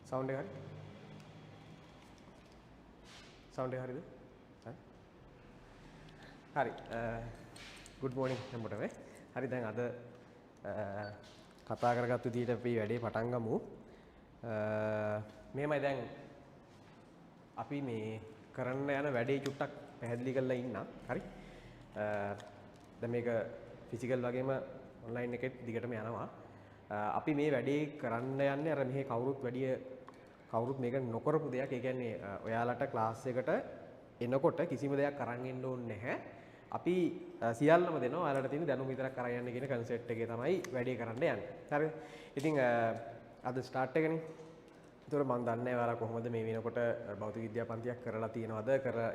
Sound එක හරි? Sound එක හරිද? හරි. good morning හැමෝටම. හරි දැන් අද කතා කරගත්තු විදිහට අපි වැඩේ පටන් ගමු. මෙහෙමයි දැන් අපි මේ කරන්න යන වැඩේ චුට්ටක් පැහැදිලි කරලා ඉන්නම්. හරි. දැන් මේක ෆිසිකල් වගේම ඔන්ලයින් එකෙත් දිගටම යනවා. අපි මේ වැඩේ කරන්න යන්නේ අර මෙහි කවුරුත් මේක නොකරපු දෙයක්. ඒ කියන්නේ ඔයාලට ක්ලාස් එකට එනකොට කිසිම දෙයක් අරන් එන්න ඕනේ නැහැ. අපි සියල්ලම දෙනවා. ඔයාලට තියෙන දැනුම විතරක් අරන් යන්න කියන කන්සෙප්ට් එකේ තමයි වැඩේ කරන්න යන්නේ. හරිද? ඉතින් අද ස්ටාර්ට් එකනේ. ඒතකොට මම දන්නේ නැහැ ඔයාලා කොහොමද මේ වෙනකොට භෞතික විද්‍යා පන්තියක් කරලා තියෙනවද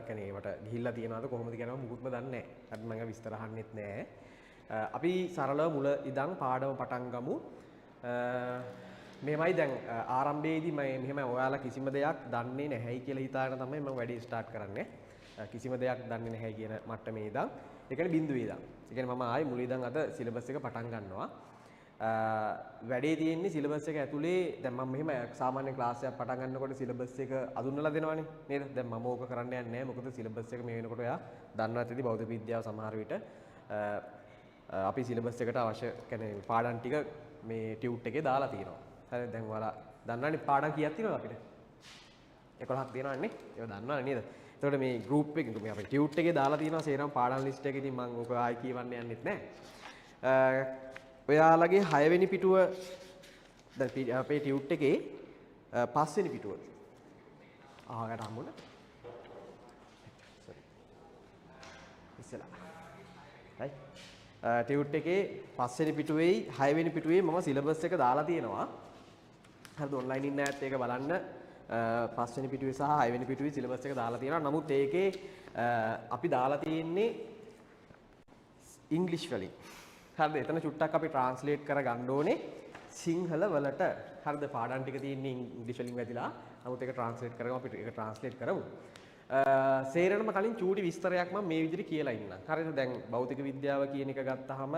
කියන්නේ ඒවට ගිහිල්ලා තියෙනවද කොහොමද කියනවා මුකුත්ම දන්නේ නැහැ. හරි මම විස්තර අහන්නෙත් නැහැ. අපි සරලව මුල ඉඳන් පාඩම පටන් ගමු. මෙහෙමයි දැන් ආරම්භයේදී මම මෙහෙම ඔයාලා කිසිම දෙයක් දන්නේ නැහැයි කියලා හිතාගෙන තමයි මම වැඩේ ස්ටාර්ට් කරන්නේ. කිසිම දෙයක් දන්නේ නැහැ කියන මට්ටමේ ඉඳන් ඒ කියන්නේ බිඳුවේ ඉඳන්. ඒ කියන්නේ මම ආයේ මුල ඉඳන් අද සිලබස් එක පටන් ගන්නවා. වැඩේ තියෙන්නේ සිලබස් එක ඇතුලේ දැන් මම මෙහෙම සාමාන්‍ය ක්ලාස් එකක් පටන් ගන්නකොට සිලබස් එක අඳුන්වලා දෙනවනේ නේද? දැන් මම ඕක කරන්න යන්නේ නැහැ. මොකද සිලබස් එක මේ වෙනකොට ඔයා දන්නවා ඇති භෞතික විද්‍යාව සමහර විට අපි සිලබස් එකට අවශ්‍ය කියන්නේ පාඩම් ටික මේ ටියුට් එකේ දාලා තියෙනවා. හරි දැන් ඔයාලා දන්නවනේ පාඩම් කීයක් තියෙනවද අපිට? 11ක් තියෙනවනේ. ඒක දන්නවනේ නේද? එතකොට මේ ගෲප් එකේ මේ අපේ ටියුට් එකේ දාලා තියෙනවා සේරම පාඩම් ලිස්ට් එක. ඉතින් මම ඕක ආයි කියවන්න යන්නෙත් නැහැ. ඔයාලගේ 6 වෙනි පිටුව දැන් අපේ ටියුට් එකේ 5 වෙනි පිටුව. අහකට හම්බුණා. සෝරි. ඉස්සලා. right. ටියුට් එකේ 5 වෙනි පිටුවේයි 6 වෙනි පිටුවේ මම සිලබස් එක දාලා තියෙනවා. හරිද ඔන්ලයින් ඉන්න ඇත් ඒක බලන්න 5 වෙනි පිටුවේ සහ 6 වෙනි පිටුවේ සිලබස් එක දාලා තියෙනවා. නමුත් ඒකේ අපි දාලා තියෙන්නේ ඉංග්‍රීසි වලින්. හරිද එතන චුට්ටක් අපි ට්‍රාන්ස්ලේට් කරගන්න ඕනේ සිංහල වලට. හරිද පාඩම් ටික තියෙන්නේ ඉංග්‍රීසි වලින් වැදිලා. නමුත් ඒක ට්‍රාන්ස්ලේට් කරගමු අපි ඒක ට්‍රාන්ස්ලේට් කරමු. සේරණම කලින් චූටි විස්තරයක් මම මේ විදිහට කියලා ඉන්නම්. හරිද දැන් භෞතික විද්‍යාව කියන එක ගත්තාම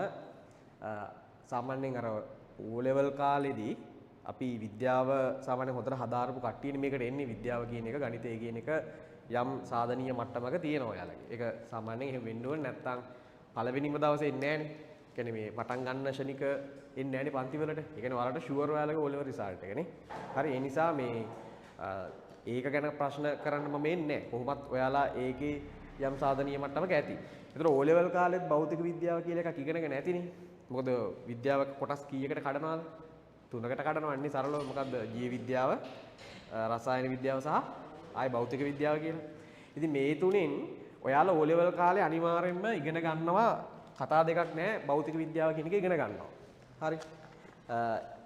සාමාන්‍යයෙන් අර O level කාලෙදී අපි විද්‍යාව සාමාන්‍යයෙන් හොඳට හදාරපු කට්ටියනේ මේකට එන්නේ. විද්‍යාව කියන එක ගණිතය කියන එක යම් සාධනීය මට්ටමක තියෙනවා ඔයාලගේ. ඒක සාමාන්‍යයෙන් එහෙම වෙන්න ඕනේ නැත්නම් පළවෙනිම දවසේ එන්නේ නැහනේ. කියන්නේ මේ පටන් ගන්න ශනික එන්නේ නැහනේ පන්ති වලට. ඒ කියන්නේ ඔයාලට ෂුවර් ඔයාලගේ O level රිසල්ට් එකනේ. හරි ඒ නිසා මේ ඒක ගැන ප්‍රශ්න කරන්න මම එන්නේ නැහැ. කොහොමත් ඔයාලා ඒකේ යම් සාධනීය මට්ටමක ඇති. ඒතර O level කාලෙත් භෞතික විද්‍යාව කියලා එකක් ඉගෙනගෙන නැතිනේ. මොකද විද්‍යාව කොටස් කීයකට කඩනවද? 3කට කඩනවන්නේ සරලව. මොකද්ද? ජීව විද්‍යාව, රසායන විද්‍යාව සහ ආයි භෞතික විද්‍යාව කියලා. ඉතින් මේ තුනෙන් ඔයාලා O level කාලේ අනිවාර්යයෙන්ම ඉගෙන ගන්නවා කතා දෙකක් නැහැ භෞතික විද්‍යාව කියන එක ඉගෙන ගන්නවා. හරි.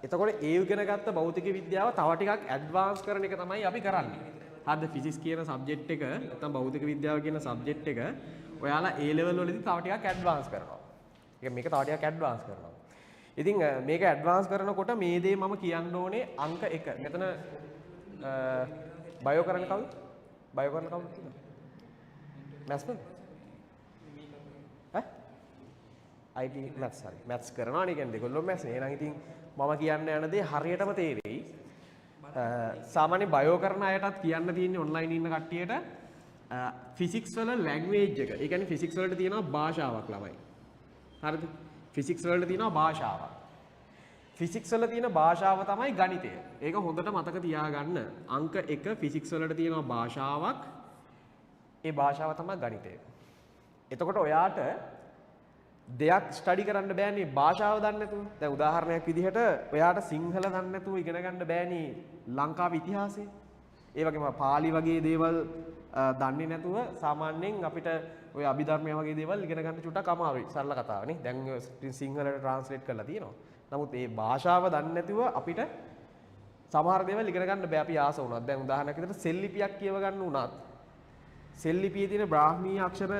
එතකොට ඒ ඉගෙන ගත්ත භෞතික විද්‍යාව තව ටිකක් ඇඩ්වාන්ස් කරන එක තමයි අපි කරන්නේ. හරිද? ෆිසික්ස් කියන සබ්ජෙක්ට් එක නැත්නම් භෞතික විද්‍යාව කියන සබ්ජෙක්ට් එක ඔයාලා A level වලදී තව ටිකක් ඇඩ්වාන්ස් කරනවා. මේක තව ටිකක් ඇඩ්වාන්ස් කරනවා. ඉතින් මේක ඇඩ්වාන්ස් කරනකොට මේ දේ මම කියන්න ඕනේ අංක 1. මෙතන බයෝ කරන්න කවුද? බයෝ කරන්න කවුද කියනවා? මැත්ස් නේද? IT මැත්ස් හරි. මැත්ස් කරනවා නේ කියන්නේ දෙකොල්ලෝ මැත්ස් නේ. එහෙනම් ඉතින් මම කියන්න යන දේ හරියටම තේරෙයි. සාමාන්‍ය බයෝ කරන අයටත් කියන්න තියෙන්නේ ඔන්ලයින් ඉන්න කට්ටියට ෆිසික්ස් වල ලැන්ග්වේජ් එක. ඒ කියන්නේ ෆිසික්ස් වලට තියෙනවා භාෂාවක් ළමයි. හරිද? ෆිසික්ස් වලට තියෙනවා භාෂාවක්. ෆිසික්ස් වල තියෙන භාෂාව තමයි ගණිතය. ඒක හොඳට මතක තියාගන්න. අංක 1 ෆිසික්ස් වලට තියෙනවා භාෂාවක්. ඒ භාෂාව තමයි ගණිතය. එතකොට ඔයාට දෙයක් ස්ටඩි කරන්න බෑනේ භාෂාව දන්නේ නැතුව. දැන් උදාහරණයක් විදිහට ඔයාට සිංහල දන්නේ නැතුව ඉගෙන ගන්න බෑනේ ලංකාවේ ඉතිහාසය. ඒ වගේම පාලි වගේ දේවල් දන්නේ නැතුව සාමාන්‍යයෙන් අපිට ඔය අභිධර්මය වගේ දේවල් ඉගෙන ගන්න චුට්ටක් අමාරුයි. සරල කතාවනේ. දැන් සිංහලට ට්‍රාන්ස්ලේට් කරලා තියෙනවා. නමුත් මේ භාෂාව දන්නේ නැතුව අපිට සමහර දේවල් ඉගෙන ගන්න බෑ අපි ආස වුණත්. දැන් උදාහරණයක් විදිහට සෙල් ලිපියක් කියව ගන්න උනත් සෙල් ලිපියේ තියෙන බ්‍රාහ්මීය අක්ෂර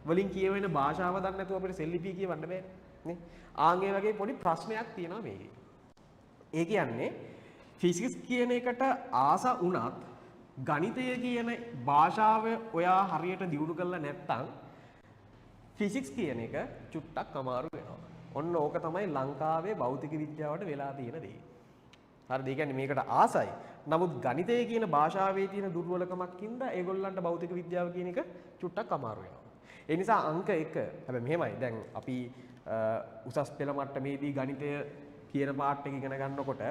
වලින් කියවෙන භාෂාව දන්නේ නැතුව අපිට සෙල් ලිපිය කියවන්න බෑ නේ. ආන් ඒ වගේ පොඩි ප්‍රශ්නයක් තියෙනවා මේකේ. ඒ කියන්නේ ෆිසික්ස් කියන එකට ආස වුණත් ගණිතය කියන භාෂාව ඔයා හරියට දියුණු කරලා නැත්නම් ෆිසික්ස් කියන එක චුට්ටක් අමාරු වෙනවා. ඔන්න ඕක තමයි ලංකාවේ භෞතික විද්‍යාවට වෙලා තියෙන දේ. හරිද? ඒ කියන්නේ මේකට ආසයි. නමුත් ගණිතය කියන භාෂාවේ තියෙන දුර්වලකමක් හින්දා ඒගොල්ලන්ට භෞතික විද්‍යාව කියන එක චුට්ටක් අමාරු වෙනවා. ඒ නිසා අංක 1 හැබැයි මෙහෙමයි. දැන් අපි උසස් පෙළ මට්ටමේදී ගණිතය කියන පාර්ට් එක ඉගෙන ගන්නකොට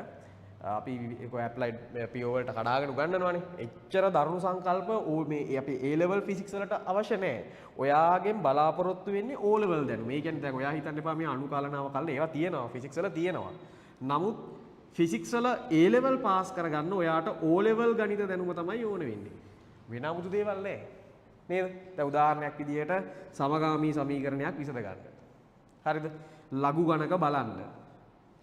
අපි ඒක ඇප්ලයිඩ් PO වලට කඩාගෙන උගන්වනවානේ. එච්චර දරුණු සංකල්ප මේ අපි A level physics වලට අවශ්‍ය නැහැ. ඔයාගෙන් බලාපොරොත්තු වෙන්නේ O level දැනුම. ඒ කියන්නේ දැන් ඔයා හිතන්න එපා මේ අනුකලනාව කල්ල ඒවා තියෙනවා physics වල තියෙනවා. නමුත් physics වල A level පාස් කරගන්න ඔයාට O level ගණිත දැනුම තමයි ඕන වෙන්නේ. වෙන 아무තු දේවල් නැහැ. නේද? දැන් උදාහරණයක් විදියට සමගාමී සමීකරණයක් විසඳ ගන්න. හරිද? ලඝු ගණක බලන්න.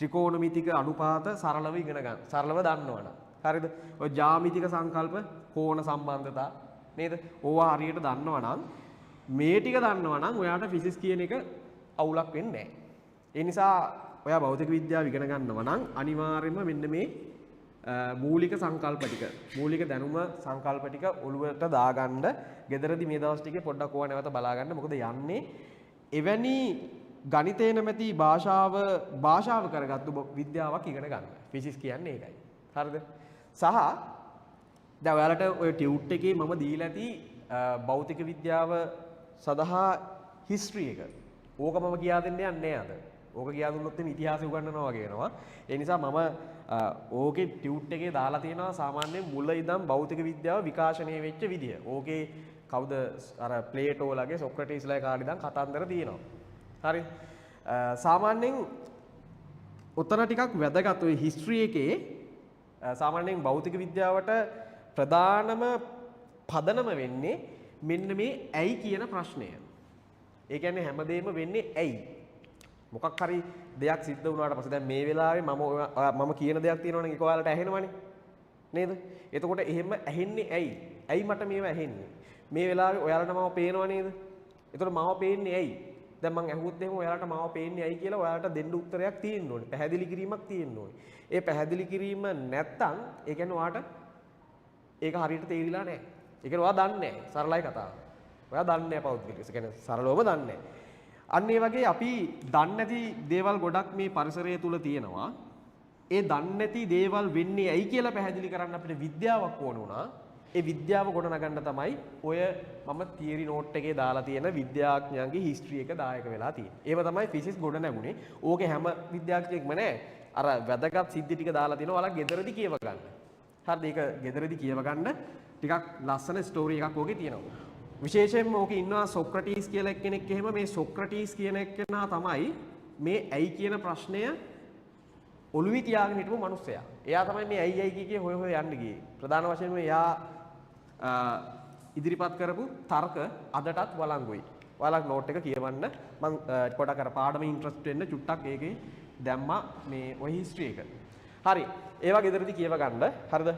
ත්‍රිකෝණමිතික අනුපාත සරලව ඉගෙන ගන්න. සරලව දන්නවනම්. හරිද? ඔය ජ්‍යාමිතික සංකල්ප කෝණ සම්බන්ධතා නේද? ඕවා හරියට දන්නවනම් මේ ටික දන්නවනම් ඔයාට ෆිසික්ස් කියන එක අවුලක් වෙන්නේ නැහැ. ඒ නිසා ඔයා භෞතික විද්‍යාව ඉගෙන ගන්නවා නම් අනිවාර්යයෙන්ම මෙන්න මේ මූලික සංකල්ප ටික මූලික දැනුම සංකල්ප ටික ඔළුවට දාගන්න ගෙදරදී මේ දවස් ටිකේ පොඩ්ඩක් ඕවා නැවත බලා ගන්න. මොකද යන්නේ එවැනි ගණිතය නැමැති භාෂාව කරගත්තු විද්‍යාවක් ඉගෙන ගන්න. ෆිසික්ස් කියන්නේ ඒකයි. හරිද? සහ දැන් ඔයාලට ඔය ටියුට් එකේ මම දීලා ඇති භෞතික විද්‍යාව සඳහා හිස්ටරි එක. ඕක මම කියා දෙන්න යන්නේ නැහැ අද. ඕක කියා දුන්නොත් එන්නේ ඉතිහාසය උගන්වනවා වගේ වෙනවා. ඒ නිසා මම ඕකේ ටියුට් එකේ දාලා තියෙනවා සාමාන්‍යයෙන් මුල ඉඳන් භෞතික විද්‍යාව විකාශනය වෙච්ච විදිය. ඕකේ කවුද අර ප්ලේටෝලගේ සොක්‍රටිස්ලා කාලේ ඉඳන් කතන්දර තියෙනවා. හරි. සාමාන්‍යයෙන් උතන ටිකක් වැදගත් ඔය හිස්ටරි එකේ සාමාන්‍යයෙන් භෞතික විද්‍යාවට ප්‍රධානම පදනම වෙන්නේ මෙන්න මේ ඇයි කියන ප්‍රශ්නය. ඒ කියන්නේ හැමදේම වෙන්නේ ඇයි? මොකක් හරි දෙයක් සිද්ධ වුණාට පස්සේ දැන් මේ වෙලාවේ මම කියන දෙයක් තියෙනවනේ ඒක ඔයාලට ඇහෙනවනේ. නේද? එතකොට එහෙම ඇහෙන්නේ ඇයි? ඇයි මට මේව ඇහෙන්නේ? මේ වෙලාවේ ඔයාලට මම පේනව නේද? එතකොට මම පේන්නේ ඇයි? දැන් මම ඇහුවොත් එහෙම ඔයාලට මාව පේන්නේ ඇයි කියලා ඔයාලට දෙන්න උත්තරයක් තියෙන්න ඕනේ. පැහැදිලි කිරීමක් තියෙන්න ඕනේ. ඒ පැහැදිලි කිරීම නැත්තම් ඒ කියන්නේ ඔයාට ඒක හරියට තේරිලා නැහැ. ඒ කියන්නේ ඔයා දන්නේ නැහැ. සරලයි කතාව. ඔයා දන්නේ නැහැ පෞද්ගලිකව. ඒ කියන්නේ සරලවම දන්නේ නැහැ. අන්න ඒ වගේ අපි දන්නේ නැති දේවල් ගොඩක් මේ පරිසරය තුල තියෙනවා. ඒ දන්නේ නැති දේවල් වෙන්නේ ඇයි කියලා පැහැදිලි කරන්න අපිට විද්‍යාවක් ඕන වුණා. ඒ විද්‍යාව ගොඩනගන්න තමයි ඔය මම තියරි නෝට් එකේ දාලා තියෙන විද්‍යාඥයන්ගේ හිස්ටරි එක දායක වෙලා තියෙන්නේ. ඒව තමයි ෆිසික්ස් ගොඩ නැගුණේ. ඕකේ හැම විද්‍යාඥයෙක්ම නෑ. අර වැදගත් සිද්ධි ටික දාලා තියෙනවා. ඔයාලා ගෙදරදී කියව ගන්න. හරිද? ඒක ගෙදරදී කියව ගන්න ටිකක් ලස්සන ස්ටෝරි එකක් ඕකේ තියෙනවා. විශේෂයෙන්ම ඕකේ ඉන්නවා සොක්‍රටිස් කියලා එක්කෙනෙක්. එහෙම මේ සොක්‍රටිස් කියන එක්කෙනා තමයි මේ ඇයි කියන ප්‍රශ්නය ඔළුවේ තියාගෙන හිටපු මිනිස්සයා. එයා තමයි මේ ඇයි කිය හොය හොය යන්න ගියේ. ප්‍රධාන වශයෙන්ම එයා ඉදිරිපත් කරපු තර්ක අදටත් වළංගුයි. ඔයාලා නෝට් එක කියවන්න මම පොඩක් අර පාඩමේ ඉන්ට්‍රස්ට් වෙන්න චුට්ටක් ඒකේ දැම්මා මේ ඔය හිස්ටරි එක. හරි. ඒවා ගෙදරදී කියව ගන්න. හරිද?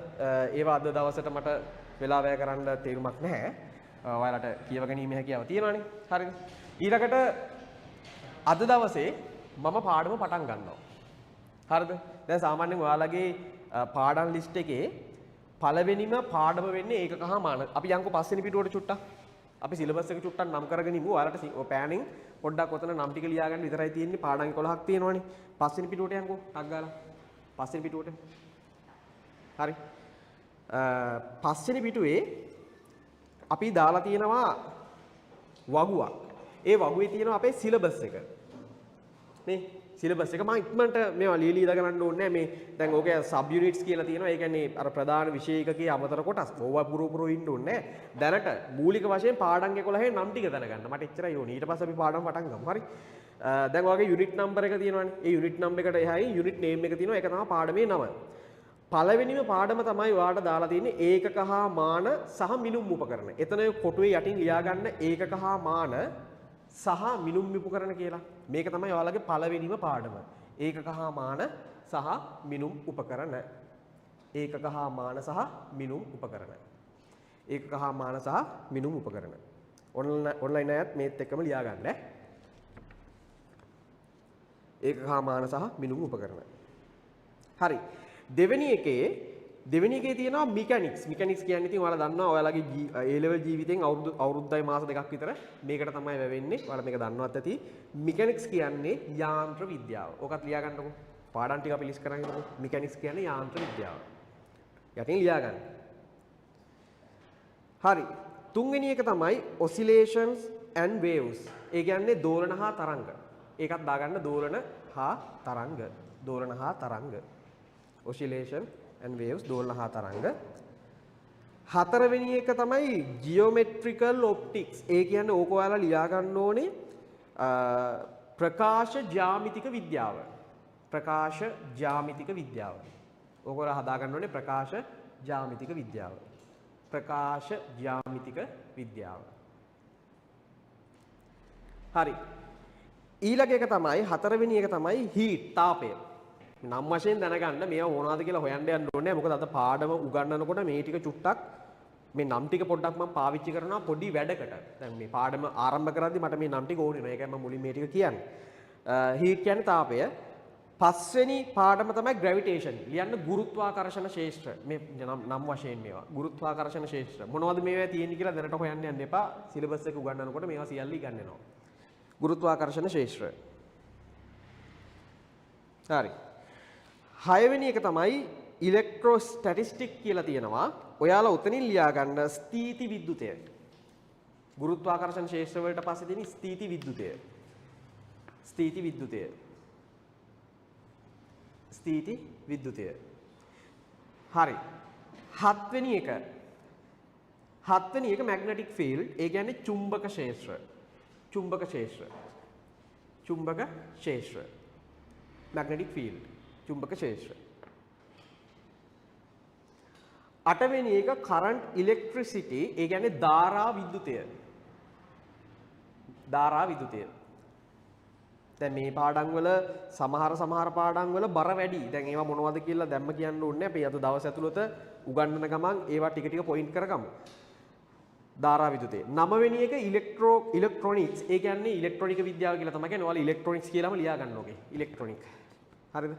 ඒවා අද දවසට මට වෙලා වැය කරන්න තේරුමක් නැහැ. ඔයාලට කියව ගැනීම හැකියාව තියෙනවානේ. හරිද? ඊළඟට අද දවසේ මම පාඩම පටන් ගන්නවා. හරිද? දැන් සාමාන්‍යයෙන් ඔයාලගේ පාඩම් ලිස්ට් එකේ පළවෙනිම පාඩම වෙන්නේ ඒකකහමාන. අපි යන්කෝ පස්වෙනි පිටුවට චුට්ටක්. අපි සිලබස් එක චුට්ටක් නම් කරගෙන ඉමු. ඔයාලට පෑනින් පොඩ්ඩක් ඔතන නම් ටික ලියා ගන්න විතරයි තියෙන්නේ. පාඩම් 11ක් තියෙනවනේ. පස්වෙනි පිටුවට යන්කෝ ටක් ගාලා. පස්වෙනි පිටුවට. හරි. පස්වෙනි පිටුවේ අපි දාලා තියෙනවා වගුවක්. ඒ වගුවේ තියෙනවා අපේ සිලබස් එක. නේ? සිලබස් එක මම ඉක්මනට මේවා ලියලා ගන්න ඕනේ නැහැ. මේ දැන් ඕකේ සබ් යුනිට්ස් කියලා තියෙනවා. ඒ කියන්නේ අර ප්‍රධාන විෂය එකකේ අමතර කොටස්. ඕවා පුරෝ ඉන්න ඕනේ නැහැ. දැනට මූලික වශයෙන් පාඩම් 11 නම් ටික දැනගන්න. මට එච්චරයි ඕනේ. ඊට පස්සේ අපි පාඩම් පටන් ගමු. හරි. දැන් ඔයගේ යුනිට් නම්බර් එක තියෙනවානේ. ඒ යුනිට් නම්බර් එකට එහායි යුනිට් නේම් එක තියෙනවා. ඒක තමයි පාඩමේ නම. පළවෙනිම පාඩම තමයි ඔයාලට දාලා තියෙන්නේ ඒකක හා මාන සහ මිනුම් උපකරණ. එතන කොටුවේ යටින් ලියා ගන්න ඒකක හා මාන සහ මිනුම් උපකරණ කියලා. මේක තමයි ඔයාලගේ පළවෙනිම පාඩම. ඒකක හා මාන සහ මිනුම් උපකරණ. ඒකක හා මාන සහ මිනුම් උපකරණ. ඒකක හා මාන සහ මිනුම් උපකරණ. ඔන්ලයින් අයත් මේත් එක්කම ලියා ගන්න. ඒකක හා මාන සහ මිනුම් උපකරණ. හරි. දෙවෙනි එකේ තියෙනවා මෙකැනික්ස්. මෙකැනික්ස් කියන්නේ ඉතින් ඔයාලා දන්නවා ඔයාලගේ A level ජීවිතෙන් අවුරුද්දයි මාස දෙකක් විතර මේකට තමයි වැවෙන්නේ. ඔයාලා මේක දන්නවත් ඇති. මෙකැනික්ස් කියන්නේ යාන්ත්‍ර විද්‍යාව. ඕකත් ලියා ගන්නකො. පාඩම් ටික අපි ලිස්ට් කරන් ඉමු. මෙකැනික්ස් කියන්නේ යාන්ත්‍ර විද්‍යාව. යටින් ලියා ගන්න. හරි. තුන්වෙනි එක තමයි oscillations and waves. ඒ කියන්නේ දෝලන හා තරංග. ඒකත් දාගන්න දෝලන හා තරංග. දෝලන හා තරංග. oscillation and waves දෝලන හා තරංග. හතරවෙනි එක තමයි geometrical optics. ඒ කියන්නේ ඕක ඔයාලා ලියා ගන්න ඕනේ ප්‍රකාශ ජ්‍යාමිතික විද්‍යාව. ප්‍රකාශ ජ්‍යාමිතික විද්‍යාව. ඕක ඔයාලා හදා ගන්න ඕනේ ප්‍රකාශ ජ්‍යාමිතික විද්‍යාව. ප්‍රකාශ ජ්‍යාමිතික විද්‍යාව. හරි. ඊළඟ එක තමයි හතරවෙනි එක තමයි heat තාපය. නම් වශයෙන් දැනගන්න මේවා මොනවද කියලා හොයන්න යන්න ඕනේ. මොකද අද පාඩම උගන්වනකොට මේ ටික චුට්ටක් මේ නම් ටික පොඩ්ඩක් මම පාවිච්චි කරනවා පොඩි වැඩකට. දැන් මේ පාඩම ආරම්භ කරද්දි මට මේ නම් ටික ඕනේ නෑ. ඒකයි මම මුලින් මේ ටික කියන්නේ. heat කියන්නේ තාපය. පස්වෙනි පාඩම තමයි gravitation. ලියන්න ගුරුත්වාකර්ෂණ ක්ෂේත්‍ර. මේ නම් වශයෙන් මේවා. ගුරුත්වාකර්ෂණ ක්ෂේත්‍ර. මොනවද මේවා තියෙන්නේ කියලා දැනට හොයන්න යන්න එපා. සිලබස් එක උගන්වනකොට මේවා සියල්ල ඉගෙනනවා. ගුරුත්වාකර්ෂණ ක්ෂේත්‍ර. හරි. හයවෙනි එක තමයි ඉලෙක්ට්‍රෝස්ටැටිස්ටික් කියලා තියෙනවා. ඔයාලා උතනින් ලියා ගන්න ස්ථීති විද්‍යුතය. ගුරුත්වාකර්ෂණ ක්ෂේත්‍ර වලට පස්සේ තියෙන ස්ථීති විද්‍යුතය. ස්ථීති විද්‍යුතය. ස්ථීති විද්‍යුතය. හරි. හත්වෙනි එක මැග්නටික් ෆීල්ඩ්. ඒ කියන්නේ චුම්බක ක්ෂේත්‍ර. චුම්බක ක්ෂේත්‍ර. චුම්බක ක්ෂේත්‍ර. Magnetic field. චුම්බක ක්ෂේත්‍ර. අටවෙනි එක කරන්ට් ඉලෙක්ට්‍රිසිටි. ඒ කියන්නේ ධාරා විද්‍යුතය. ධාරා විද්‍යුතය. දැන් මේ පාඩම් වල සමහර පාඩම් වල බර වැඩි. දැන් ඒවා මොනවද කියලා දැම්ම කියන්න ඕනේ. අපි අද දවස් ඇතුළත උගන්වන ගමන් ඒවා ටික ටික පොයින්ට් කරගමු. ධාරා විද්‍යුතය. 9 වෙනි එක ඉලෙක්ට්‍රොනික්ස්. ඒ කියන්නේ ඉලෙක්ට්‍රොනික විද්‍යාව කියලා තමයි කියන්නේ. ඔයාලා ඉලෙක්ට්‍රොනික්ස් කියලාම ලියා ගන්න ඕකේ. ඉලෙක්ට්‍රොනික. හරිද?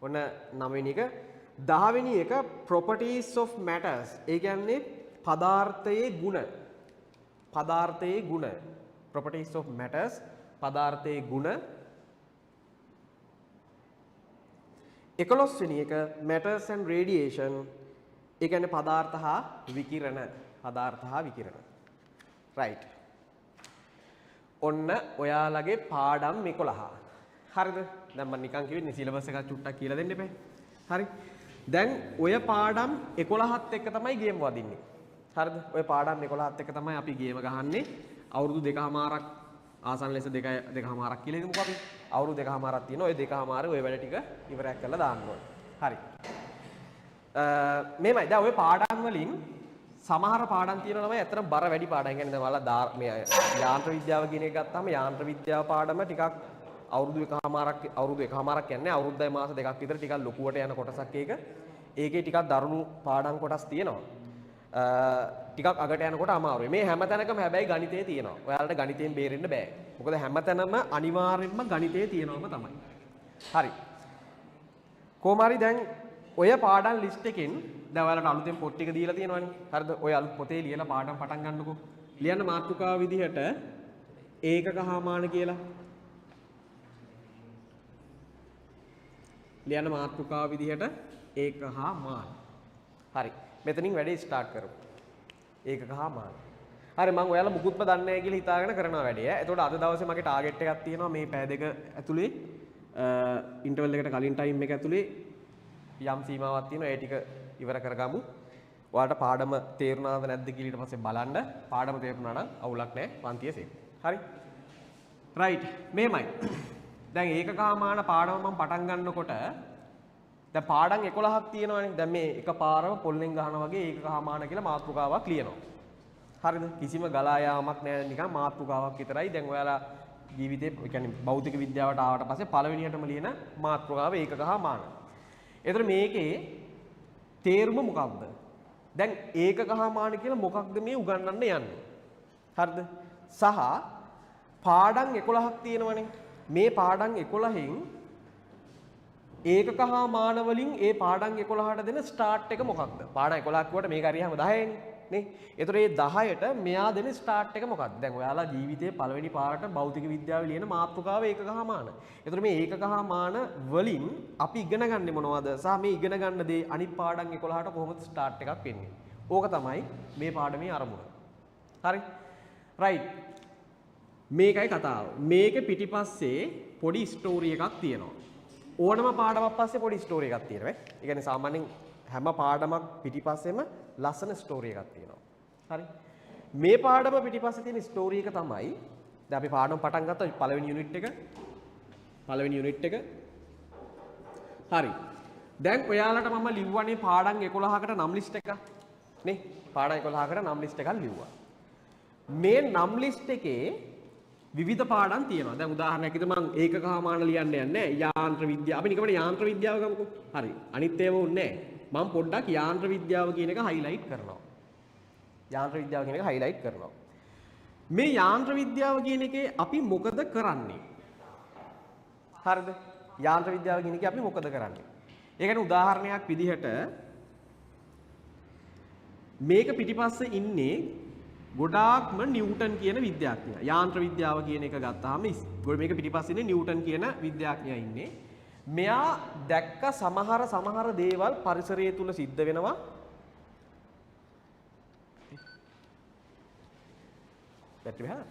ඔන්න 9 වෙනි එක. 10 වෙනි එක properties of matters. ඒ කියන්නේ පදාර්ථයේ ගුණ. පදාර්ථයේ ගුණ. properties of matters. පදාර්ථයේ ගුණ. 11 වෙනි එක matters and radiation. ඒ කියන්නේ පදාර්ථ හා විකිරණ. පදාර්ථ හා විකිරණ. right. ඔන්න ඔයාලගේ පාඩම් 11. හරිද? දැන් මම නිකන් කිව්වේ සිලබස් එකක් චුට්ටක් කියලා දෙන්න එපා. හරි. දැන් ඔය පාඩම් 11ත් එක්ක තමයි ගේම් වදින්නේ. හරිද? ඔය පාඩම් 11ත් එක්ක තමයි අපි ගේම ගහන්නේ. අවුරුදු 2කමාරක් ආසන්න ලෙස 2කමාරක් කියලා ඉමුකෝ අපි. අවුරුදු 2කමාරක් තියෙනවා. ඔය 2කමාරේ ඔය වැඩ ටික ඉවරයක් කරලා දාන්න ඕනේ. හරි. මේමයි. දැන් ඔය පාඩම් වලින් සමහර පාඩම් තියෙනවා තමයි ඇත්තටම බර වැඩි පාඩම්. ඒ කියන්නේ දැන් ඔයාලා මේ යාන්ත්‍ර විද්‍යාව කියන එක ගත්තාම යාන්ත්‍ර විද්‍යාව පාඩම ටිකක් අවුරුදු 1කමාරක් කියන්නේ අවුරුද්දයි මාස දෙකක් විතර ටිකක් ලොකුවට යන කොටසක් ඒක. ඒකේ ටිකක් දරුණු පාඩම් කොටස් තියෙනවා. ටිකක් අගට යනකොට අමාරුයි. මේ හැම තැනකම හැබැයි ගණිතේ තියෙනවා. ඔයාලට ගණිතයෙන් බේරෙන්න බෑ. මොකද හැම තැනම අනිවාර්යෙන්ම ගණිතේ තියෙනවම තමයි. හරි. කොහොම හරි දැන් ඔය පාඩම් ලිස්ට් එකෙන් දැන් ඔයාලට අලුතෙන් පොත් ටික දීලා තියෙනවනේ. හරිද? ඔය අලුත් පොතේ ලියලා පාඩම් පටන් ගන්නකො. ලියන්න මාතෘකාව විදිහට ඒකක හාමාන කියලා. ලියන්න මාතෘකාව විදිහට ඒකක හා මාන. හරි. මෙතනින් වැඩේ ස්ටාර්ට් කරමු. ඒකක හා මාන. හරි මම ඔයාලා මුකුත්ම දන්නේ නැහැ කියලා හිතාගෙන කරනවා වැඩේ. එතකොට අද දවසේ මගේ ටාගට් එකක් තියෙනවා මේ පැය දෙක ඇතුලේ ඉන්ටර්වල් එකට කලින් ටයිම් එක ඇතුලේ යම් සීමාවක් තියෙනවා. ඒ ටික ඉවර කරගමු. ඔයාලට පාඩම තේරුණාද නැද්ද කියලා ඊට පස්සේ බලන්න. පාඩම තේරුණා නම් අවුලක් නැහැ පන්තියේ සෙක්. හරි. රයිට්. මේමයි. දැන් ඒකක හා මාන පාඩම මම පටන් ගන්නකොට දැන් පාඩම් 11ක් තියෙනවානේ. දැන් මේ එකපාරම පොල්ලෙන් ගහනවා වගේ ඒකක හා මාන කියලා මාතෘකාවක් ලියනවා. හරිද? කිසිම ගලා යාමක් නැහැ නිකන් මාතෘකාවක් විතරයි. දැන් ඔයාලා ජීවිතේ කියන්නේ භෞතික විද්‍යාවට ආවට පස්සේ පළවෙනියටම ලියන මාතෘකාව ඒකක හා මාන. ඒතර මේකේ තේරුම මොකක්ද? දැන් ඒකක හා මාන කියලා මොකක්ද මේ උගන්වන්න යන්නේ? හරිද? සහ පාඩම් 11ක් තියෙනවනේ. මේ පාඩම් 11න් ඒකක හා මාන වලින් ඒ පාඩම් 11ට දෙන ස්ටාර්ට් එක මොකක්ද? පාඩම් 11ක් කිව්වට මේක හරියම 10නේ. නේ. ඒතර මේ 10ට මෙයා දෙන ස්ටාර්ට් එක මොකක්ද? දැන් ඔයාලා ජීවිතයේ පළවෙනි පාරට භෞතික විද්‍යාවේ ලියන මාතෘකාව ඒකකහාමාන. ඒතර මේ ඒකකහාමාන වලින් අපි ඉගෙන ගන්නේ මොනවද? සහ මේ ඉගෙන ගන්න දේ අනිත් පාඩම් 11ට කොහොමද ස්ටාර්ට් එකක් වෙන්නේ? ඕක තමයි මේ පාඩමේ අරමුණ. හරි? රයිට්. මේකයි කතාව. මේකේ පිටිපස්සේ පොඩි ස්ටෝරි එකක් තියෙනවා. ඕනම පාඩමක් පස්සේ පොඩි ස්ටෝරි එකක් තියෙනවා. ඒ කියන්නේ සාමාන්‍යයෙන් හැම පාඩමක් පිටිපස්සෙම ලස්සන ස්ටෝරි එකක් තියෙනවා. හරි. මේ පාඩම පිටිපස්සේ තියෙන ස්ටෝරි එක තමයි දැන් අපි පාඩම පටන් ගත්තා පළවෙනි යුනිට් එක. හරි. දැන් ඔයාලට මම ලිව්වනේ පාඩම් 11කට නම් ලිස්ට් එකක්. නේ? පාඩම් 11කට නම් ලිස්ට් එකක් ලිව්වා. මේ නම් ලිස්ට් එකේ විවිධ පාඩම් තියෙනවා. දැන් උදාහරණයක් විදිහට මම ඒකකහාමාන ලියන්න යන්නේ නැහැ. යාන්ත්‍ර විද්‍යාව. අපි නිකම්ම යාන්ත්‍ර විද්‍යාව ගමුකෝ. හරි. අනිත් ඒවා උන්නේ නැහැ. මම පොඩ්ඩක් යාන්ත්‍ර විද්‍යාව කියන එක හයිලයිට් කරනවා. මේ යාන්ත්‍ර විද්‍යාව කියන එකේ අපි මොකද කරන්නේ? හරිද? යාන්ත්‍ර විද්‍යාව කියන එකේ අපි මොකද කරන්නේ? ඒ කියන්නේ උදාහරණයක් විදිහට මේක පිටිපස්සේ ඉන්නේ ගොඩාක්ම නිව්ටන් කියන විද්‍යාඥයා. යාන්ත්‍ර විද්‍යාව කියන එක ගත්තාම මේක පිටිපස්සේ ඉන්නේ නිව්ටන් කියන විද්‍යාඥයා ඉන්නේ. මෙයා දැක්ක සමහර දේවල් පරිසරය තුල සිද්ධ වෙනවා. බැටරි බහලා.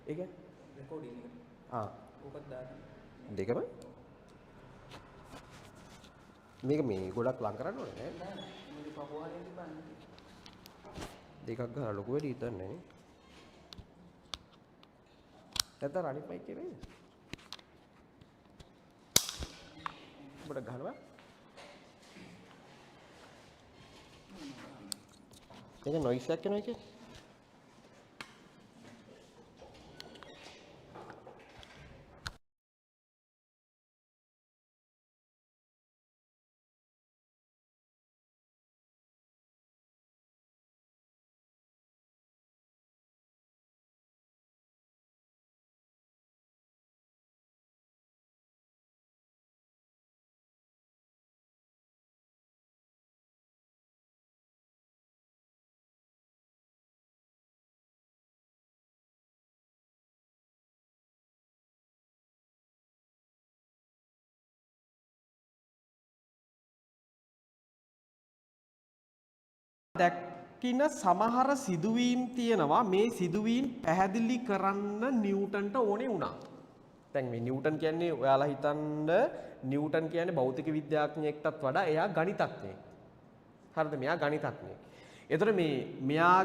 ඒක රෙකෝඩින් එක. ඕකත් දාන්න. දෙකම. මේක මේ ගොඩක් ලං කරන්න ඕනේ නෑ. මේක පහුවාලේ තිබ්බන්නේ. දෙකක් ගහලා ලොකු වෙඩි හිතන්නේ නේ. නැත්නම් අනිත් මයික් එකේ නේද? ඔබට ගහනවා. ඒක නොයිස් එකක් එනවා එකේ. දැක්කින සමහර සිදුවීම් තියෙනවා මේ සිදුවීම් පැහැදිලි කරන්න නිව්ටන්ට ඕනේ වුණා. දැන් මේ නිව්ටන් කියන්නේ ඔයාලා හිතන්න නිව්ටන් කියන්නේ භෞතික විද්‍යාඥයෙක්ටත් වඩා එයා ගණිතඥයෙක්. හරිද? මෙයා ගණිතඥයෙක්. ඒතර මෙයා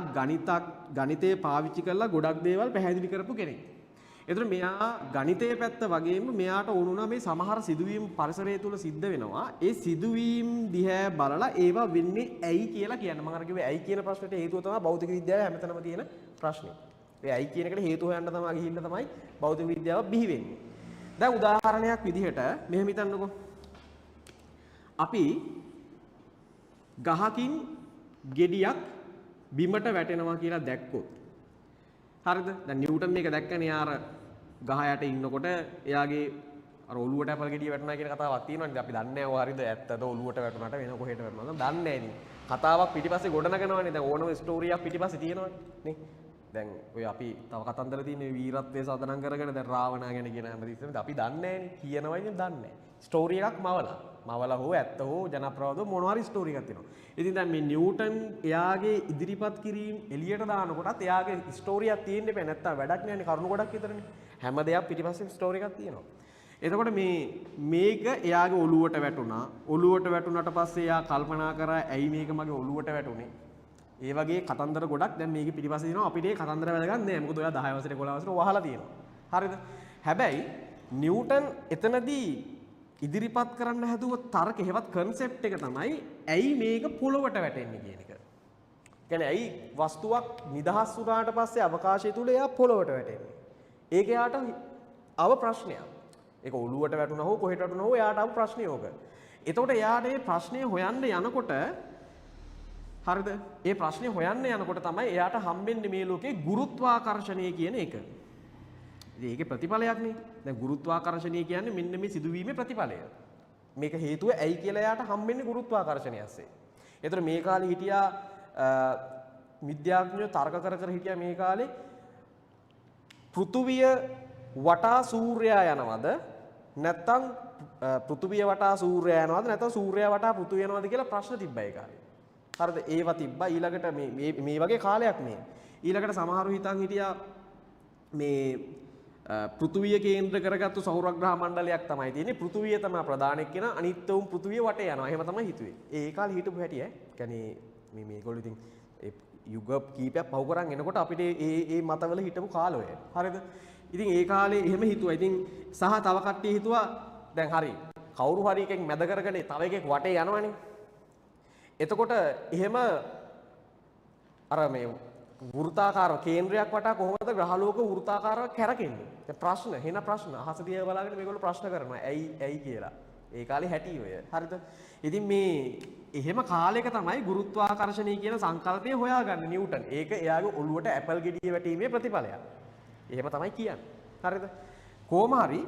ගණිතය පාවිච්චි කරලා ගොඩක් දේවල් පැහැදිලි කරපු කෙනෙක්. ඒතර මෙයා ගණිතයේ පැත්ත වගේම මෙයාට ඕන වුණා මේ සමහර සිදුවීම් පරිසරය තුල සිද්ධ වෙනවා. ඒ සිදුවීම් දිහා බලලා ඒවා වෙන්නේ ඇයි කියලා කියන්න. මම අර කිව්වේ ඇයි කියන ප්‍රශ්නෙට හේතුව තමයි භෞතික විද්‍යාවේ හැමතැනම තියෙන ප්‍රශ්නේ. ඒ ඇයි කියන එකට හේතුව හොයන්න තමයි ගිහිල්ලා තමයි භෞතික විද්‍යාව බිහි වෙන්නේ. දැන් උදාහරණයක් විදිහට මෙහෙම හිතන්නකෝ. අපි ගහකින් ගෙඩියක් බිමට වැටෙනවා කියලා දැක්කොත්. හරිද? දැන් නිව්ටන් මේක දැක්කනේ යාර ගහ යට ඉන්නකොට එයාගේ අර ඔලුවට ඇපල් ගෙඩිය වැටුණා කියන කතාවක් තියෙනවානේ. අපි දන්නේ නැහැ ඔය හරිද ඇත්තද ඔලුවට වැටුණාට වෙන කොහෙට වැටුණාද දන්නේ නැහැ ඉතින්. කතාවක් පිටිපස්සේ ගොඩනගනවානේ. දැන් ඕනම ස්ටෝරියක් පිටිපස්සේ තියෙනවානේ නේ. දැන් ඔය අපි තව කතන්දර තියෙන්නේ වීරත්වයේ සාධනම් කරගෙන දැන් රාවණා ගැන කියන හැමතිස්සෙම අපි දන්නේ නැහැනේ. කියනවා ඉතින් දන්නේ නැහැ. ස්ටෝරි එකක් මවලා හෝ ඇත්ත හෝ ජනප්‍රවාද මොනවා හරි ස්ටෝරි එකක් තියෙනවා. ඉතින් දැන් මේ නිව්ටන් එයාගේ ඉදිරිපත් කිරීම එළියට දානකොටත් එයාගේ ස්ටෝරියක් තියෙන්න බෑ. නැත්තම් වැඩක් නෑනේ. කරුණු ගොඩක් විතරනේ. හැම දෙයක් පිටිපස්සේ ස්ටෝරි එකක් තියෙනවා. එතකොට මේක එයාගේ ඔලුවට වැටුණා. ඔලුවට වැටුණාට පස්සේ එයා කල්පනා කරා ඇයි මේක මගේ ඔලුවට වැටුනේ? ඒ වගේ කතන්දර ගොඩක් දැන් මේකේ පිටිපස්සේ තියෙනවා. අපිට ඒ කතන්දර වැදගත් නෑ. මොකද ඔයා 10 වසරේ 11 වසරේ වහලා තියෙනවා. හරිද? හැබැයි නිව්ටන් එතනදී ඉදිරිපත් කරන්න හැදුව තර්ක හේවත් කන්සෙප්ට් එක තමයි ඇයි මේක පොළොවට වැටෙන්නේ කියන එක. කියන්නේ ඇයි වස්තුවක් නිදහස් වුණාට පස්සේ අවකාශය තුල එයා පොළොවට වැටෙන්නේ. ඒක එයාට අව ප්‍රශ්නයක්. ඒක ඔළුවට වැටුණා හෝ කොහෙට වැටුණා හෝ එයාට අව ප්‍රශ්නය ඕක. එතකොට එයාට මේ ප්‍රශ්නය හොයන්න යනකොට හරිද? ඒ ප්‍රශ්නේ හොයන්න යනකොට තමයි එයාට හම්බෙන්නේ මේ ලෝකේ ගුරුත්වාකර්ෂණය කියන එක. ඉතින් ඒකේ ප්‍රතිඵලයක් නේ. දැන් ගුරුත්වාකර්ෂණය කියන්නේ මෙන්න මේ සිදුවීමේ ප්‍රතිඵලය. මේක හේතුව ඇයි කියලා එයාට හම්බෙන්නේ ගුරුත්වාකර්ෂණය ඇස්සේ. ඒතර මේ කාලේ හිටියා විද්‍යාඥයෝ තර්ක කර කර හිටියා මේ කාලේ පෘථුවිය වටා සූර්යයා යනවද නැත්නම් පෘථුවිය වටා සූර්යයා යනවද නැත්නම් සූර්යයා වටා පෘථුවිය යනවද කියලා ප්‍රශ්න තිබ්බා ඒ කාලේ. හරිද? ඒවා තිබ්බා. ඊළඟට මේ වගේ කාලයක් මේ. ඊළඟට සමහරු හිතන් හිටියා මේ පෘථුවිය කේන්ද්‍ර කරගත්තු සෞරග්‍රහ මණ්ඩලයක් තමයි තියෙන්නේ. පෘථුවිය තමයි ප්‍රධාන එක්කෙන අනිත් උන් පෘථුවිය වටේ යනවා. එහෙම තමයි හිතුවේ. ඒ කාලේ හිටපු හැටි ඈ. කියන්නේ මේගොල්ලෝ ඉතින් ඒ යුග කීපයක් පහු කරන් එනකොට අපිට ඒ මතවල හිටපු කාලය. හරිද? ඉතින් ඒ කාලේ එහෙම හිතුවා. ඉතින් සහ තව කට්ටිය හිතුවා දැන් හරි. කවුරු හරි එකෙක් මැද කරගෙන තව එකෙක් වටේ යනවනේ. එතකොට එහෙම අර මේ වෘත්තාකාර කේන්ද්‍රයක් වටා කොහොමද ග්‍රහලෝක වෘත්තාකාරව කැරකෙන්නේ? දැන් ප්‍රශ්න, එහෙන ප්‍රශ්න අහස දිහා බලාගෙන මේගොල්ලෝ ප්‍රශ්න කරනවා. ඇයි කියලා. ඒ කාලේ හැටි ඔය. හරිද? ඉතින් මේ එහෙම කාලයක තමයි ගුරුත්වාකර්ෂණය කියන සංකල්පය හොයාගන්නේ නිව්ටන්. ඒක එයාගේ ඔළුවට ඇපල් ගෙඩිය වැටීමේ ප්‍රතිඵලයක්. එහෙම තමයි කියන්නේ. හරිද? කොහොම හරි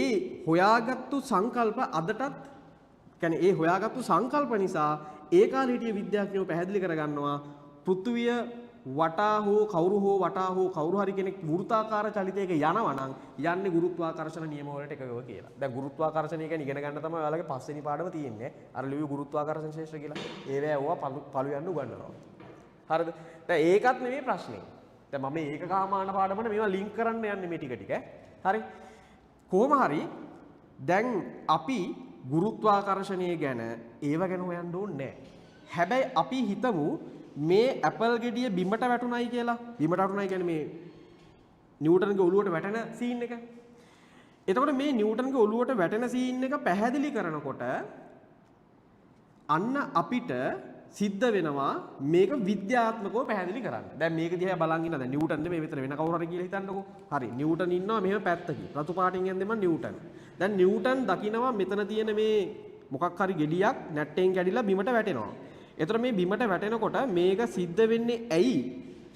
ඒ හොයාගත්තු සංකල්ප අදටත් කියන්නේ ඒ හොයාගත්තු සංකල්ප නිසා ඒ කාලේ හිටිය විද්‍යාඥයෝ පැහැදිලි කරගන්නවා පෘථුවිය වටා හෝ කවුරු හරි කෙනෙක් වෘත්තාකාර චලිතයක යනවා නම් යන්නේ ගුරුත්වාකර්ෂණ නියම වලට එකගව කියලා. දැන් ගුරුත්වාකර්ෂණය කියන්නේ ඉගෙන ගන්න තමයි ඔයාලගේ පස්වෙනි පාඩම තියෙන්නේ. අර ලිව්වේ ගුරුත්වාකර්ෂණ ශේෂ්ත්‍ර කියලා. ඒවැ ඇව්වා පළු යන්න උගන්වනවා. හරිද? දැන් ඒකත් නෙමෙයි ප්‍රශ්නේ. දැන් මම මේක කාමාන පාඩමට මේවා ලින්ක් කරන්න යන්නේ මේ ටික. හරි? කොහොම හරි දැන් අපි ගුරුත්වාකර්ෂණය ගැන ඒව ගැන හොයන්න ඕනේ නැහැ. හැබැයි අපි හිතමු මේ ඇපල් ගෙඩිය බිමට වැටුණයි කියලා. බිමට වැටුණයි කියන්නේ මේ නිව්ටන්ගේ ඔළුවට වැටෙන සීන් එක. එතකොට මේ නිව්ටන්ගේ ඔළුවට වැටෙන සීන් එක පැහැදිලි කරනකොට අන්න අපිට සිද්ධ වෙනවා මේක විද්‍යාත්මකව පැහැදිලි කරන්න. දැන් මේක දිහා බලන් ඉන්න දැන් නිව්ටන් නෙමෙයි මෙතන වෙන කවුරු හරි කියලා හිතන්නකෝ. හරි නිව්ටන් ඉන්නවා මෙහෙම පැත්තකින්. රතු පාටින් යන්නේ මම නිව්ටන්. දැන් නිව්ටන් දකිනවා මෙතන තියෙන මේ මොකක් හරි ගෙඩියක් නැට්ටෙන් කැඩිලා බිමට වැටෙනවා. එතකොට මේ බිමට වැටෙනකොට මේක සිද්ධ වෙන්නේ ඇයි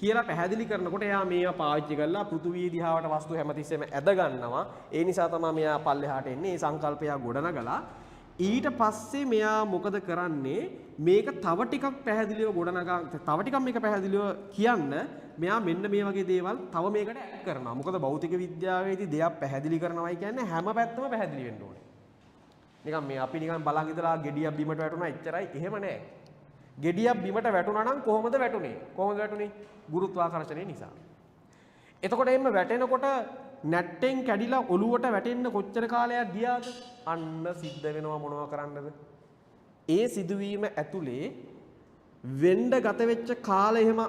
කියලා පැහැදිලි කරනකොට එයා මේවා පාවිච්චි කරලා පෘථුවිය දිහාවට වස්තු හැමතිස්සෙම ඇද ගන්නවා. ඒ නිසා තමයි මෙයා පල්ලෙහාට එන්නේ. මේ සංකල්පය ගොඩනගලා ඊට පස්සේ මෙයා මොකද කරන්නේ මේක තව ටිකක් පැහැදිලිව ගොඩනගා තව ටිකක් මේක පැහැදිලිව කියන්න මෙයා මෙන්න මේ වගේ දේවල් තව මේකට ඇඩ් කරනවා. මොකද භෞතික විද්‍යාවේදී දෙයක් පැහැදිලි කරනවායි කියන්නේ හැම පැත්තම පැහැදිලි වෙන්න ඕනේ. නිකන් මේ අපි නිකන් බලන් ඉඳලා ගෙඩියක් බිමට වැටුණා එච්චරයි එහෙම නෑ. ගෙඩියක් බිමට වැටුණා නම් කොහොමද වැටුනේ? කොහොමද වැටුනේ? ගුරුත්වාකර්ෂණය නිසා. එතකොට එimhe වැටෙනකොට නැට්ටෙන් කැඩිලා ඔලුවට වැටෙන්න කොච්චර කාලයක් ගියාද? අන්න සිද්ධ වෙනවා මොනවා කරන්නද? ඒ සිදුවීම ඇතුලේ වෙන්න ගත වෙච්ච කාලය එහෙම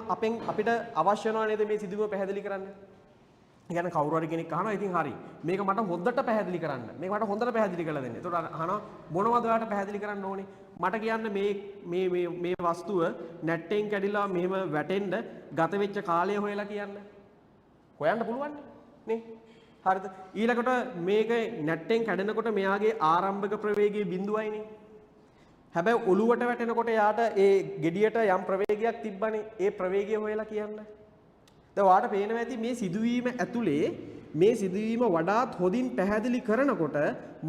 අපිට අවශ්‍ය වෙනවා නේද මේ සිදුවීම පැහැදිලි කරන්න? ඒ කියන්නේ කවුරු හරි කෙනෙක් අහනවා ඉතින් හරි මේක මට හොඳට පැහැදිලි කරන්න. මේක මට හොඳට පැහැදිලි කරලා දෙන්න. ඒතකොට අහනවා මොනවද ඔයාලට පැහැදිලි කරන්න ඕනේ? මට කියන්න මේ වස්තුව නැට්ටෙන් කැඩිලා මෙහෙම වැටෙන්න ගත වෙච්ච කාලය හොයලා කියන්න. හොයන්න පුළුවන් නේ? හරිද? ඊළඟට මේක නැට්ටෙන් කැඩෙනකොට මෙයාගේ ආරම්භක ප්‍රවේගය බිඳුවයිනේ. හැබැයි ඔලුවට වැටෙනකොට යාට ඒ gediයට යම් ප්‍රවේගයක් තිබ්බනේ. ඒ ප්‍රවේගය හොයලා කියන්න. දැන් ඔයාලට පේනවා ඇති මේ සිදුවීම ඇතුලේ මේ සිදුවීම වඩාත් හොඳින් පැහැදිලි කරනකොට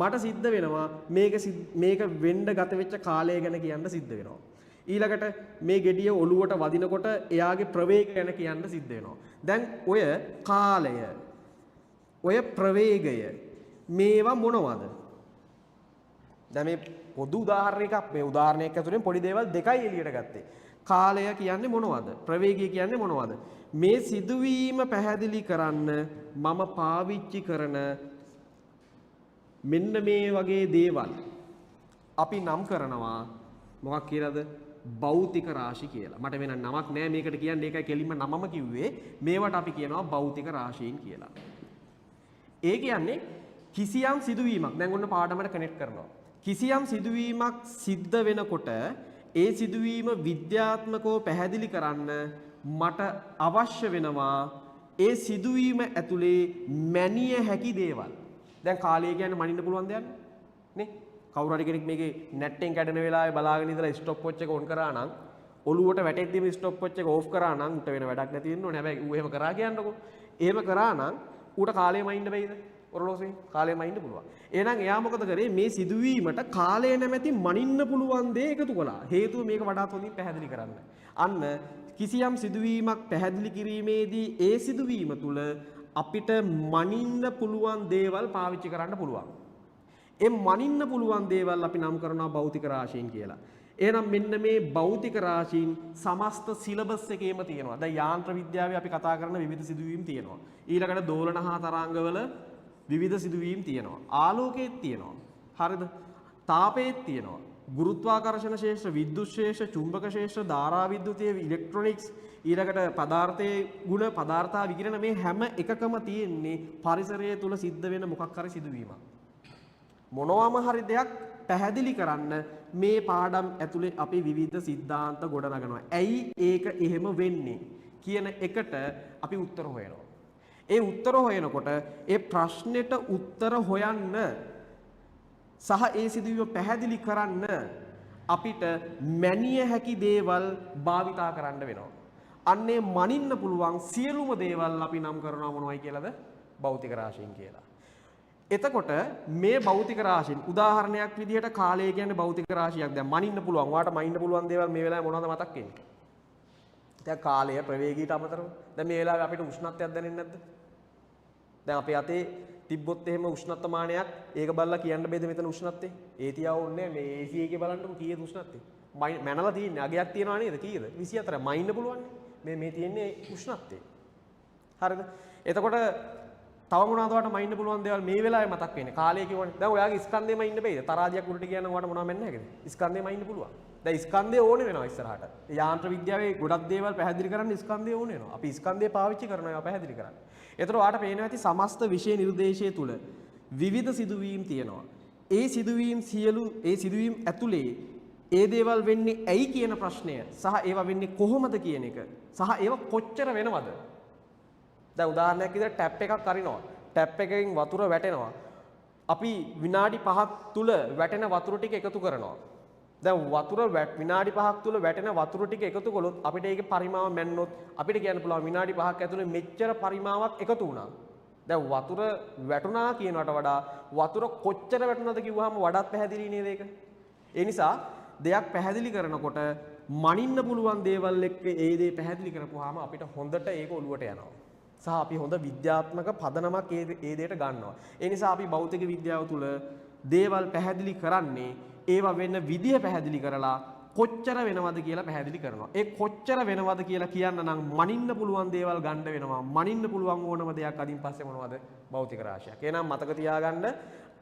මට සිද්ධ වෙනවා මේක වෙන්න ගත වෙච්ච කාලය ගැන කියන්න සිද්ධ වෙනවා. ඊළඟට මේ gediය ඔලුවට වදිනකොට එයාගේ ප්‍රවේගය ගැන කියන්න සිද්ධ වෙනවා. දැන් ඔය කාලය ඔය ප්‍රවේගය මේවා මොනවද? දැන් මේ පොදු උදාහරණයක් මේ උදාහරණයක් ඇතුලෙන් පොඩි දේවල් දෙකයි එළියට ගත්තේ. කාලය කියන්නේ මොනවද? ප්‍රවේගය කියන්නේ මොනවද? මේ සිදුවීම පැහැදිලි කරන්න මම පාවිච්චි කරන මෙන්න මේ වගේ දේවල් අපි නම් කරනවා මොකක් කියලාද? භෞතික රාශි කියලා. මට වෙන නමක් නෑ මේකට කියන්නේ. ඒකයි කෙලින්ම නමම කිව්වේ. මේවට අපි කියනවා භෞතික රාශීන් කියලා. ඒ කියන්නේ කිසියම් සිදුවීමක් දැන් ඔන්න පාඩමට කනෙක්ට් කරනවා. කිසියම් සිදුවීමක් සිද්ධ වෙනකොට ඒ සිදුවීම විද්‍යාත්මකව පැහැදිලි කරන්න මට අවශ්‍ය වෙනවා ඒ සිදුවීම ඇතුලේ මැනිය හැකි දේවල්. දැන් කාලය කියන්නේ මනින්න පුළුවන් දෙයක් නේ? කවුරු හරි කෙනෙක් මේකේ නැට්ටෙන් කැඩෙන වෙලාවේ බලාගෙන ඉඳලා ස්ටොප් වොච් එක ඔන් කරා නම් ඔලුවට වැටෙද්දිම ස්ටොප් වොච් එක ඕෆ් කරා නම් උට වෙන වැඩක් නැති වෙන්න ඕනේ. හැබැයි ඌ එහෙම කරා කියන්නකෝ. එහෙම කරා නම් ඌට කාලය මනින්න බැයිද? ඔරලෝසුවේ කාලය මනින්න පුළුවන්. එහෙනම් එයා මොකද කරේ මේ සිදුවීමට කාලය නැමැති මනින්න පුළුවන් දේ එකතු කළා. හේතුව මේක වඩාත් හොඳින් පැහැදිලි කරන්න. අන්න කිසියම් සිදුවීමක් පැහැදිලි කිරීමේදී ඒ සිදුවීම තුළ අපිට මනින්න පුළුවන් දේවල් පාවිච්චි කරන්න පුළුවන්. ඒ මනින්න පුළුවන් දේවල් අපි නම් කරනවා භෞතික රාශීන් කියලා. එහෙනම් මෙන්න මේ භෞතික රාශීන් සමස්ත සිලබස් එකේම තියෙනවා. දැන් යාන්ත්‍ර විද්‍යාවේ අපි කතා කරන විවිධ සිදුවීම් තියෙනවා. ඊළඟට දෝලන හා තරංගවල විවිධ සිදුවීම් තියෙනවා. ආලෝකයේත් තියෙනවා. හරිද? තාපයේත් තියෙනවා. ගුරුත්වාකර්ෂණ ශේෂ්ත්‍ර, විද්‍යුත් ශේෂ්ත්‍ර, චුම්බක ශේෂ්ත්‍ර, ධාරා විද්‍යුතය, ඉලෙක්ට්‍රොනික්ස්, ඊළඟට පදාර්ථයේ ගුණ, පදාර්ථා විකිරණ මේ හැම එකකම තියෙන්නේ පරිසරය තුල සිද්ධ වෙන මොකක් හරි සිදුවීමක්. මොනවාම හරි දෙයක් පැහැදිලි කරන්න මේ පාඩම් ඇතුලේ අපි විවිධ સિદ્ધාන්ත ගොඩනගනවා. ඇයි ඒක එහෙම වෙන්නේ කියන එකට අපි උත්තර හොයනවා. ඒ උත්තර හොයනකොට ඒ ප්‍රශ්නෙට උත්තර හොයන්න සහ ඒ සිදුවීම පැහැදිලි කරන්න අපිට මැනිය හැකි දේවල් භාවිතා කරන්න වෙනවා. අන්නේ මනින්න පුළුවන් සියලුම දේවල් අපි නම් කරනවා මොනවයි කියලාද? භෞතික රාශීන් කියලා. එතකොට මේ භෞතික රාශීන් උදාහරණයක් විදිහට කාලය කියන්නේ භෞතික රාශියක්. දැන් මනින්න පුළුවන්. ඔයාට මනින්න පුළුවන් දේවල් මේ වෙලාවේ මොනවද මතක් වෙන්නේ? දැන් කාලය ප්‍රවේගීට අමතරව. දැන් මේ වෙලාවේ අපිට උෂ්ණත්වයක් දැනෙන්නේ නැද්ද? දැන් අපේ අතේ තිබ්බොත් එහෙම උෂ්ණත්වමානයක් ඒක බලලා කියන්න බෑද මෙතන උෂ්ණත්වය? ඒ තියා ඕනේ මේ AC එකේ බලන්නකො කීයද උෂ්ණත්වය? මැනලා තියෙන්නේ අගයක් තියනවා නේද? කීයද? 24. මනින්න පුළුවන්. මේ තියෙන්නේ උෂ්ණත්වය. හරිද? එතකොට තව මොනවද ඔයාලට මනින්න පුළුවන් දේවල් මේ වෙලාවේ මතක් වෙන්නේ? කාලය කියවනේ. දැන් ඔයාගේ ස්කන්ධෙම ඉන්න බෑද? තරාදියක් උඩට කියනවා ඔයාලට මොනවද මෙන්න හැකද? ස්කන්ධෙම ඉන්න පුළුවන්. දැන් ස්කන්ධය ඕනේ වෙනවා ඉස්සරහට. යාන්ත්‍ර විද්‍යාවේ ගොඩක් දේවල් පැහැදිලි කරන්න ස්කන්ධය ඕනේ වෙනවා. අපි ස්කන්ධය පාවිච්චි කරනවා ඒවා පැහැදිලි කරන්න. ඒතර ඔයාලට පේනවා ඇති සමස්ත විෂය නිර්දේශය තුල විවිධ සිදුවීම් තියෙනවා. ඒ සිදුවීම් ඇතුලේ ඒ දේවල් වෙන්නේ ඇයි කියන ප්‍රශ්නය සහ ඒවා වෙන්නේ කොහොමද කියන එක සහ ඒවා කොච්චර වෙනවද? දැන් උදාහරණයක් විදිහට ටැප් එකක් අරිනවා. ටැප් එකකින් වතුර වැටෙනවා. අපි විනාඩි 5ක් තුල වැටෙන වතුර ටික එකතු කරනවා. දැන් විනාඩි 5ක් තුල වැටෙන වතුර ටික එකතු කළොත් අපිට ඒකේ පරිමාව මැන්නොත් අපිට කියන්න පුළුවන් විනාඩි 5ක් ඇතුලේ මෙච්චර පරිමාවක් එකතු වුණා. දැන් වතුර වැටුණා කියනකට වඩා වතුර කොච්චර වැටුණාද කිව්වහම වඩාත් පැහැදිලි නේද ඒක? ඒ නිසා දෙයක් පැහැදිලි කරනකොට මනින්න පුළුවන් දේවල් එක්ක ඒ දේ පැහැදිලි කරපුවාම අපිට හොඳට ඒක ඔලුවට යනවා. සහ අපි හොඳ විද්‍යාත්මක පදනමක් ඒ දෙයට ගන්නවා. ඒ නිසා අපි භෞතික විද්‍යාව තුළ දේවල් පැහැදිලි කරන්නේ ඒවා වෙන විදිය පැහැදිලි කරලා කොච්චර වෙනවද කියලා පැහැදිලි කරනවා. ඒ කොච්චර වෙනවද කියලා කියන්න නම් මනින්න පුළුවන් දේවල් ගන්න වෙනවා. මනින්න පුළුවන් ඕනම දෙයක් අදින් පස්සේ මොනවද? භෞතික රාශියක්. එහෙනම් මතක තියාගන්න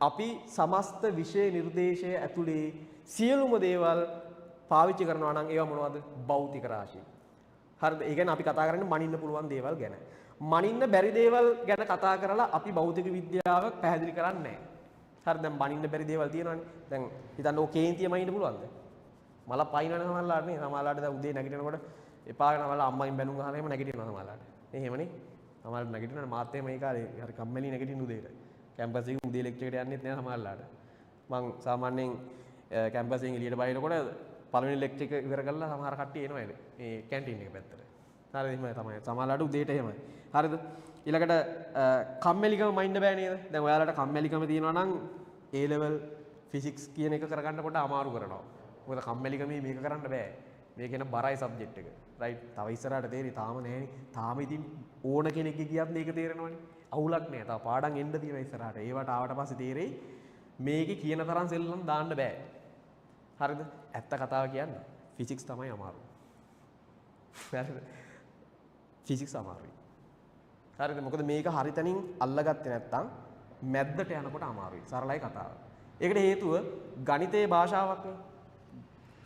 අපි සමස්ත විෂය නිර්දේශය ඇතුලේ සියලුම දේවල් පාවිච්චි කරනවා නම් ඒවා මොනවද? භෞතික රාශිය. හරිද? ඒ කියන්නේ අපි කතා කරන්නේ මනින්න පුළුවන් දේවල් ගැන. මනින්න බැරි දේවල් ගැන කතා කරලා අපි භෞතික විද්‍යාව පැහැදිලි කරන්නේ නැහැ. හරි දැන් මනින්න බැරි දේවල් තියෙනවානේ. දැන් හිතන්න ඕක කේන්තිය මනින්න පුළුවන්ද? මල පයින්නනේ සමහරලාට නේ. සමහරලාට දැන් උදේ නැගිටිනකොට එපා වෙනවා අම්මයින් බැනුම් අහලා එහෙම නැගිටිනවා සමහරලාට. නේ එහෙමනේ. සමහරලාට නැගිටිනවා මාත් එහෙම ඒ කාලේ හරි කම්මැලි නැගිටින්න උදේට. කැම්පස් එකේ උදේ ලෙක්චර් එකට යන්නෙත් නෑ සමහරලාට. මං සාමාන්‍යයෙන් කැම්පස් එකෙන් එළියට බහිනකොට පළවෙනි ලෙක්චර් එක ඉවර කරලා සමහර කට්ටිය එනවා මේ කැන්ටින් එක පැත්තට. හරිද එහෙමයි තමයි. සමහරලාට උදේට එහෙමයි. හරිද? ඊළඟට කම්මැලිකම මයින්ඩ් බෑ නේද? දැන් ඔයාලට කම්මැලිකම තියෙනවා නම් A level physics කියන එක කරගන්න පොඩ අමාරු කරනවා. මොකද කම්මැලිකමේ මේක කරන්න බෑ. මේක එන බරයි සබ්ජෙක්ට් එක. රයිට්. තව ඉස්සරහට තේරෙයි තාම නෑනේ. තාම ඉතින් ඕන කෙනෙක් කියත් මේක තේරෙනවනේ. අවුලක් නෑ. තව පාඩම් එන්න තියෙනවා ඉස්සරහට. ඒවට ආවට පස්සේ තේරෙයි මේකේ කියන තරම් සෙල්ලම් දාන්න බෑ. හරිද? ඇත්ත කතාව කියන්න. ෆිසික්ස් තමයි අමාරු. හරිද? ෆිසික්ස් අමාරුයි. හරිද? මොකද මේක හරිතනින් අල්ලගත්තේ නැත්තම් මැද්දට යනකොට අමාරුයි. සරලයි කතාව. ඒකට හේතුව ගණිතයේ භාෂාවක් නේ.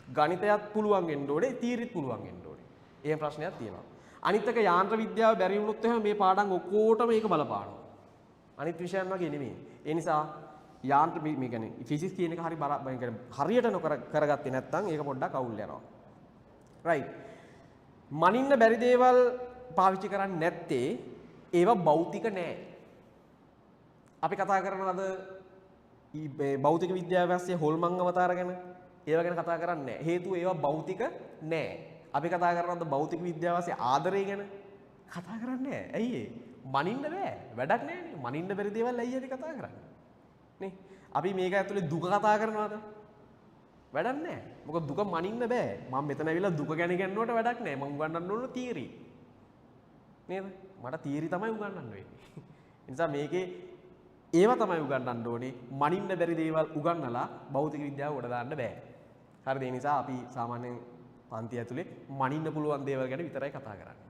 ගණිතයත් පුළුවන් වෙන්න ඕනේ, තීරිත් පුළුවන් වෙන්න ඕනේ. එහෙම ප්‍රශ්නයක් තියෙනවා. අනිත් එක යාන්ත්‍ර විද්‍යාව බැරි වුණොත් එහෙම මේ පාඩම් ඔක්කොටම මේක බලපානවා. අනිත් විෂයන් වගේ නෙමෙයි. ඒ නිසා යාන්ත්‍ර මේ කියන්නේ ෆිසික්ස් කියන එක හරියට නොකර කරගත්තේ නැත්නම් ඒක පොඩ්ඩක් අවුල් යනවා. රයිට්. මනින්න බැරි දේවල් පාවිච්චි කරන්නේ නැත්තේ ඒවා භෞතික නෑ. අපි කතා කරනවද භෞතික විද්‍යාව ඇස්සේ හොල්මන් අවතාර ගැන? ඒවා ගැන කතා කරන්නේ නැහැ. හේතුව ඒවා භෞතික නෑ. අපි කතා කරනවද භෞතික විද්‍යාව ඇස්සේ ආදරය ගැන? කතා කරන්නේ නැහැ. ඇයි ඒ? මනින්න බෑ. වැඩක් නෑනේ. මනින්න බැරි දේවල් ඇයි අපි කතා කරන්නේ? නේ? අපි මේක ඇතුලේ දුක කතා කරනවාද? වැඩක් නෑ. මොකද දුක මනින්න බෑ. මම මෙතන ඇවිල්ලා දුක ගැන ගන්නවට වැඩක් නෑ. මම උගන්වන්න ඕන තියරි. නේද? මට තියරි තමයි උගන්වන්න වෙන්නේ. ඒ නිසා මේකේ ඒව තමයි උගන්වන්න ඕනේ. මනින්න බැරි දේවල් උගන්වලා භෞතික විද්‍යාව උඩ දාන්න බෑ. හරිද? ඒ නිසා අපි සාමාන්‍යයෙන් පන්ති ඇතුලේ මනින්න පුළුවන් දේවල් ගැන විතරයි කතා කරන්නේ.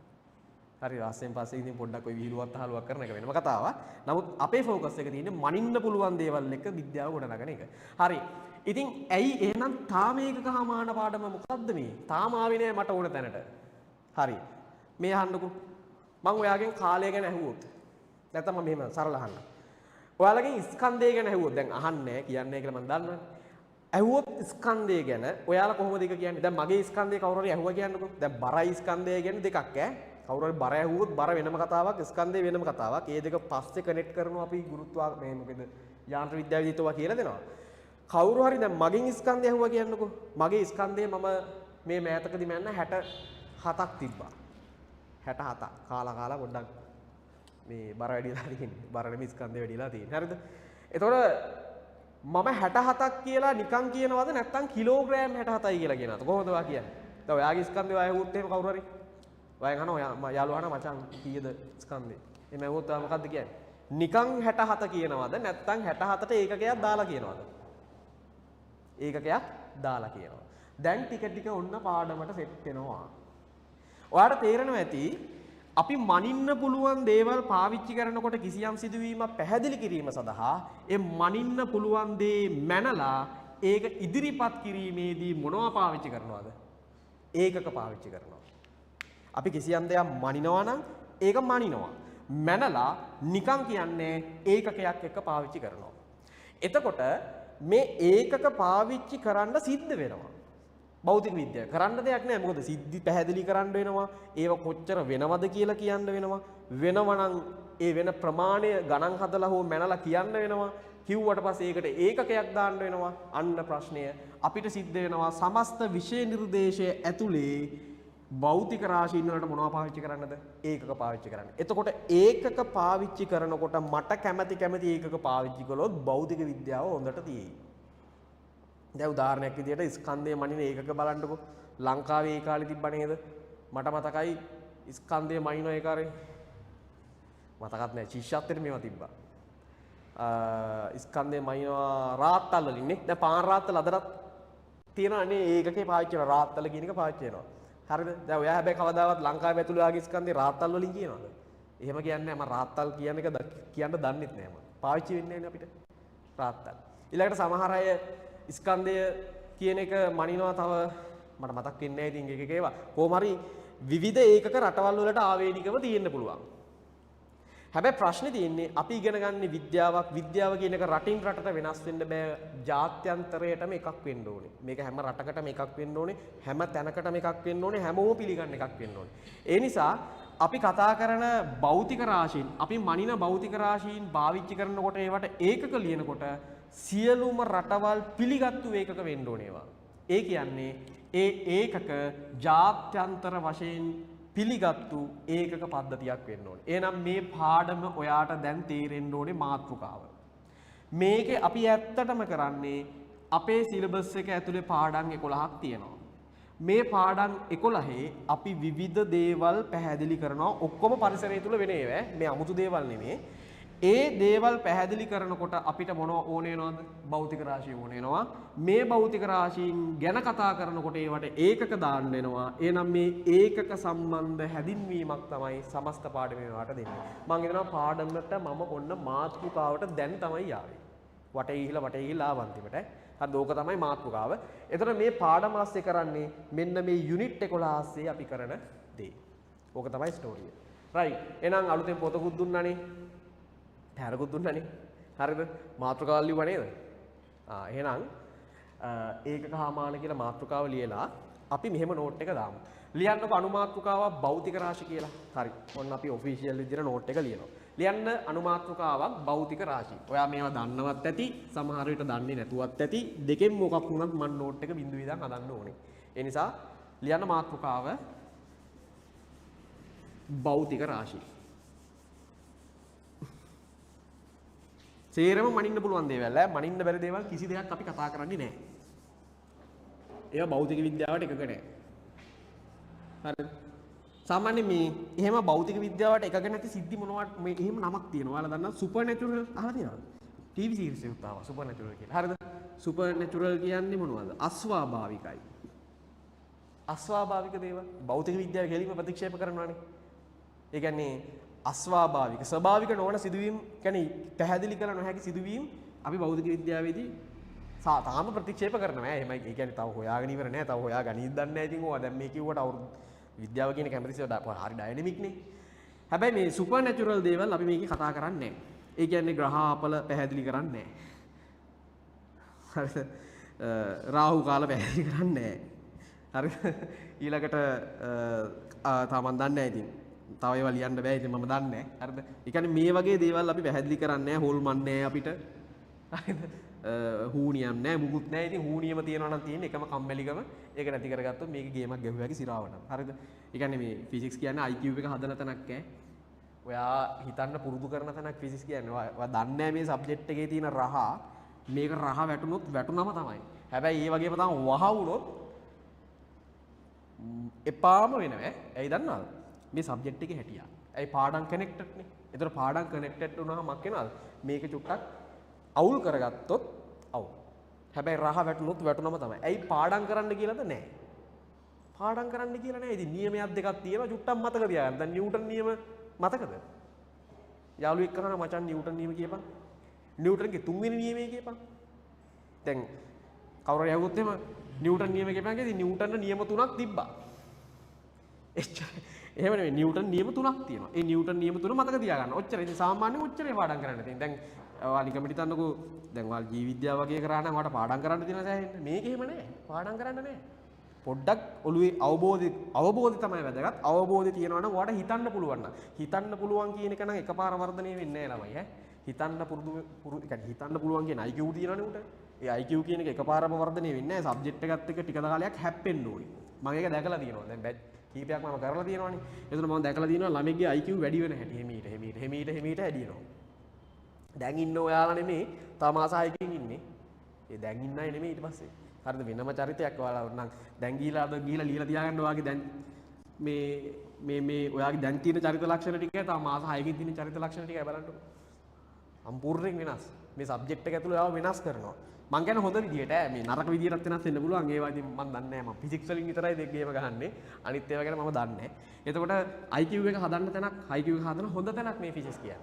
හරි ආස්යෙන් පස්සේ ඉතින් පොඩ්ඩක් ඔය විහිළුවක් තහලුවක් කරන එක වෙනම කතාවක්. නමුත් අපේ ફોකස් එක තියෙන්නේ මනින්න පුළුවන් දේවල් එක විද්‍යාව ගොඩනගන එක. හරි. ඉතින් ඇයි එහෙනම් තාම ඒකකමාන පාඩම මොකද්ද මේ? තාම ආවේ නෑ මට ඕන තැනට. හරි. මේ අහන්නකෝ. මම ඔයාගෙන් කාලය ගැන ඇහුවොත්. නැත්නම් මම මෙහෙම සරල අහන්න. ඔයාලගෙන් ස්කන්ධය ගැන ඇහුවොත් දැන් අහන්නේ කියන්නේ කියලා මම දන්නවනේ. ඇහුවොත් ස්කන්ධය ගැන ඔයාලා කොහොමද ඒක කියන්නේ? දැන් මගේ ස්කන්ධය කවුරු හරි ඇහුවා කියන්නකෝ. දැන් බරයි ස්කන්ධය ගැන දෙකක් ඈ. කවුරු හරි බර ඇහුවොත් බර වෙනම කතාවක්, ස්කන්ධය වෙනම කතාවක්. මේ දෙක පස්සේ කනෙක්ට් කරනවා අපි ගුරුත්වා මේ මොකද යාන්ත්‍ර විද්‍යාවේදීතවා කියලා දෙනවා. කවුරු හරි දැන් මගෙන් ස්කන්ධය ඇහුවා කියන්නකෝ. මගේ ස්කන්ධය මම මේ මෑතකදී මෑන්න 67ක් තිබ්බා. 67. කාලා පොඩ්ඩක් මේ බර වැඩිලා තියෙන්නේ. බර නෙමෙයි ස්කන්ධය වැඩිලා තියෙන්නේ. හරිද? එතකොට මම 67ක් කියලා නිකන් කියනවද නැත්නම් කිලෝග්‍රෑම් 67යි කියලා කියනවද? කොහොමද ඔයා කියන්නේ? දැන් ඔයාගේ ස්කන්ධය ඔයා ඇහුවොත් එහෙම කවුරු හරි ඔයන් අහනවා යාළුවා අහනවා මචං කීයද ස්කන්ධේ? එහෙම ඇහුවොත් ඔයා මොකද්ද කියන්නේ? නිකන් 67 කියනවද නැත්නම් 67ට ඒකකයක් දාලා කියනවද? ඒකකයක් දාලා කියනවා. දැන් ටික ඔන්න පාඩමට සෙට් වෙනවා. ඔයාලට තේරෙනවා ඇති අපි මනින්න පුළුවන් දේවල් පාවිච්චි කරනකොට කිසියම් සිදුවීමක් පැහැදිලි කිරීම සඳහා ඒ මනින්න පුළුවන් දේ මැනලා ඒක ඉදිරිපත් කිරීමේදී මොනවා පාවිච්චි කරනවද? ඒකක පාවිච්චි කරනවා. අපි කිසියම් දෙයක් මනිනවා නම් ඒක මනිනවා. මැනලා නිකන් කියන්නේ ඒකකයක් එක්ක පාවිච්චි කරනවා. එතකොට මේ ඒකක පාවිච්චි කරන්න සිද්ධ වෙනවා. භෞතික විද්‍යාව කරන්න දෙයක් නෑ. මොකද සිද්ධි පැහැදිලි කරන්න වෙනවා. ඒව කොච්චර වෙනවද කියලා කියන්න වෙනවා. වෙනවනම් ඒ වෙන ප්‍රමාණය ගණන් හදලා හෝ මැනලා කියන්න වෙනවා. කිව්වට පස්සේ ඒකට ඒකකයක් දාන්න වෙනවා. අන්න ප්‍රශ්නය අපිට සිද්ධ වෙනවා සමස්ත විෂය නිර්දේශය ඇතුලේ භෞතික රාශීන් වලට මොනවද පාවිච්චි කරන්නද? ඒකක පාවිච්චි කරන්න. එතකොට ඒකක පාවිච්චි කරනකොට මට කැමති ඒකක පාවිච්චි කළොත් භෞතික විද්‍යාව හොඳට තියෙයි. දැන් උදාහරණයක් විදියට ස්කන්ධය මනින ඒකක බලන්නකෝ. ලංකාවේ ඒ කාලේ තිබ්බ නේද? මට මතකයි ස්කන්ධය මනින ඒ කාලේ. මතකත් නැහැ. ශිෂ්‍යත්වෙට මේවා තිබ්බා. ස්කන්ධය මනිනවා රාත්තල් වලින් නේ. දැන් පාන් රාත්තල් අදටත් තියෙනවා නේ ඒකකේ පාවිච්චි කරන රාත්තල් කියන එක පාවිච්චි කරනවා. හරිද? දැන් ඔයා හැබැයි කවදාවත් ලංකාවේ ඇතුළේ ආගේ ස්කන්ධේ රාත්තල් වලින් කියනවද? එහෙම කියන්නේ නැහැ. මම රාත්තල් කියන එක කියන්න දන්නෙත් නැහැ මම. පාවිච්චි වෙන්නේ නැහැ අපිට. රාත්තල්. ඊළඟට සමහර අය ස්කන්ධය කියන එක මනිනවා තව මට මතක් වෙන්නේ නැහැ ඉතින් එක ඒවා. කොහොම හරි විවිධ ඒකක රටවල් වලට ආවේනිකව තියෙන්න පුළුවන්. හැබැයි ප්‍රශ්නේ තියෙන්නේ අපි ඉගෙන ගන්න විද්‍යාව කියන එක රටින් රටට වෙනස් වෙන්න බෑ. ජාත්‍යන්තරයටම එකක් වෙන්න ඕනේ. මේක හැම රටකටම එකක් වෙන්න ඕනේ. හැම තැනකටම එකක් වෙන්න ඕනේ. හැමෝම පිළිගන්න එකක් වෙන්න ඕනේ. ඒ නිසා අපි කතා කරන භෞතික රාශීන්, අපි මනින භෞතික රාශීන් පාවිච්චි කරනකොට ඒවට ඒකක ලියනකොට සියලුම රටවල් පිළිගත්තු ඒකක වෙන්න ඕනේවා. ඒ කියන්නේ ඒ ඒකක ජාත්‍යන්තර වශයෙන් පිළිගත්තු ඒකක පද්ධතියක් වෙන්න ඕනේ. එහෙනම් මේ පාඩම ඔයාට දැන් තේරෙන්න ඕනේ මාතෘකාව. මේකේ අපි ඇත්තටම කරන්නේ අපේ සිලබස් එක ඇතුලේ පාඩම් 11ක් තියෙනවා. මේ පාඩම් 11 අපි විවිධ දේවල් පැහැදිලි කරනවා. ඔක්කොම පරිසරය තුල වෙන ඒවා. මේ 아무තු දේවල් නෙමෙයි. ඒ දේවල් පැහැදිලි කරනකොට අපිට මොනවා ඕන වෙනවද? භෞතික රාශිය ඕන වෙනවා. මේ භෞතික රාශීන් ගැන කතා කරනකොට ඒවට ඒකක දාන්න වෙනවා. එහෙනම් මේ ඒකක සම්බන්ධ හැදින්වීමක් තමයි සමස්ත පාඩමේ වාට දෙන්නේ. මම හිතනවා පාඩමකට මම ඔන්න මාතෘකාවට දැන් තමයි ආවේ. වටේ ගිහිලා ආවන්තිමට. හරිද? ඕක තමයි මාතෘකාව. එතකොට මේ පාඩම ආස්සේ කරන්නේ මෙන්න මේ යුනිට් 11 ආස්සේ අපි කරන දේ. ඕක තමයි ස්ටෝරිය. රයිට්. එහෙනම් අලුතෙන් පොතකුත් දුන්නානේ. පැරකුත් දුන්නානේ. හරිද? මාතෘකාව ලියුවා නේද? එහෙනම් ඒකක හාමාන කියලා මාතෘකාව ලියලා අපි මෙහෙම නෝට් එක දාමු. ලියන්නකො අනුමාතෘකාවක් භෞතික රාශි කියලා. හරි. ඔන්න අපි ඔෆිෂියල් විදිහට නෝට් එක ලියනවා. ලියන්න අනුමාතෘකාවක් භෞතික රාශි. ඔයා මේවා දන්නවත් ඇති, සමහර විට දන්නේ නැතුවත් ඇති. දෙකෙන් මොකක් වුණත් මම නෝට් එක බිඳුව ඉඳන් හදන්න ඕනේ. ඒ නිසා ලියන්න මාතෘකාව භෞතික රාශි. සේරම මනින්න පුළුවන් දේවල්. මනින්න බැරි දේවල් කිසි දෙයක් අපි කතා කරන්නේ නැහැ. ඒවා භෞතික විද්‍යාවට එකක නැහැ. හරිද? සාමාන්‍ය මේ එහෙම භෞතික විද්‍යාවට එකක නැති සිද්ධි මොනවද මේ එහෙම නමක් තියෙනවා. ඔයාලා දන්නවා සුපර්නැචරල් අහලා තියෙනවද? ටීවී සීරීස් එකක් ආවා සුපර්නැචරල් කියලා. හරිද? සුපර්නැචරල් කියන්නේ මොනවද? අස්වාභාවිකයි. අස්වාභාවික දේවල් භෞතික විද්‍යාව ගැලීම ප්‍රතික්ෂේප කරනවානේ. ඒ කියන්නේ අස්වාභාවික ස්වභාවික නොවන සිදුවීම් කියන්නේ පැහැදිලි කළ නොහැකි සිදුවීම් අපි භෞතික විද්‍යාවේදී තාම ප්‍රතික්ෂේප කරනවා. එහෙමයි. ඒ කියන්නේ තව හොයාගෙන ඉවර නැහැ. තව හොයාගනින්න දන්නේ නැහැ. ඉතින් ඕවා දැන් මේ කිව්වට අවුරුදු විද්‍යාව කියන කැමතිසිය හරි ඩයිනමික් නේ. හැබැයි මේ සුපර්නැචරල් දේවල් අපි මේකේ කතා කරන්නේ නැහැ. ඒ කියන්නේ ග්‍රහාපල පැහැදිලි කරන්නේ නැහැ. හරිද? රාහු කාල පැහැදිලි කරන්නේ නැහැ. හරිද? ඊළඟට තාමන් දන්නේ නැහැ ඉතින්. තව ඒවා ලියන්න බෑ ඉතින් මම දන්නේ නැහැ. හරිද? ඒ කියන්නේ මේ වගේ දේවල් අපි පැහැදිලි කරන්නේ නැහැ. හොල්මන් නැහැ අපිට. හරිද? හූනියම් නැහැ මුකුත් නැහැ. ඉතින් හූනියම තියනවා නම් තියෙන එකම කම්මැලිකම ඒක නැති කරගත්තොත් මේක ගේමක් ගැහුවාගේ සිරාවට. හරිද? ඒ කියන්නේ මේ ෆිසික්ස් කියන්නේ IQ එක හදන තැනක් ඈ. ඔයා හිතන්න පුරුදු කරන තැනක් ෆිසික්ස් කියන්නේ. ඔයා දන්නේ නැහැ මේ සබ්ජෙක්ට් එකේ තියෙන රහ මේක රහ වැටුනොත් වැටුනම තමයි. හැබැයි ඒ වගේම තමයි වහ වුණොත් එපාම වෙනවා. ඇයි දන්නවද? මේ සබ්ජෙක්ට් එකේ හැටියා. ඇයි පාඩම් කනෙක්ටඩ් නේ. ඒතර පාඩම් කනෙක්ටඩ් වුණාම මක් වෙනවද? මේක චුට්ටක් අවුල් කරගත්තොත් අවුල්. හැබැයි රහ වැටුනොත් වැටුනම තමයි. ඇයි පාඩම් කරන්න කියලාද නැහැ. පාඩම් කරන්න කියලා නැහැ. ඉතින් නියමයක් දෙකක් තියෙනවා චුට්ටක් මතක තියාගන්න. දැන් නිව්ටන් නියම මතකද? යාළුවෙක් කරනවා මචං නිව්ටන් නියම කියපන්. නිව්ටන්ගේ තුන්වෙනි නියමය කියපන්. දැන් කවුරු හරි අහුවොත් එහෙම නිව්ටන් නියම කියපන් කියලා ඉතින් නිව්ටන්ට නියම තුනක් තිබ්බා. එච්චර. එහෙම නෙවෙයි නිව්ටන් නියම තුනක් තියෙනවා. ඒ නිව්ටන් නියම තුන මතක තියාගන්න. ඔච්චර. ඉතින් සාමාන්‍යයෙන් ඔච්චරේ පාඩම් කරන්න තියෙන. දැන් ඔයාලා නිකම්ම හිතන්නකෝ දැන් ඔයාලා ජීව විද්‍යාව වගේ කරා නම් ඔයාලට පාඩම් කරන්න තියෙන සෑහෙන්න. මේක එහෙම නෑ. පාඩම් කරන්න නෑ. පොඩ්ඩක් ඔළුවේ අවබෝධය තමයි වැදගත්. අවබෝධය තියෙනවා නම් ඔයාලට හිතන්න පුළුවන් නම්. හිතන්න පුළුවන් කියන එක නම් එකපාර වර්ධනය වෙන්නේ නෑ ළමයි ඈ. හිතන්න හිතන්න පුළුවන් කියන IQ තියෙනවනේ උට. ඒ IQ කියන එක එකපාරම වර්ධනය වෙන්නේ නෑ. සබ්ජෙක්ට් එකත් එක්ක ටික කාලයක් හැප්පෙන්න ඕනේ. මම ඒක දැකලා තියෙනවා. දැන් බැච් කීපයක් මම කරලා තියෙනවානේ. ඒතර මම දැකලා තියෙනවා ළමයිගේ IQ වැඩි වෙන හැටි. හිමීට හැදිනවා. දැන් ඉන්න ඔයාලා නෙමේ තව මාස 6කින් ඉන්නේ. ඒ දැන් ඉන්න අය නෙමේ ඊට පස්සේ. හරිද? වෙනම චරිතයක් ඔයාලා නම් දැන් ගිහිලා ලියලා තියාගන්න ඔයාගේ දැන් මේ ඔයාගේ දැන් තියෙන චරිත ලක්ෂණ ටික තව මාස 6කින් තියෙන චරිත ලක්ෂණ ටිකයි බලන්නකො. සම්පූර්ණයෙන් වෙනස්. මේ සබ්ජෙක්ට් එක ඇතුළේ ආව වෙනස් කරනවා. මං කියන්නේ හොඳ විදියට මේ නරක විදියටත් වෙනස් වෙන්න පුළුවන්. ඒවා ඉතින් මම දන්නේ නැහැ. මම ෆිසික්ස් වලින් විතරයි දෙක ගේම ගහන්නේ. අනිත් ඒවා ගැන මම දන්නේ නැහැ. එතකොට IQ එක හදන්න තැනක් IQ එක හදන හොඳ තැනක් මේ ෆිසික්ස් කියන්නේ.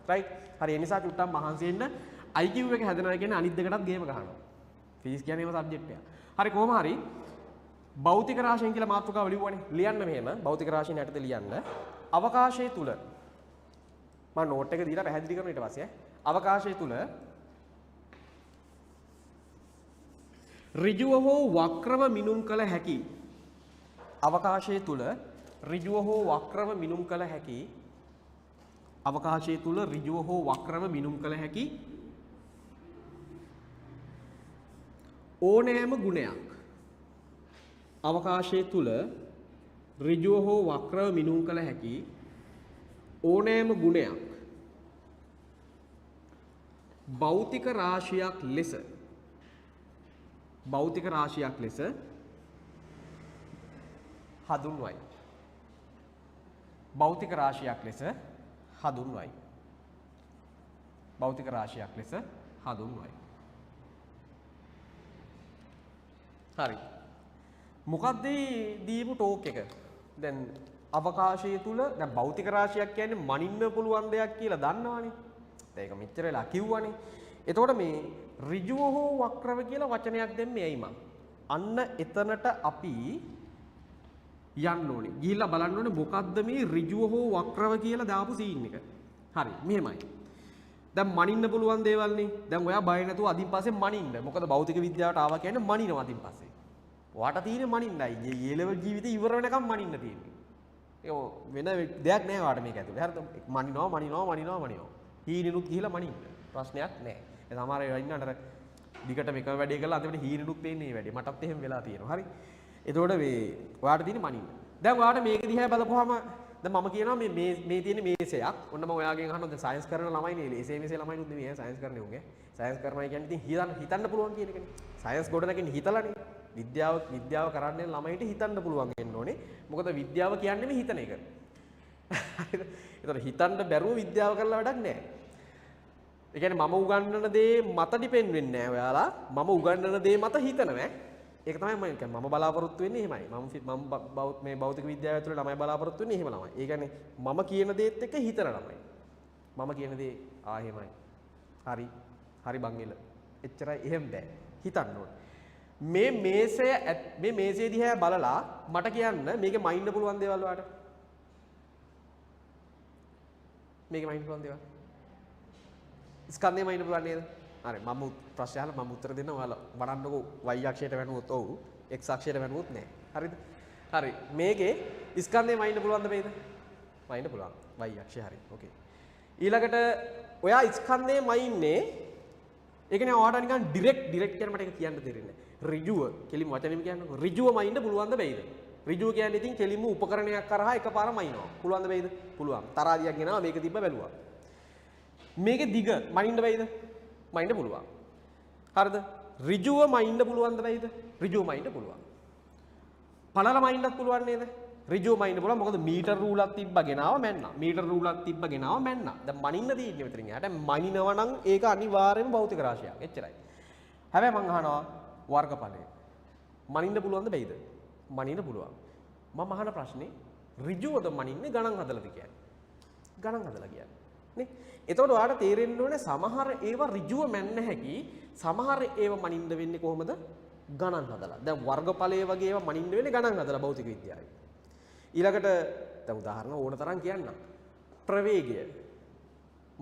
රයිට්? හරි ඒ නිසා චුට්ටක් මහන්සි වෙන්න IQ එක හැදෙනවා කියන්නේ අනිත් දෙකටත් ගේම ගහනවා. ෆිසික්ස් කියන්නේ ඒව සබ්ජෙක්ට් එක. හරි කොහොම හරි භෞතික රාශියන් කියලා මාතෘකාව ලියුවානේ. ලියන්න මෙහෙම භෞතික රාශියන් යටතේ ලියන්න. අවකාශය තුල මම නෝට් එක දීලා පැහැදිලි කරනවා ඊට පස්සේ අවකාශය තුල ඍජුව හෝ වක්‍රව මිනුම් කළ හැකි අවකාශය තුල ඍජුව හෝ වක්‍රව මිනුම් කළ හැකි අවකාශය තුල ඍජුව හෝ වක්‍රව මිනුම් කළ හැකි ඕනෑම ගුණයක් අවකාශය තුල ඍජුව හෝ වක්‍රව මිනුම් කළ හැකි ඕනෑම ගුණයක් භෞතික රාශියක් ලෙස හඳුන්වයි. භෞතික රාශියක් ලෙස හඳුන්වයි. භෞතික රාශියක් ලෙස හඳුන්වයි. හරි. මොකක්ද දීපු ටෝක් එක? දැන් අවකාශය තුල දැන් භෞතික රාශියක් කියන්නේ මනින්න පුළුවන් දෙයක් කියලා දන්නවනේ. ඒක මෙච්චර වෙලා කිව්වනේ. එතකොට මේ ඍජුව හෝ වක්‍රව කියලා වචනයක් දෙන්නේ ඇයි මං? අන්න එතනට අපි යන්න ඕනේ. ගිහිල්ලා බලන්න ඕනේ මොකද්ද මේ ඍජුව හෝ වක්‍රව කියලා දාපු සීන් එක. හරි මෙහෙමයි. දැන් මනින්න පුළුවන් දේවල් නේ. දැන් ඔයා බය නැතුව අදින් පස්සේ මනින්න. මොකද භෞතික විද්‍යාවට ආවා කියන්නේ මනිනවා අදින් පස්සේ. ඔයාට තියෙන්නේ මනින්නයි. ඒ ලෙවල් ජීවිතේ ඉවර වෙනකම් මනින්න තියෙන්නේ. ඒක වෙන දෙයක් නෑ ඔයාට මේක ඇතුලේ. හරිද? මනිනවා. හීනෙනුත් ගිහිලා මනින්න. ප්‍රශ්නයක් නෑ. ඒ සමහර අය ඉන්නට අර දිගට මේක වැඩේ කරලා අන්තිමට හීනෙනුත් තේන්නේ මේ වැඩේ. මටත් එහෙම වෙලා තියෙනවා. හරි. එතකොට මේ ඔයාට තියෙන්නේ මනින්න. දැන් ඔයාට මේක දිහා බලපුවාම දැන් මම කියනවා මේ තියෙන මේසයක්. ඔන්න මම ඔයාගෙන් අහනවා දැන් සයන්ස් කරන ළමයිනේ ලේසේ මේසේ ළමයිනුත් නෙමෙයි සයන්ස් කරන්නේ උන්ගේ. සයන්ස් කරනවා කියන්නේ ඉතින් හිතන්න පුළුවන් කියන එකනේ. සයන්ස් ගොඩ නැගින්නේ හිතලානේ. විද්‍යාව කරන්නේ ළමයිට හිතන්න පුළුවන් වෙන්න ඕනේ. මොකද විද්‍යාව කියන්නේ මේ හිතන එක. හරිද? ඒතර හිතන්න බැරුව විද්‍යාව කරලා වැඩක් නැහැ. ඒ කියන්නේ මම උගන්වන දේ මත ඩිපෙන්ඩ් වෙන්නේ නැහැ ඔයාලා. මම උගන්වන දේ මත හිතනවා. ඒක තමයි මම කියන්නේ. මම බලාපොරොත්තු වෙන්නේ එහෙමයි. මම මේ භෞතික විද්‍යාව ඇතුළේ ළමයි බලාපොරොත්තු වෙන්නේ එහෙම ළමයි. ඒ කියන්නේ මම කියන දේත් එක්ක හිතන ළමයි. මම කියන දේ එහෙමයි. හරි. හරි බංගෙල. එච්චරයි එහෙම බෑ. හිතන්න ඕනේ. මේ මේසය දිහා බලලා මට කියන්න මේකේ මයින්ඩ් පුළුවන් දේවල් වලට. මේකේ මයින්ඩ් පුළුවන් දේවල්. ස්කන්ධේ මයින්ඩ් පුළුවන් නේද? හරි මම ප්‍රශ්න අහලා මම උත්තර දෙන්න ඔයාලා බලන්නකෝ y අක්ෂයට වැනුවොත් ඔව් x අක්ෂයට වැනුවොත් නෑ. හරිද? හරි මේකේ ස්කන්ධේ මයින්ඩ් පුළුවන්ද බේද? මයින්ඩ් පුළුවන්. y අක්ෂය හරි. ඕකේ. ඊළඟට ඔයා ස්කන්ධේ මයින්නේ ඒ කියන්නේ ඔයාට නිකන් ඩිරෙක්ට් කියන මට ඒක කියන්න දෙන්නේ. ඍජුව කෙලිම වචනෙම කියන්නකෝ. ඍජුව මයින්ඩ් පුළුවන්ද බේද? ඍජුව කියන්නේ ඉතින් කෙලිම උපකරණයක් කරහා එකපාරම මයින්නවා. පුළුවන්ද බේද? පුළුවන්. තරාදියක් ගෙනාවා මේක තිබ්බ බැලුවා. මේකේ දිග මයින්ඩ් බේද? මයින්ඩ් පුළුවන්. හරිද? ඍජුව මයින්ඩ් පුළුවන්ද බැයිද? ඍජුව මයින්ඩ් පුළුවන්. පළල මයින්ඩ්ත් පුළුවන් නේද? ඍජුව මයින්ඩ් පුළුවන්. මොකද මීටර් රූලක් තිබ්බ ගෙනාව මැන්නා. මීටර් රූලක් තිබ්බ ගෙනාව මැන්නා. දැන් මනින්න තියෙන්නේ මෙතනින්. යාට මනිනවා නම් ඒක අනිවාර්යයෙන්ම භෞතික රාශියක්. එච්චරයි. හැබැයි මං අහනවා වර්ගඵලය. මනින්න පුළුවන්ද බැයිද? මනින්න පුළුවන්. මම අහන ප්‍රශ්නේ ඍජුවද මනින්නේ ගණන් හදලාද කියන්නේ? ගණන් හදලා කියන්නේ. නේ? එතකොට ඔයාලට තේරෙන්න ඕනේ සමහර ඒවා ඍජුව මැන්න හැකි සමහර ඒවා මනින්න වෙන්නේ කොහොමද? ගණන් හදලා. දැන් වර්ගඵලයේ වගේ ඒවා මනින්න වෙන්නේ ගණන් හදලා භෞතික විද්‍යාවේ. ඊළඟට දැන් උදාහරණ ඕන තරම් කියන්න. ප්‍රවේගය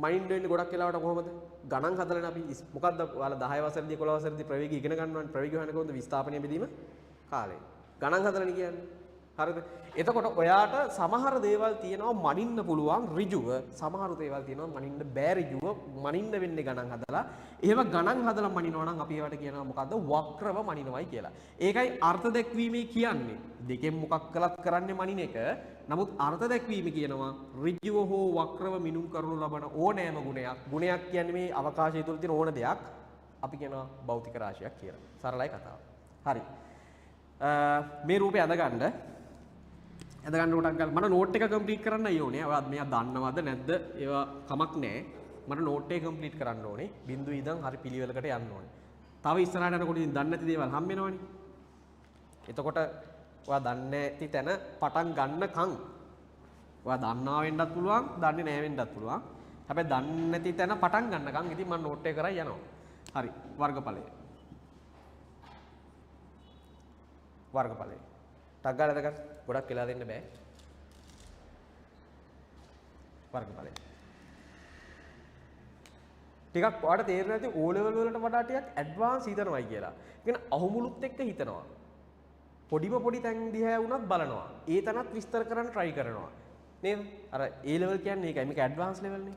මනින්න වෙන්නේ ගොඩක් වෙලාවට කොහොමද? ගණන් හදලානේ අපි මොකද්ද ඔයාලා 10 වසරේදී 11 වසරේදී ප්‍රවේගය ඉගෙන ගන්නවනේ. ප්‍රවේගය හොයන්නේ කොහොමද? විස්ථාපනය බෙදීම කාලේ. ගණන් හදලානේ කියන්නේ. හරිද? එතකොට ඔයාට සමහර දේවල් තියෙනවා මනින්න පුළුවන් ඍජුව, සමහර දේවල් තියෙනවා මනින්න බෑ ඍජුව, මනින්න වෙන්නේ ගණන් හදලා. එහෙම ගණන් හදලා මනිනවා නම් අපි ඒවට කියනවා මොකද්ද? වක්‍රව මනිනවයි කියලා. ඒකයි අර්ථ දැක්වීමේ කියන්නේ. දෙකෙන් මොකක් කළත් කරන්නේ මනින එක. නමුත් අර්ථ දැක්වීම කියනවා ඍජුව හෝ වක්‍රව මිනුම් කරනු ලබන ඕනෑම ගුණයක්. ගුණයක් කියන්නේ මේ අවකාශය තුල තියෙන ඕන දෙයක්. අපි කියනවා භෞතික රාශියක් කියලා. සරලයි කතාව. හරි. මේ රූපේ අඳගන්න කොට ගන්න මට නෝට් එක කම්ප්ලීට් කරන්න ඕනේ. ඔයාත් මෙයා දන්නවද නැද්ද? ඒවා කමක් නැහැ. මට නෝට් එක කම්ප්ලීට් කරන්න ඕනේ. බිඳුව ඉඳන් හරි පිළිවෙලකට යන්න ඕනේ. තව ඉස්සරහට යනකොට ඉතින් දන්නේ නැති දේවල් හම්බ වෙනවනේ. එතකොට ඔයා දන්නේ නැති තැන පටන් ගන්නකම් ඔයා දන්නවා වෙන්නත් පුළුවන්, දන්නේ නැහැ වෙන්නත් පුළුවන්. හැබැයි දන්නේ නැති තැන පටන් ගන්නකම් ඉතින් මම නෝට් එක කරලා යනවා. හරි. වර්ගඵලය. වර්ගඵලය. ටක් ගාලා දගන්න. ගොඩක් වෙලා දෙන්න බෑ. වර්ගඵලය. ටිකක් ඔයාලට තේරෙන්නේ නැති O level වලට වඩා ටිකක් ඇඩ්වාන්ස් හිතනවායි කියලා. ඒ කියන්නේ අහුමුලුත් එක්ක හිතනවා. පොඩි තැන් දිහා වුණත් බලනවා. ඒ තැනත් විස්තර කරන්න try කරනවා. නේද? අර A level කියන්නේ ඒකයි. මේක ඇඩ්වාන්ස් level නේ.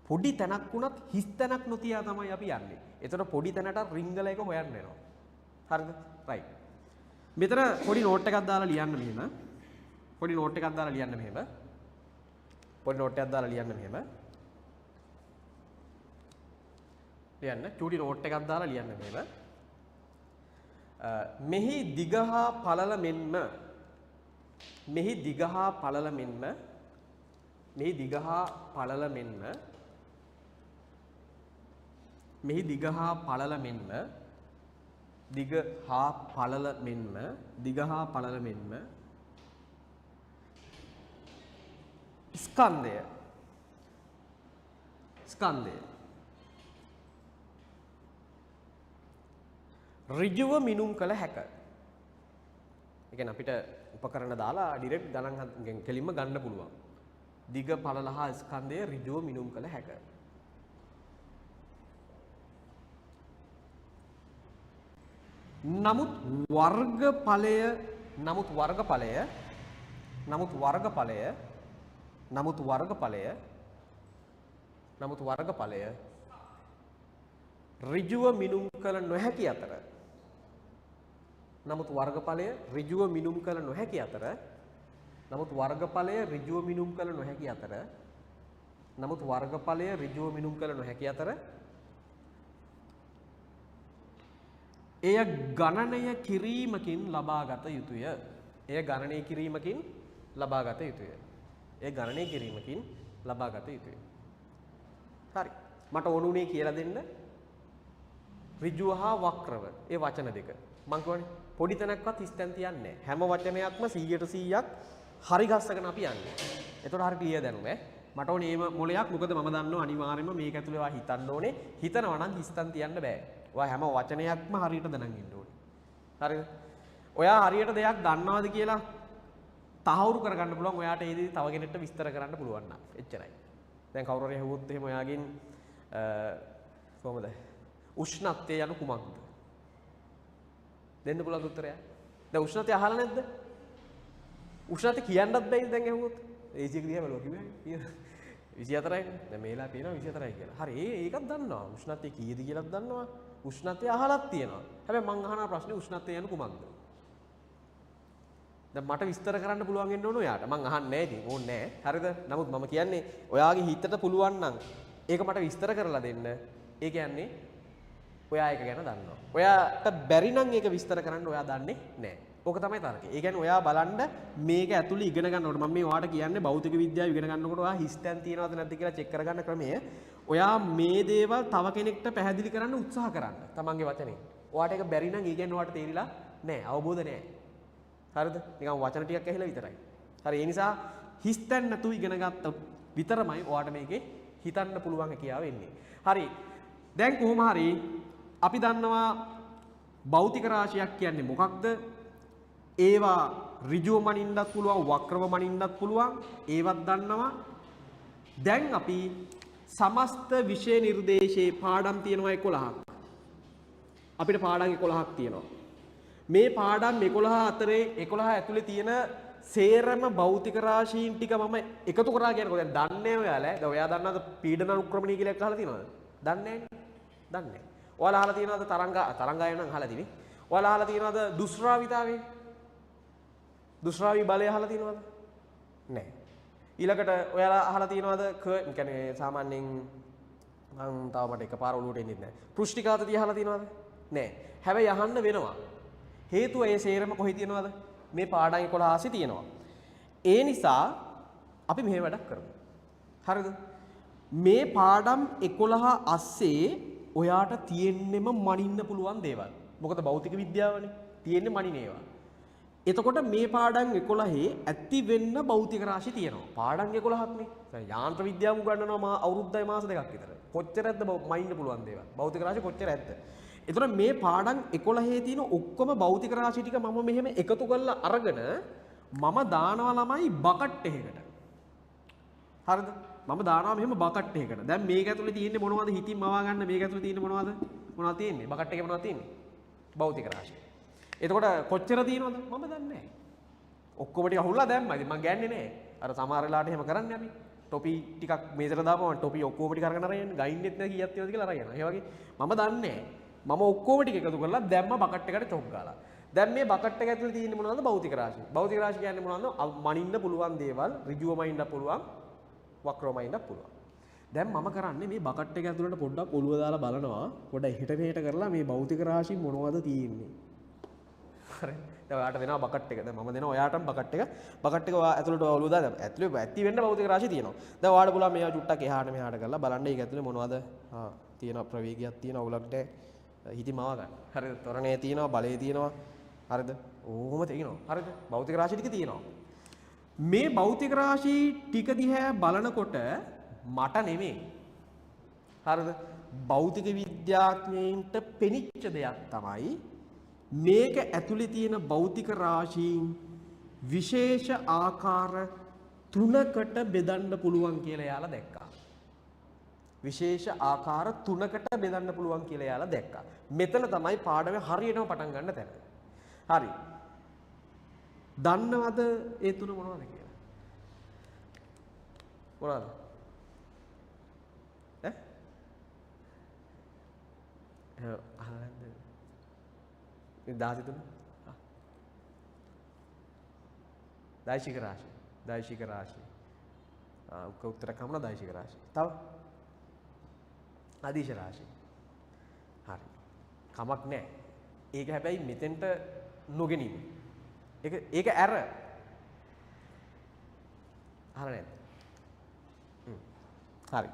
පොඩි තැනක් වුණත් හිස් තැනක් නොතියා තමයි අපි යන්නේ. ඒතර පොඩි තැනට රිංගල එක හොයන්න වෙනවා. හරිද? right. මෙතන පොඩි නෝට් එකක් දාලා ලියන්න මෙහෙම. පොඩි නෝට් එකක් දාලා ලියන්න මෙහෙම. පොඩි නෝට් එකක් දාලා ලියන්න මෙහෙම. ලියන්න චූටි නෝට් එකක් දාලා ලියන්න මෙහෙම. මෙහි දිග හා පළල මෙන්ම මෙහි දිග හා පළල මෙන්ම මෙහි දිග හා පළල මෙන්ම මෙහි දිග හා පළල මෙන්ම දිග හා පළල මෙන්ම දිග හා පළල මෙන්ම ස්කන්ධය ඍජුව මිනුම් කළ හැක. ඒ කියන්නේ අපිට උපකරණ දාලා ඩිරෙක්ට් ගණන් කෙලින්ම ගන්න පුළුවන්. දිග පළල හා ස්කන්ධය ඍජුව මිනුම් කළ හැක. නමුත් වර්ගඵලය ඍජුව මිනුම් කළ නොහැකි අතර නමුත් වර්ගඵලය ඍජුව මිනුම් කළ නොහැකි අතර එය ගණනය කිරීමකින් ලබාගත යුතුය. එය ගණනය කිරීමකින් ලබාගත යුතුය. ඒ ගණනය කිරීමකින් ලබාගත යුතුය. හරි. මට ඕනුනේ කියලා දෙන්න ඍජුව හා වක්‍රව ඒ වචන දෙක. මං කියන්නේ පොඩි තැනක්වත් හිස්තැන් තියන්නේ නැහැ. හැම වචනයක්ම 100%ක් හරි ගස්සගෙන අපි යන්නේ. එතකොට හරි ක්ලියර් දැනුම ඈ. මට ඕනේ මේ මොලයක් මොකද මම දන්නවා අනිවාර්යයෙන්ම මේක ඇතුලේ ඔයා හිතන්න ඕනේ. හිතනවා නම් හිස්තැන් තියන්න බෑ. ඔයා හැම වචනයක්ම හරියට දැනන් ඉන්න ඕනේ. හරිද? ඔයා හරියට දෙයක් දන්නවද කියලා තහවුරු කරගන්න පුළුවන් ඔයාට ඒ දේ තව කෙනෙක්ට විස්තර කරන්න පුළුවන් නම්. එච්චරයි. දැන් කවුරු හරි අහුවොත් එහෙම ඔයාගෙන් කොහමද? උෂ්ණත්වය යනු කුමක්ද? දෙන්න පුළුවන් උත්තරය. දැන් උෂ්ණත්වය අහලා නැද්ද? උෂ්ණත්වය කියන්නත් බැයිද දැන් ඇහුවොත්? AC එක දිහා බලුවා කිව්වේ 24යි. දැන් මේලා පේනවා 24යි කියලා. හරි ඒකත් දන්නවා. උෂ්ණත්වය කීයද කියලාත් දන්නවා. උෂ්ණත්වය අහලත් තියෙනවා. හැබැයි මං අහන ප්‍රශ්නේ උෂ්ණත්වය යනු කුමක්ද? දැන් මට විස්තර කරන්න පුළුවන් වෙන්න ඕන ඔයාට. මං අහන්නේ නැහැ ඉතින් ඕනේ නැහැ. හරිද? නමුත් මම කියන්නේ ඔයාගේ හිතට පුළුවන් නම් ඒක මට විස්තර කරලා දෙන්න. ඒ කියන්නේ ඔයා ඒක ගැන දන්නවා. ඔයාට බැරි නම් ඒක විස්තර කරන්න ඔයා දන්නේ නැහැ. ඕක තමයි තරකය. ඒ කියන්නේ ඔයා බලන්න මේක ඇතුළේ ඉගෙන ගන්නකොට මම මේ ඔයාට කියන්නේ භෞතික විද්‍යාව ඉගෙන ගන්නකොට ඔයා හිස්තැන් තියනවද නැද්ද කියලා චෙක් කරගන්න ක්‍රමය. ඔයා මේ දේවල් තව කෙනෙක්ට පැහැදිලි කරන්න උත්සාහ කරන්න. තමන්ගේ වචනේ. ඔයාට ඒක බැරි නම් ඒ කියන්නේ ඔයාට තේරිලා නැහැ. අවබෝධ නැහැ. හරිද? නිකන් වචන ටිකක් ඇහිලා විතරයි. හරි ඒ නිසා හිස්තැන් නැතුව ඉගෙන ගත්තොත් විතරමයි ඔයාට මේකේ හිතන්න පුළුවන් හැකියාව එන්නේ. හරි. දැන් කොහොම හරි අපි දන්නවා භෞතික රාශියක් කියන්නේ මොකක්ද? ඒවා ඍජුව මනින්නත් පුළුවන්, වක්‍රව මනින්නත් පුළුවන්. ඒවත් දන්නවා. දැන් අපි සමස්ත විෂය නිර්දේශයේ පාඩම් තියෙනවා 11ක්. අපිට පාඩම් 11ක් තියෙනවා. මේ පාඩම් 11 අතරේ 11 ඇතුලේ තියෙන සේරම භෞතික රාශීන් ටික මම එකතු කරා කියනකොට දැන් දන්නේ ඔයාලා. දැන් ඔයා දන්නවද පීඩන අනුක්‍රමණිය කියලා එකක් අහලා තියෙනවද? දන්නේ නැහැ. දන්නේ නැහැ. ඔයාලා අහලා තියෙනවද තරංගායන නම් අහලා තියෙන්නේ. ඔයාලා අහලා තියෙනවද දුෂ්රාවිතාවේ? දුෂ්රාවි බලය අහලා තියෙනවද? නැහැ. ඊළඟට ඔයාලා අහලා තියෙනවද කියන්නේ සාමාන්‍යයෙන් මම තාම මට එකපාර ඔලුවට එන්නේ නැහැ. පෘෂ්ටිකාතතිය අහලා තියෙනවද? නැහැ. හැබැයි අහන්න වෙනවා. හේතුව ඒ සේරම කොහේ තියෙනවද? මේ පාඩම් 11 ආසි තියෙනවා. ඒ නිසා අපි මෙහෙම වැඩක් කරමු. හරිද? මේ පාඩම් 11 අස්සේ ඔයාට තියෙන්නෙම මනින්න පුළුවන් දේවල්. මොකද භෞතික විද්‍යාවනේ. තියෙන්නේ මනින ඒවා. එතකොට මේ පාඩම් 11 ඇති වෙන්න භෞතික රාශි තියෙනවා. පාඩම් 11ක් නේ. දැන් යාන්ත්‍ර විද්‍යාව උගන්වනවා අවුරුද්දයි මාස දෙකක් විතර. කොච්චරද මනින්න පුළුවන් දේවල්. භෞතික රාශි කොච්චර ඇද්ද? එතකොට මේ පාඩම් 11 තියෙන ඔක්කොම භෞතික රාශි ටික මම මෙහෙම එකතු කරලා අරගෙන මම දානවා ළමයි බකට් එකකට. හරිද? මම දානවා මෙහෙම බකට් එකකට. දැන් මේක ඇතුලේ තියෙන්නේ මොනවද? හිතින් මවා ගන්න මේක ඇතුලේ තියෙන්නේ මොනවද? මොනවද තියෙන්නේ? බකට් එකේ මොනවද තියෙන්නේ? භෞතික රාශි. එතකොට කොච්චර තියෙනවද? මම දන්නේ නැහැ. ඔක්කොම ටික අහුල්ලා දැම්මා. ඉතින් මම ගන්නේ නැහැ. අර සමහර වෙලාවට එහෙම කරන්නේ අපි. ටොපි ටිකක් මේසෙට දාපුවම ටොපි ඔක්කොම ටික අරගෙන අරගෙන ගයින්නෙත් නැහැ කීයක් තියෙනවද කියලා අරගෙන. ඒ වගේ මම දන්නේ නැහැ. මම ඔක්කොම ටික එකතු කරලා දැම්ම බකට් එකට චොක් ගාලා. දැන් මේ බකට් එක ඇතුලේ තියෙන්නේ මොනවද? භෞතික රාශි. භෞතික රාශි කියන්නේ මොනවද? මනින්න පුළුවන් දේවල්, ඍජුව මනින්න පුළුවන්, වක්‍රව මනින්න පුළුවන්. දැන් මම කරන්නේ මේ බකට් එක ඇතුලට පොඩ්ඩක් ඔළුව දාලා බලනවා. පොඩ්ඩක් හිට මෙහෙට කරලා මේ භෞතික රාශි මොනවද තියෙන්නේ? හරි. දැන් ඔයාට දෙනවා බකට් එක. දැන් මම දෙනවා ඔයාටම බකට් එක. බකට් එක ඔයා ඇතුලට ඔළුව දාලා ඇතුලේ ඇති වෙන්න භෞතික රාශි තියෙනවා. දැන් ඔයාට පුළුවන් මේවා චුට්ටක් එහාට මෙහාට කරලා බලන්න ඒක ඇතුලේ මොනවද? තියෙනවා ප්‍රවේගයක් තියෙනවා උලක්ට හිති මවා ගන්න. හරිද? ත්වරණය තියෙනවා, බලය තියෙනවා. හරිද? ඕම තියෙනවා. හරිද? භෞතික රාශි ටික තියෙනවා. මේ භෞතික රාශි ටික දිහා බලනකොට මට නෙමෙයි. හරිද? භෞතික විද්‍යාඥයින්ට පෙනිච්ච දෙයක් තමයි මේක ඇතුලේ තියෙන භෞතික රාශීන් විශේෂ ආකාර 3කට බෙදන්න පුළුවන් කියලා යාලා දැක්කා. විශේෂ ආකාර 3කට බෙදන්න පුළුවන් කියලා යාලා දැක්කා. මෙතන තමයි පාඩමේ හරියටම පටන් ගන්න තැන. හරි. දන්නවද ඒ තුන මොනවද කියලා? මොනවද? අහන්නද? මේ 13 දෛශික රාශිය. දෛශික රාශිය. උත්තර කමන දෛශික රාශිය. තව අදීශ රාශිය. හරි. කමක් නැහැ. ඒක හැබැයි මෙතෙන්ට නොගෙනීම. ඒක ඇර. හරි නේද? හරි.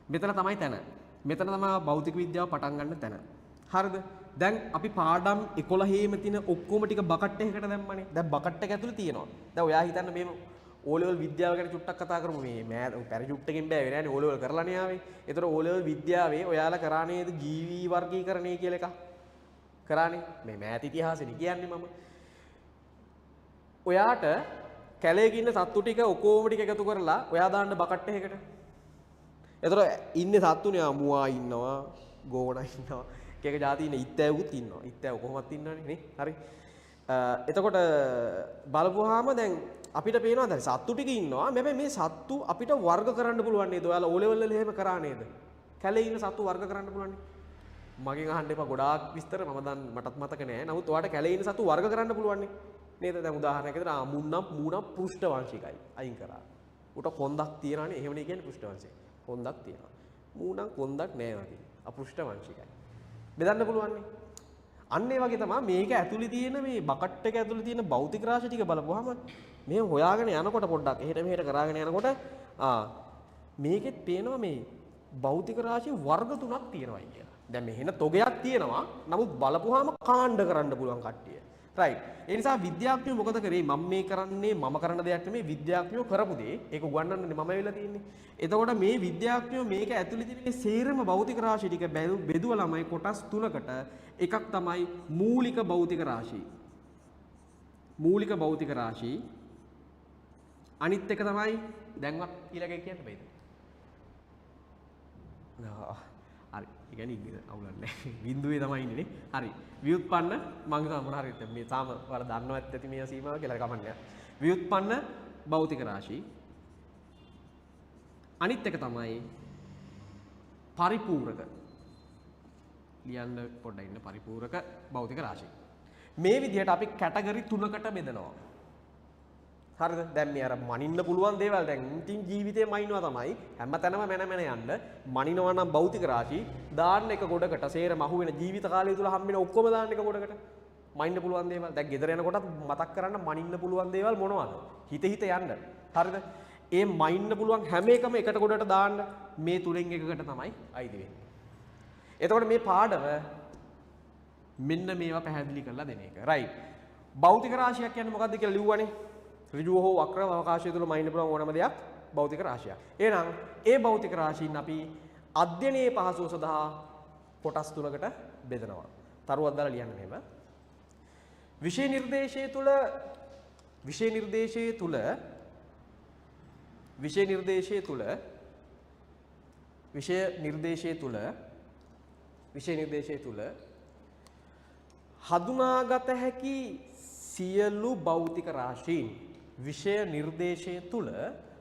මෙතන තමයි තැන. මෙතන තමයි භෞතික විද්‍යාව පටන් ගන්න තැන. හරිද? දැන් අපි පාඩම් 11ේම තියෙන ඔක්කොම ටික බකට් එකකට දැම්මනේ. දැන් බකට් එක ඇතුලේ තියෙනවා. දැන් ඔයා හිතන්න මේ O level විද්‍යාව ගැන චුට්ටක් කතා කරමු. මේ පැරචුට් එකෙන් බෑ වෙන්නේ O level කරලානේ ආවේ. ඒතර O level විද්‍යාවේ ඔයාලා කරා නේද ජීවි වර්ගීකරණය කියලා එකක්. කරානේ. මේ මෑත ඉතිහාසෙනේ කියන්නේ මම. ඔයාට කැලේක ඉන්න සත්තු ටික ඔක්කොම ටික එකතු කරලා ඔයා දාන්න බකට් එකකට. ඒතර ඉන්නේ සත්තුනේ මුවා ඉන්නවා, ගෝණා ඉන්නවා. එක එක જાති ඉන්න ඉත්තෑවුත් ඉන්නවා. ඉත්තෑව කොහොමවත් ඉන්නවනේ නේ. හරි. එතකොට බලපුවාම දැන් අපිට පේනවා දැන් සත්තු ටික ඉන්නවා. හැබැයි මේ සත්තු අපිට වර්ග කරන්න පුළුවන් නේද? ඔයාලා O level වල එහෙම කරා නේද? කැලේ ඉන්න සත්තු වර්ග කරන්න පුළුවන් නේ. මගෙන් අහන්න එපා ගොඩාක් විස්තර මටත් මතක නෑ. නමුත් ඔයාලට කැලේ ඉන්න සත්තු වර්ග කරන්න පුළුවන් නේ. නේද? දැන් උදාහරණයක් විදිහට මූණම් පෘෂ්ඨ වංශිකයි අයින් කරා. උට කොන්දක් තියනවානේ. එහෙමනේ කියන්නේ පෘෂ්ඨ වංශය. කොන්දක් තියෙනවා. මූණම් කොන්දක් නෑ වගේ. අපෘෂ්ඨ වංශිකයි. බෙදන්න පුළුවන් නේ. අන්න ඒ වගේ තමයි මේක ඇතුලේ තියෙන මේ බකට් එක ඇතුලේ තියෙන භෞතික රාශිය ටික බලපුවාම මේ හොයාගෙන යනකොට පොඩ්ඩක් එහෙට මෙහෙට කරාගෙන යනකොට මේකෙත් පේනවා මේ භෞතික රාශිය වර්ග තුනක් තියෙනවා කියලා. දැන් මෙහෙන තොගයක් තියෙනවා. නමුත් බලපුවාම කාණ්ඩ කරන්න පුළුවන් කට්ටිය. රයිට්. ඒ නිසා විද්‍යාඥයෝ මොකද කරේ? මම මේ කරන්නේ මම කරන දෙයක් නෙමෙයි විද්‍යාඥයෝ කරපු දේ. ඒක උගන්වන්නනේ මම වෙලා තියෙන්නේ. එතකොට මේ විද්‍යාඥයෝ මේක ඇතුලේ තියෙන සේරම භෞතික රාශි ටික බෙදුවා ළමයි කොටස් තුනකට. එකක් තමයි මූලික භෞතික රාශි. මූලික භෞතික රාශි. අනිත් එක තමයි දැන්වත් ඊළඟ කියන්න බෑද? හරි. ඒ කියන්නේ ඉන්නේ අවුලන්නේ. බිඳුවේ තමයි ඉන්නේ නේ. හරි. ව්‍යුත්පන්න මම හිතනවා මොන හරි මේ තාම ඔයාලා දන්නවත් ඇති මේ සීමාව කියලා කමන්නේ. ව්‍යුත්පන්න භෞතික රාශි. අනිත් එක තමයි පරිපූරක. ලියන්න පොඩ්ඩක් ඉන්න පරිපූරක භෞතික රාශි. මේ විදිහට අපි කැටගරි 3කට බෙදනවා. හරිද? දැන් මේ අර මනින්න පුළුවන් දේවල් දැන් ඉතින් ජීවිතේ මනිනවා තමයි හැමතැනම මැන යන්න මනිනවා නම් භෞතික රාශි දාන්න එක ගොඩකට සේරම අහුවෙන ජීවිත කාලය තුල හම්බෙන ඔක්කොම දාන්න එක ගොඩකට මනින්න පුළුවන් දේවල් දැන් ගෙදර යනකොටත් මතක් කරන්න මනින්න පුළුවන් දේවල් මොනවද හිත යන්න හරිද ඒ මනින්න පුළුවන් හැම එකම එකට ගොඩට දාන්න මේ තුනෙන් එකකට තමයි අයිති වෙන්නේ එතකොට මේ පාඩම මෙන්න මේවා පැහැදිලි කරලා දෙන එක රයිට් භෞතික රාශියක් කියන්නේ මොකක්ද කියලා ලිව්වනේ ඍජුව හෝ වක්‍ර අවකාශය තුල මනින්න පුළුවන් ඕනම දෙයක් භෞතික රාශියක්. එහෙනම් ඒ භෞතික රාශීන් අපි අධ්‍යයනයේ පහසුව සඳහා කොටස් තුනකට බෙදනවා. තරුවක් දාලා ලියන්න මේව. විෂය නිර්දේශයේ තුල හඳුනාගත හැකි සියලු භෞතික රාශීන් විෂය නිර්දේශයේ තුල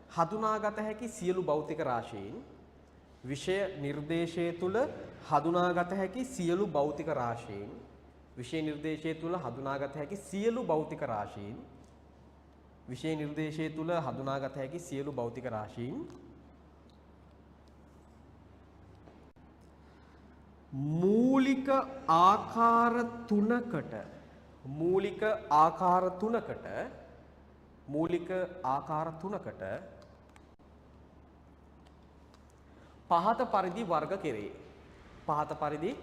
හඳුනාගත හැකි සියලු භෞතික රාශීන් විෂය නිර්දේශයේ තුල හඳුනාගත හැකි සියලු භෞතික රාශීන් විෂය නිර්දේශයේ තුල හඳුනාගත හැකි සියලු භෞතික රාශීන් විෂය නිර්දේශයේ තුල හඳුනාගත හැකි සියලු භෞතික රාශීන් මූලික ආකාර තුනකට පහත පරිදි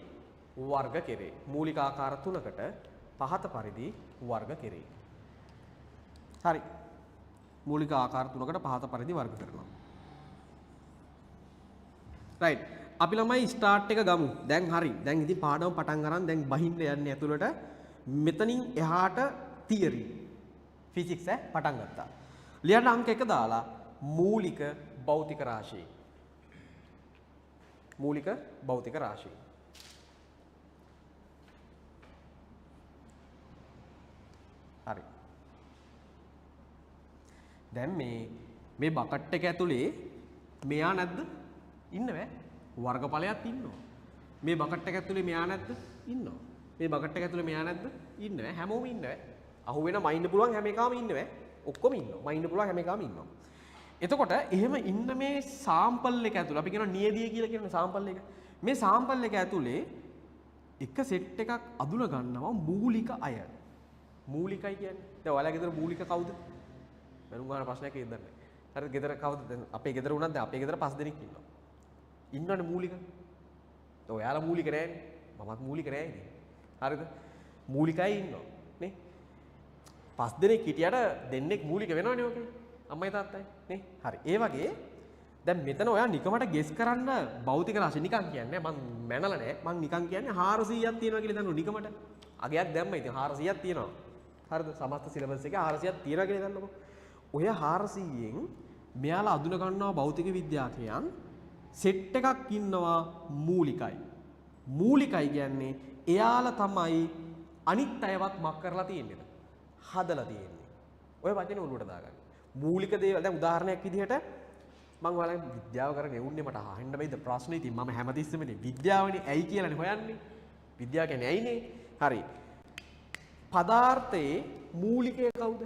වර්ග කෙරේ. මූලික ආකාර තුනකට පහත පරිදි වර්ග කෙරේ. හරි. මූලික ආකාර තුනකට පහත පරිදි වර්ග කරනවා. රයිට්. අපි ළමයි ස්ටාර්ට් එක ගමු. දැන් හරි. දැන් ඉතින් පාඩම පටන් ගන්න දැන් බහින්න යන්නේ ඇතුළට. මෙතනින් එහාට තියරි. ෆිසික්ස් පටන් ගත්තා. ලියන්න අංක 1 දාලා මූලික භෞතික රාශි. හරි. දැන් මේ බකට් එක ඇතුලේ මෙයා නැද්ද? ඉන්නවෑ. වර්ගඵලයක් ඉන්නවා. මේ බකට් එක ඇතුලේ මෙයා නැද්ද? ඉන්නවා. මේ බකට් එක ඇතුලේ මෙයා නැද්ද? ඉන්නවෑ. හැමෝම ඉන්නවෑ. අහුවෙන මයින්ඩ් පුළුවන් හැම එකම ඉන්නවෑ. ඔක්කොම ඉන්නවා. මම ඉන්න පුළුවන් හැම එකම ඉන්නවා. එතකොට එහෙම ඉන්න මේ සාම්පල් එක ඇතුළේ අපි කියනවා නියදිය කියලා කියන සාම්පල් එක. මේ සාම්පල් එක ඇතුලේ එක සෙට් එකක් අඳුන ගන්නවා මූලික අය. මූලිකයි කියන්නේ. දැන් ඔයාලා ගෙදර මූලික කවුද? මම උගාන ප්‍රශ්නයක් ඉදන්නේ. හරිද? ගෙදර කවුද? දැන් අපේ ගෙදර උනත් දැන් අපේ ගෙදර 5 දෙනෙක් ඉන්නවා. ඉන්නවනේ මූලික. දැන් ඔයාලා මූලික නෑනේ. මමත් මූලික නෑනේ. හරිද? මූලිකයි ඉන්නවා. නේ? 5 දෙනෙක් හිටියට දෙන්නෙක් මූලික වෙනවනේ ඔකේ. අම්මයි තාත්තයි නේ? හරි. ඒ වගේ දැන් මෙතන ඔයා නිකමට ගෙස් කරන්න භෞතික රාශි නිකන් කියන්නේ මම මැනලා නෑ. මම නිකන් කියන්නේ 400ක් තියෙනවා කියලා දන්නු නිකමට. අගයක් දැම්ම ඉතින් 400ක් තියෙනවා. හරිද? සමස්ත සිලබස් එකේ 400ක් තියෙනවා කියලා දන්නකො. ඔය 400න් මෙයාලා අඳුන ගන්නවා භෞතික විද්‍යාඥයන් සෙට් එකක් ඉන්නවා මූලිකයි. මූලිකයි කියන්නේ එයාලා තමයි අනිත් අයවත් මක් කරලා තියෙන්නේ. හදලා තියෙන්නේ. ඔය වචනේ උඩට දාගන්න. මූලික දේවල් දැන් උදාහරණයක් විදිහට මම ඔයාලගෙන් විද්‍යාව කරගෙන එවුන්නේ මට අහන්න බැයිද ප්‍රශ්නේ. ඉතින් මම හැමතිස්සෙම ඉතින් විද්‍යාවනේ ඇයි කියලානේ හොයන්නේ. විද්‍යාව කියන්නේ ඇයිනේ. හරි. පදාර්ථයේ මූලිකය කවුද?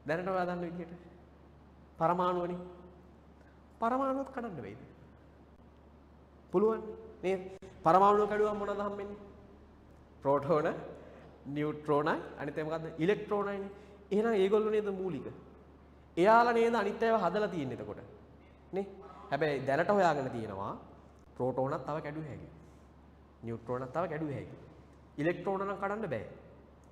දැනට ඔයා දන්න විදිහට. පරමාණුවනේ. පරමාණුවත් කඩන්න බැයිද? පුළුවන් නේද? පරමාණුව කඩුවම මොනවද හම්බෙන්නේ? ප්‍රෝටෝන, නියුට්‍රෝනයි, අනිත් එක මොකද්ද? ඉලෙක්ට්‍රෝනයිනේ. එහෙනම් ඒගොල්ලෝ නේද මූලික? එයාලා නේද අනිත් ඒවා හදලා තියෙන්නේ එතකොට. නේ? හැබැයි දැනට හොයාගෙන තියෙනවා ප්‍රෝටෝනත් තව කැඩුව හැකියි. නියුට්‍රෝනත් තව කැඩුව හැකියි. ඉලෙක්ට්‍රෝන නම් කඩන්න බෑ.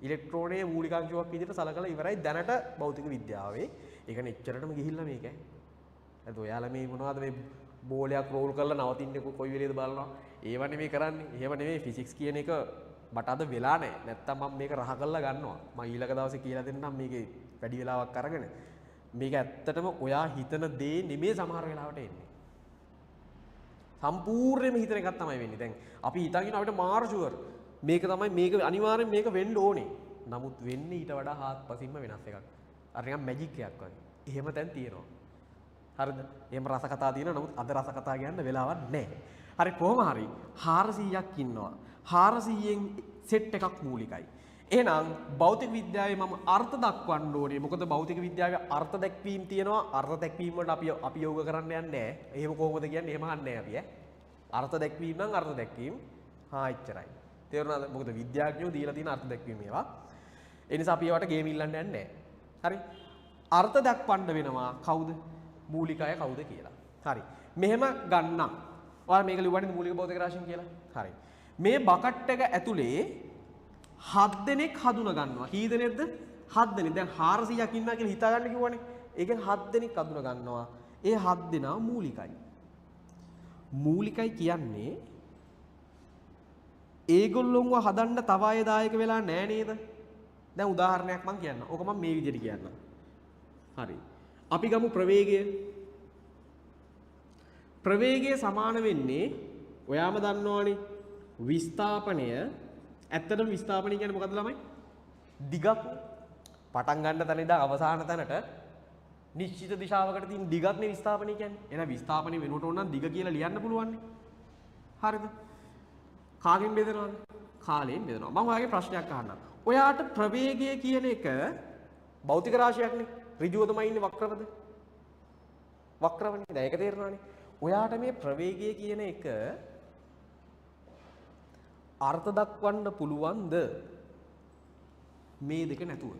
ඉලෙක්ට්‍රෝනයේ මූලික අංශුවක් විදිහට සලකලා ඉවරයි දැනට භෞතික විද්‍යාවේ. ඒක නෙච්චරටම ගිහිල්ලා මේක. හරිද? ඔයාලා මේ මොනවද මේ බෝලයක් රෝල් කරලා නවතින්නේ කොයි වෙලේද බලනවා. ඒව නෙමෙයි කරන්නේ. එහෙම නෙමෙයි ෆිසික්ස් කියන එක මට අද වෙලා නැහැ. නැත්තම් මම මේක රහ කරලා ගන්නවා. මම ඊළඟ දවසේ කියලා දෙන්නම් මේකේ වැඩි වෙලාවක් අරගෙන. මේක ඇත්තටම ඔයා හිතන දේ නෙමෙයි සමහර වෙලාවට එන්නේ. සම්පූර්ණයෙන්ම හිතන එකක් තමයි වෙන්නේ. දැන් අපි හිතන් ඉන්න අපිට මාර ෂුවර් මේක තමයි මේක අනිවාර්යෙන් මේක වෙන්න ඕනේ. නමුත් වෙන්නේ ඊට වඩා හාත්පසින්ම වෙනස් එකක්. අර නිකන් මැජික් එකක් වගේ. එහෙම තැන් තියෙනවා. හරිද? එහෙම රස කතා තියෙනවා. නමුත් අද රස කතා කියන්න වෙලාවක් නැහැ. හරි කොහොම හරි 400ක් ඉන්නවා. 400න් සෙට් එකක් මූලිකයි. එහෙනම් භෞතික විද්‍යාවේ මම අර්ථ දක්වන්න ඕනේ. මොකද භෞතික විද්‍යාවේ අර්ථ දැක්වීම තියෙනවා. අර්ථ දැක්වීම වලට අපි යෝග කරන්න යන්නේ නැහැ. එහෙම කොහොමද කියන්නේ? එහෙම අහන්නේ නැහැ අපි ඈ. අර්ථ දැක්වීම නම් අර්ථ දැක්වීම. එච්චරයි. තේරුණාද? මොකද විද්‍යාඥයෝ දීලා තියෙන අර්ථ දැක්වීම ඒවා. ඒ නිසා අපි ඒවට ගේම් ඉල්ලන්න යන්නේ නැහැ. හරි? අර්ථ දක්වන්න වෙනවා කවුද? මූලිකය කවුද කියලා. හරි. මෙහෙම ගන්නම්. ඔයාලා මේක ලියුවනේ මූලික භෞතික රාශිය කියලා. හරි. මේ බකට් එක ඇතුලේ 7 දෙනෙක් හඳුන ගන්නවා. කී දෙනෙක්ද? 7 දෙනෙක්. දැන් 400ක් ඉන්නවා කියලා හිතා ගන්න කිව්වනේ. ඒකෙන් 7 දෙනෙක් හඳුන ගන්නවා. ඒ 7 දෙනා මූලිකයි. මූලිකයි කියන්නේ ඒගොල්ලොන්ව හදන්න තව අය දායක වෙලා නෑ නේද? දැන් උදාහරණයක් මම කියන්නම්. ඕක මම මේ විදිහට කියන්නම්. හරි. අපි ගමු ප්‍රවේගය. ප්‍රවේගය සමාන වෙන්නේ ඔයාම දන්නවනේ විස්ථාපනය. ඇත්තටම විස්ථාපනය කියන්නේ මොකද්ද ළමයි? දිගක්. පටන් ගන්න තැන ඉඳන් අවසාන තැනට නිශ්චිත දිශාවකට තියෙන දිගක්නේ විස්ථාපනය කියන්නේ. එහෙනම් විස්ථාපනය වෙනකොට ඕන නම් දිග කියලා ලියන්න පුළුවන් නේ. හරිද? කාගෙන් බෙදනවද? කාලයෙන් බෙදනවා. මම ඔයාගේ ප්‍රශ්නයක් අහන්නම්. ඔයාට ප්‍රවේගය කියන එක භෞතික රාශියක්නේ. ඍජුව තමයි ඉන්නේ වක්‍රවද? වක්‍රවනේ. දැන් ඒක තේරෙනවනේ. ඔයාට මේ ප්‍රවේගය කියන එක අර්ථ දක්වන්න පුළුවන්ද? මේ දෙක නැතුව.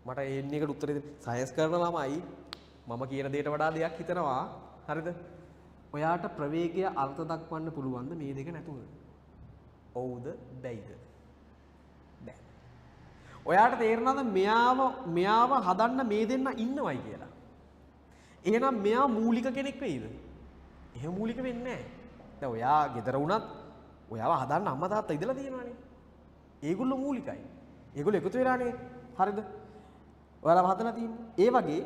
මට එන්නේ එකට උත්තරේ දෙන්න. සයන්ස් කරන ළමයි මම කියන දේට වඩා දෙයක් හිතනවා. හරිද? ඔයාට ප්‍රවේගය අර්ථ දක්වන්න පුළුවන්ද මේ දෙක නැතුව? ඔව්ද බැයිද? බැ. ඔයාට තේරෙනවද මෙයාව හදන්න මේ දෙන්න ඉන්නවයි කියලා? එහෙනම් මෙයා මූලික කෙනෙක් වෙයිද? එහෙම මූලික වෙන්නේ නැහැ. දැන් ඔයා ගෙදර වුණත් ඔයාව හදන්න අම්මා තාත්තා ඉඳලා තියෙනවානේ. ඒගොල්ලෝ මූලිකයි. ඒගොල්ලෝ එකතු වෙලානේ. හරිද? ඔයාලව හදලා තියෙන්නේ. ඒ වගේ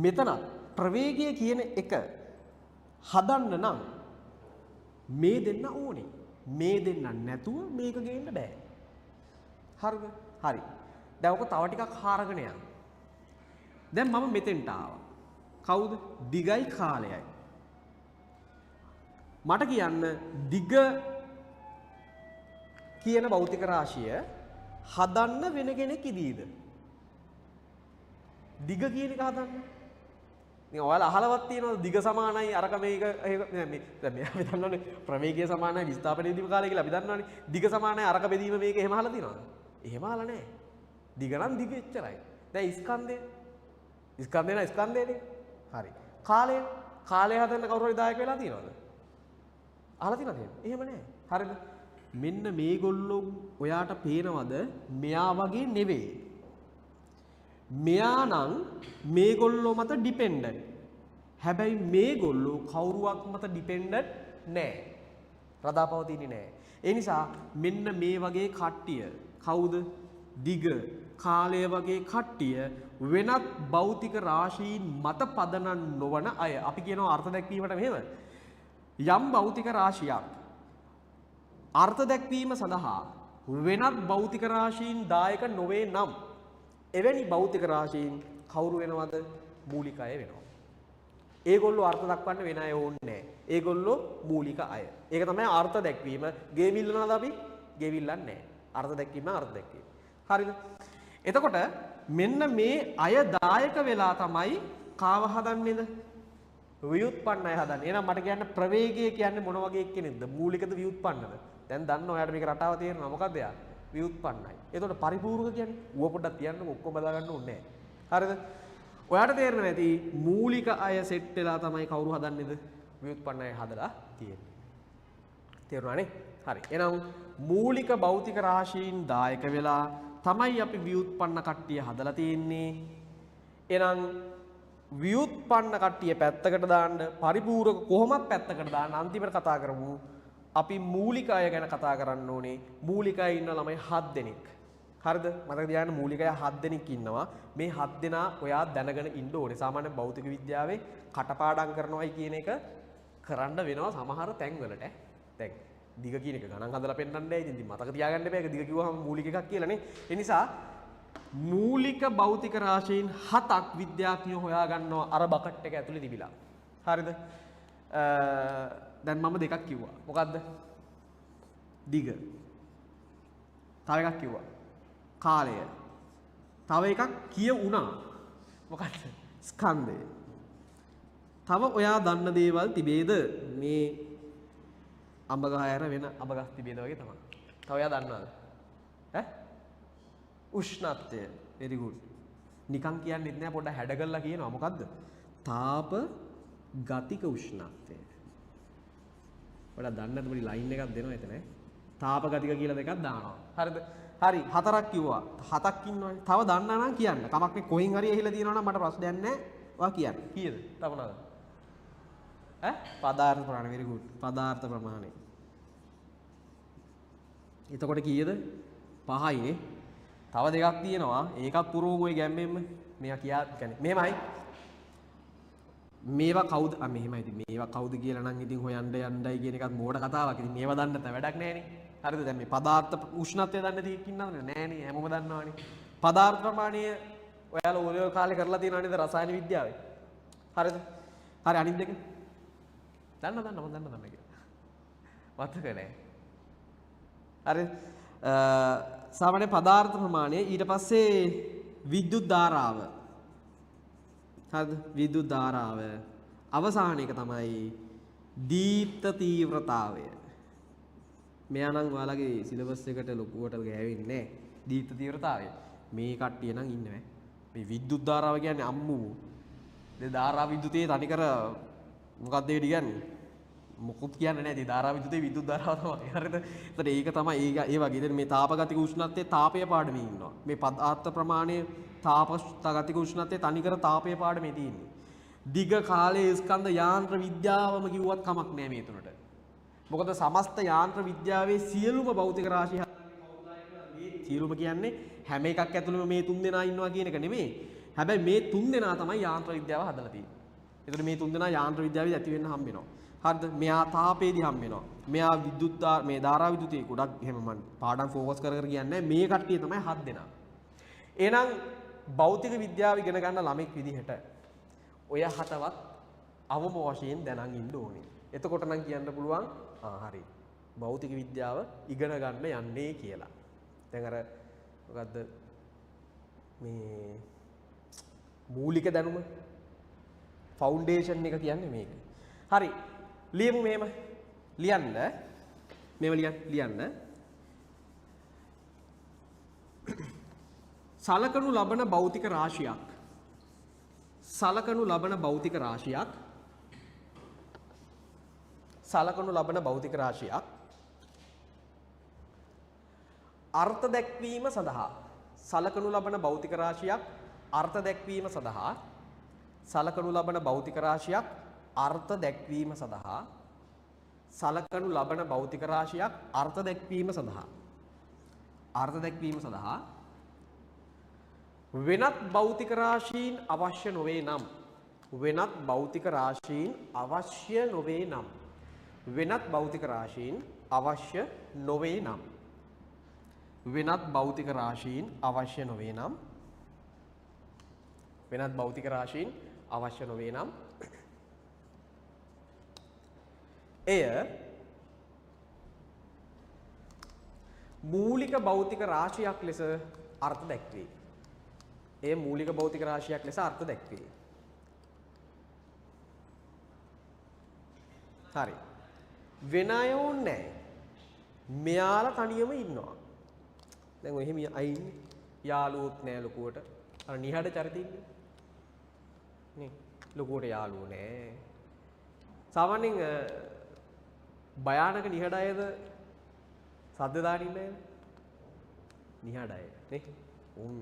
මෙතන ප්‍රවේගය කියන එක හදන්න නම් මේ දෙන්න ඕනේ. මේ දෙන්න නැතුව මේක ගේන්න බෑ. හරිද? හරි. දැන් ඔක තව ටිකක් හාරගෙන යන්න. දැන් මම මෙතෙන්ට ආවා. කවුද? දිගයි කාලයයි. මට කියන්න දිග කියන භෞතික රාශිය හදන්න වෙන කෙනෙක් ඉදීද? දිග කියන එක හදන්න. ඉතින් ඔයාලා අහලවත් තියෙනවද දිග සමානයි අරක මේක මේ දැන් මේ අපි දන්නවනේ ප්‍රවේගය සමානයි විස්ථාපන බෙදීම කාලය කියලා අපි දන්නවනේ. දිග සමානයි අරක බෙදීම මේක එහෙම අහලා තියෙනවද? එහෙම අහලා නැහැ. දිග නම් දිග එච්චරයි. දැන් ස්කන්ධේනේ. හරි. කාලය හදන්න කවුරු හරි දායක වෙලා තියෙනවද? අහලා තියෙනවද? එහෙම නැහැ. හරිද? මෙන්න මේගොල්ලෝ ඔයාට පේනවද මෙයා වගේ නෙවෙයි. මෙයා නම් මේගොල්ලෝ මත ඩිපෙන්ඩන්ට්. හැබැයි මේගොල්ලෝ කවුරුවක් මත ඩිපෙන්ඩන්ට් නැහැ. රඳාපවතින්නේ නැහැ. ඒ නිසා මෙන්න මේ වගේ කට්ටිය කවුද? දිග කාලය වගේ කට්ටිය වෙනත් භෞතික රාශීන් මත පදනම් නොවන අය. අපි කියනවා අර්ථ දැක්වීමට මෙහෙම. යම් භෞතික රාශියක් අර්ථ දැක්වීම සඳහා වෙනත් භෞතික රාශීන් දායක නොවේ නම් එවැනි භෞතික රාශීන් කවුරු වෙනවද? මූලික අය වෙනවා. ඒගොල්ලෝ අර්ථ දක්වන්න වෙන අය ඕනේ නැහැ. ඒගොල්ලෝ මූලික අය. ඒක තමයි අර්ථ දැක්වීම. ගෙවිල්ලනවාද අපි? ගෙවිල්ලන්නේ නැහැ. අර්ථ දැක්වීම අර්ථ දැක්වීම. හරිද? එතකොට මෙන්න මේ අය දායක වෙලා තමයි කාව හදන්නේද? ව්‍යුත්පන්න අය හදන්නේ. එහෙනම් මට කියන්න ප්‍රවේගය කියන්නේ මොන වගේ කෙනෙක්ද? මූලිකද ව්‍යුත්පන්නද? දැන් දන්න ඔයාලට මේක රටාව තේරෙනවා. මොකද්ද යා? ව්‍යුත්පන්නයි. එතකොට පරිපූර්ණක කියන්නේ ඌව පොඩ්ඩක් තියන්න ඔක්කොම බදා ගන්න ඕනේ නැහැ. හරිද? ඔයාට තේරෙන්නේ නැති මූලික අය සෙට් වෙලා තමයි කවුරු හදන්නේද? ව්‍යුත්පන්න අය හදලා තියෙන්නේ. තේරුණානේ? හරි. එහෙනම් මූලික භෞතික රාශීන් දායක වෙලා තමයි අපි ව්‍යුත්පන්න කට්ටිය හදලා තියෙන්නේ. එහෙනම් ව්‍යුත්පන්න කට්ටිය පැත්තකට දාන්න පරිපූර්ණක කොහොමද පැත්තකට දාන්න අන්තිමට කතා කරමු. අපි මූලික අය ගැන කතා කරන්න ඕනේ. මූලික අය ඉන්න ළමයි 7 දෙනෙක්. හරිද? මතක තියාගන්න මූලික අය 7 දෙනෙක් ඉන්නවා. මේ 7 දෙනා ඔයා දැනගෙන ඉන්න ඕනේ. සාමාන්‍ය භෞතික විද්‍යාවේ කටපාඩම් කරනවායි කියන එක කරන්න වෙනවා සමහර තැන්වලට. දැන් දිග කියන එක ගණන් හදලා පෙන්නන්නේ. ඉතින් මතක තියාගන්න බෑ. ඒක දිග කිව්වහම මූලික එකක් කියලානේ. ඒ නිසා මූලික භෞතික රාශීන් 7ක් විද්‍යාඥයෝ හොයා ගන්නවා අර බකට් එක ඇතුලේ තිබිලා. හරිද? දැන් මම දෙකක් කිව්වා. මොකද්ද? දිග. තව එකක් කිව්වා. කාලය. තව එකක් කියුණා. මොකද්ද? ස්කන්ධය. තව ඔයා දන්න දේවල් තිබේද? මේ අඹ ගහ ඇර වෙන අඹ ගස් තිබේද වගේ තමයි. තව ඔයා දන්නවද? ඈ? උෂ්ණත්වය. very good. නිකන් කියන්නෙත් නෑ පොඩ්ඩක් හැඩ කරලා කියනවා. මොකද්ද? තාප ගතික උෂ්ණත්වය. ඔයාලා දන්නේ නැති පොඩි ලයින් එකක් දෙනවා එතන. තාප ගතික කියලා දෙකක් දානවා. හරිද? හරි 4ක් කිව්වා. 7ක් ඉන්නවනේ. තව දන්නා නම් කියන්න. කමක් නේ කොහෙන් හරි ඇහිලා තියෙනවා නම් මට ප්‍රශ්නයක් නැහැ. ඔයා කියන්න. කීයද? තව මොනවාද? ඈ? පදාර්ථ ප්‍රමාණය very good. පදාර්ථ ප්‍රමාණය. එතකොට කීයද? 5යිනේ. තව දෙකක් තියෙනවා. ඒකත් පුරෝගෝයි ගැම්මෙන්න. මෙයා කියා කියන්නේ මෙහෙමයි. මේවා කවුද? මෙහෙමයි. ඉතින් මේවා කවුද කියලා නම් ඉතින් හොයන්න යන්නයි කියන එකත් මෝඩ කතාවක්. ඉතින් මේවා දන්න නැත්නම් වැඩක් නැහැ නේ. හරිද? දැන් මේ පදාර්ථ උෂ්ණත්වය දන්න දෙයක් ඉන්නවද? නෑනේ. හැමෝම දන්නවනේ. පදාර්ථ ප්‍රමාණය ඔයාලා ඕලෙවල් කාලේ කරලා තියෙනව නේද රසායන විද්‍යාවේ? හරිද? හරි අනිත් දෙක. දන්න කියලා. මතක නැහැ. හරි. සාමාන්‍ය පදාර්ථ ප්‍රමාණය ඊට පස්සේ විද්‍යුත් ධාරාව. හරිද? විද්‍යුත් ධාරාව. අවසාන එක තමයි දීප්ත තීව්‍රතාවය. මෙයා නම් ඔයාලගේ සිලබස් එකට ලොකුවට ගෑවෙන්නේ නැහැ. දීප්ත තීව්‍රතාවය. මේ කට්ටිය නම් ඉන්නේ මේ විද්‍යුත් ධාරාව කියන්නේ අම්මු. ඒ ධාරා විද්‍යුතේ තනිකර මොකක්ද ඒ කියන්නේ? මොකුත් කියන්නේ නැහැ. ඒ ධාරා විද්‍යුතේ විද්‍යුත් ධාරාව තමයි. හරිද? ඒතර ඒක තමයි ඒ වගේ. ඉතින් මේ තාපගතික උෂ්ණත්වයේ තාපය පාඩමේ ඉන්නවා. මේ පදාර්ථ ප්‍රමාණය තාපගතික උෂ්ණත්වයේ තනිකර තාපය පාඩමේ තියෙන්නේ. දිග කාලයේ ස්කන්ධ යාන්ත්‍ර විද්‍යාවම කිව්වත් කමක් නැහැ මේ තුනට. මොකද සමස්ත යාන්ත්‍ර විද්‍යාවේ සියලුම භෞතික රාශි මේ සියලුම කියන්නේ හැම එකක් ඇතුළෙම මේ තුන් දෙනා ඉන්නවා කියන එක නෙමෙයි. හැබැයි මේ තුන් දෙනා තමයි යාන්ත්‍ර විද්‍යාව හදලා තියෙන්නේ. ඒතර මේ තුන් දෙනා යාන්ත්‍ර විද්‍යාවේ ඇති වෙන්න හම්බ වෙනවා. හරිද? මෙයා තාපේදී හම්බ වෙනවා. මෙයා විද්‍යුත් මේ ධාරා විද්‍යුතේ ගොඩක් එහෙම මම පාඩම් ෆෝකස් කර කියන්නේ මේ කට්ටිය තමයි 7 දෙනා. එහෙනම් භෞතික විද්‍යාව ඉගෙන ගන්න ළමෙක් විදිහට ඔය 7වත් අවම වශයෙන් දැනන් ඉන්න ඕනේ. එතකොට නම් කියන්න පුළුවන් හරි. භෞතික විද්‍යාව ඉගෙන ගන්න යන්නේ කියලා. දැන් අර මොකද්ද මේ මූලික දැනුම ෆවුන්ඩේෂන් එක කියන්නේ මේක. හරි. ලියමු මෙහෙම. ලියන්න. මේව ලියන්න. සලකනු ලබන භෞතික රාශියක්. සලකනු ලබන භෞතික රාශියක්. සලකනු ලබන භෞතික රාශියක්. අර්ථ දැක්වීම සඳහා සලකනු ලබන භෞතික රාශියක් අර්ථ දැක්වීම සඳහා සලකනු ලබන භෞතික රාශියක් අර්ථ දැක්වීම සඳහා සලකනු ලබන භෞතික රාශියක් අර්ථ දැක්වීම සඳහා අර්ථ දැක්වීම සඳහා වෙනත් භෞතික රාශීන් අවශ්‍ය නොවේ නම් වෙනත් භෞතික රාශීන් අවශ්‍ය නොවේ නම් වෙනත් භෞතික රාශීන් අවශ්‍ය නොවේ නම් වෙනත් භෞතික රාශීන් අවශ්‍ය නොවේ නම් වෙනත් භෞතික රාශීන් අවශ්‍ය නොවේ නම් එය මූලික භෞතික රාශියක් ලෙස අර්ථ දැක්වේ. එය මූලික භෞතික රාශියක් ලෙස අර්ථ දැක්වේ. හරි. වෙන අය ඕනේ නැහැ. මෙයාලා තනියම ඉන්නවා. දැන් ඔය එහෙම අයින් යාළුවොත් නෑ ලොකුවට. අර නිහඬ චරිත ඉන්නේ. නේ. ලොකුවට යාළුවෝ නෑ. සාමාන්‍යයෙන් භයානක නිහඬ අයද සද්ද දාන්න ඉන්නේ නිහඬ අය නේ. උන්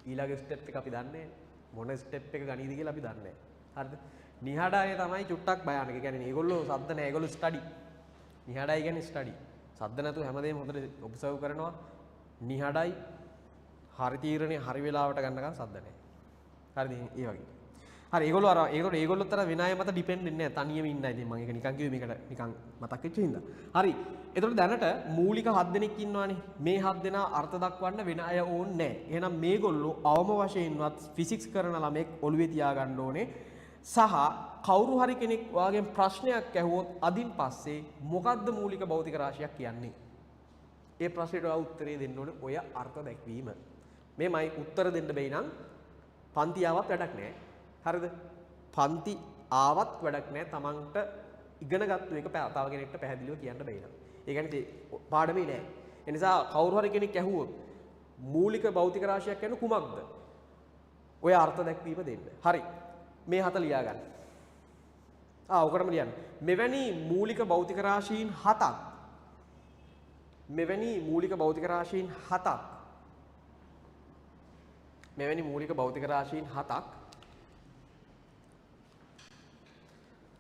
ඊළඟ ස්ටෙප් එක අපි දන්නේ මොන ස්ටෙප් එක ගනීද කියලා අපි දන්නේ නැහැ. හරිද? නිහඬ අය තමයි චුට්ටක් භයානක. ඒ කියන්නේ මේගොල්ලෝ සද්ද නැහැ. ඒගොල්ලෝ ස්ටඩි. නිහඬ අය කියන්නේ ස්ටඩි. සද්ද නැතුව හැමදේම හොඳට ඔබ්සර්ව් කරනවා. නිහඬයි හරි තීරණේ හරි වෙලාවට ගන්නකම් සද්ද නැහැ. හරිද? ඒ වගේ. හරි ඒගොල්ලොත් අර වෙන අය මත ඩිපෙන්ඩ් වෙන්නේ නැහැ. තනියම ඉන්නයි. ඉතින් මම ඒක නිකන් කිව්වේ මේකට නිකන් මතක් වෙච්ච හින්දා. හරි. ඒතකොට දැනට මූලික 7 දෙනෙක් ඉන්නවානේ. මේ 7 දෙනා අර්ථ දක්වන්න වෙන අය ඕනේ නැහැ. එහෙනම් මේගොල්ලෝ අවම වශයෙන්වත් ෆිසික්ස් කරන ළමෙක් ඔළුවේ තියාගන්න ඕනේ. සහ කවුරු හරි කෙනෙක් වාගෙන් ප්‍රශ්නයක් ඇහුවොත් අදින් පස්සේ මොකද්ද මූලික භෞතික රාශියක් කියන්නේ? ඒ ප්‍රශ්නෙට උත්තරේ දෙන්න ඕනේ ඔය අර්ථ දැක්වීම. මේමයි උත්තර දෙන්න බැයි නම් පන්ති ආවත් වැඩක් නැහැ. හරිද? පන්ති ආවත් වැඩක් නැහැ. Tamanට ඉගෙනගත්තු එක තව කෙනෙක්ට පැහැදිලිව කියන්න බැයි නම්. ඒ කියන්නේ පාඩමේ නෑ. ඒ නිසා කවුරු හරි කෙනෙක් ඇහුවොත් මූලික භෞතික රාශියක් කියන්නේ කුමක්ද? ඔය අර්ථ දැක්වීම දෙන්න. හරි. මේ 7 ලියා ගන්න. ඔකටම ලියන්න. මෙවැනි මූලික භෞතික රාශීන් 7ක් මෙවැනි මූලික භෞතික රාශීන් 7ක් මෙවැනි මූලික භෞතික රාශීන් 7ක්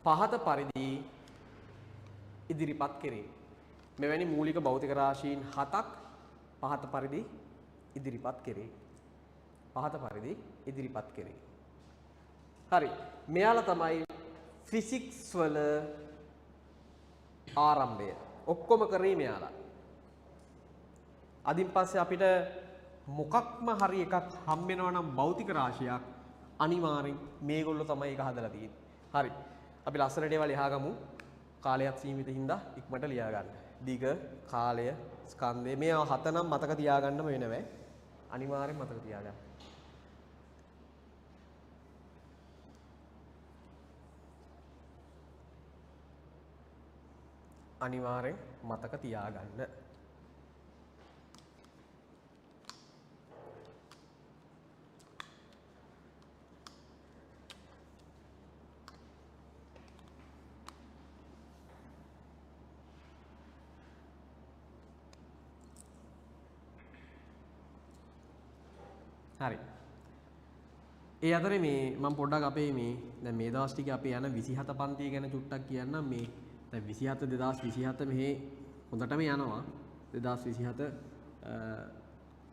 පහත පරිදි ඉදිරිපත් කෙරේ. මෙවැනි මූලික භෞතික රාශීන් 7ක් පහත පරිදි ඉදිරිපත් කෙරේ. පහත පරිදි ඉදිරිපත් කෙරේ. හරි. මෙයාලා තමයි ෆිසික්ස් වල ආරම්භය. ඔක්කොම කරේ මෙයාලා. අදින් පස්සේ අපිට මොකක්ම හරි එකක් හම්බ වෙනවා නම් භෞතික රාශියක් අනිවාර්යෙන් මේගොල්ලෝ තමයි ඒක හදලා තියෙන්නේ. හරි. අපි ලස්සනට ඒවා ලියා ගමු. කාලයක් සීමිත හින්දා ඉක්මනට ලියා ගන්න. දිග, කාලය, ස්කන්ධය මේවා 7 නම් මතක තියාගන්නම වෙනවයි. අනිවාර්යෙන් මතක තියාගන්න. අනිවාර්යෙන් මතක තියාගන්න. හරි. ඒ අතරේ මේ මම පොඩ්ඩක් අපේ මේ දැන් මේ දවස් ටිකේ අපි යන 27 පන්තිය ගැන චුට්ටක් කියන්නම්. මේ දැන් 27 2027 මෙහි හොඳටම යනවා. 2027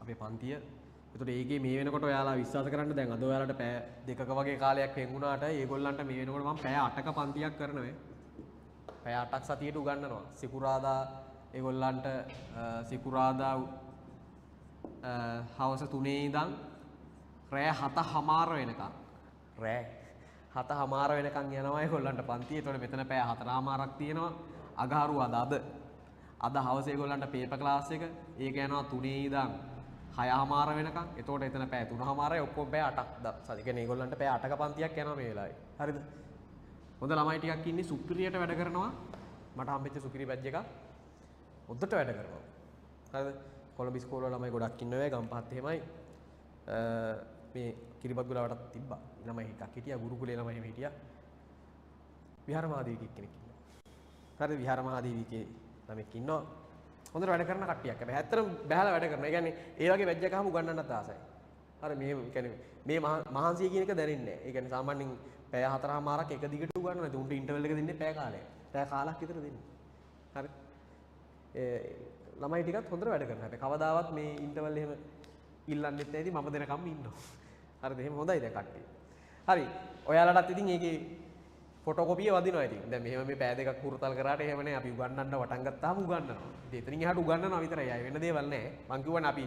අපේ පන්තිය. ඒතකොට ඒකේ මේ වෙනකොට ඔයාලා විශ්වාස කරන්න දැන් අද ඔයාලට පැය දෙකක වගේ කාලයක් වෙන් වුණාට ඒගොල්ලන්ට මේ වෙනකොට මම පැය 8ක පන්තියක් කරනවා. පැය 8ක් සතියට උගන්වනවා. සිකුරාදා ඒගොල්ලන්ට සිකුරාදා හවස 3 ඉඳන් රෑ 7:00 වෙනකම් රෑ 7:00 වෙනකම් යනවා ඒගොල්ලන්ට පන්තිය. ඒතකොට මෙතන පැය 4:00ක් තියෙනවා. අගහරුවාද අද හවස ඒගොල්ලන්ට පේපර් ක්ලාස් එක. ඒක යනවා 3 ඉඳන් 6:00 වෙනකන්. එතකොට එතන පැය 3:00යි ඔක්කොම පැය 8ක්. ඒ කියන්නේ ඒගොල්ලන්ට පැය 8ක පන්තියක් යනවා මේ වෙලාවේ. හරිද? හොඳ ළමයි ටිකක් ඉන්නේ සුපිරියට වැඩ කරනවා. මට හම්බෙච්ච සුපිරි බැජ් එකක්. හොද්දට වැඩ කරනවා. හරිද? කොළඹ ඉස්කෝල වල ළමයි ගොඩක් ඉන්නවා. ගම්පහත් එහෙමයි. මේ කිරිබත්ගුල වටත් තිබ්බා. ළමයි ටිකක් හිටියා. ගුරුකුලේ ළමයි එහෙම හිටියා. විහාර මහාදේවිකෙක් කෙනෙක් ඉන්නවා. හරිද? විහාර මහාදේවිකේ ළමෙක් ඉන්නවා. හොඳට වැඩ කරන කට්ටියක්. හැබැයි ඇත්තටම බහැලා වැඩ කරනවා. ඒ කියන්නේ ඒ වගේ බැජ් එකක් අහම උගන්නන්නත් ආසයි. හරි මේ කියන්නේ මේ මහන්සිය කියන එක දැනෙන්නේ නැහැ. ඒ කියන්නේ සාමාන්‍යයෙන් පැය 4:00මාරක් එක දිගට උගන්නනවා. ඒ උන්ට ඉන්ටර්වල් එක දෙන්නේ පැය කාලයක්. පැය කාලක් විතර දෙන්නේ. හරි. ළමයි ටිකත් හොඳට වැඩ කරනවා. හැබැයි කවදාවත් මේ ඉන්ටර්වල් එහෙම ඉල්ලන්නෙත් නැති මම දෙනකම් ඉන්නවා. හරිද? එහෙම හොඳයි දැන් කට්ටිය. හරි. ඔයාලටත් ඉතින් ඒකේ ෆොටෝකොපිය වදිනවා ඉතින්. දැන් මෙහෙම මේ පෑ දෙකක් හුරුතල් කරාට එහෙම නේ අපි උගන්නන්න වටන් ගත්තාම උගන්නනවා. ඉතින් එතනින් එහාට උගන්නනවා විතරයි. ආයෙ වෙන දේවල් නැහැ. මං කියවනේ අපි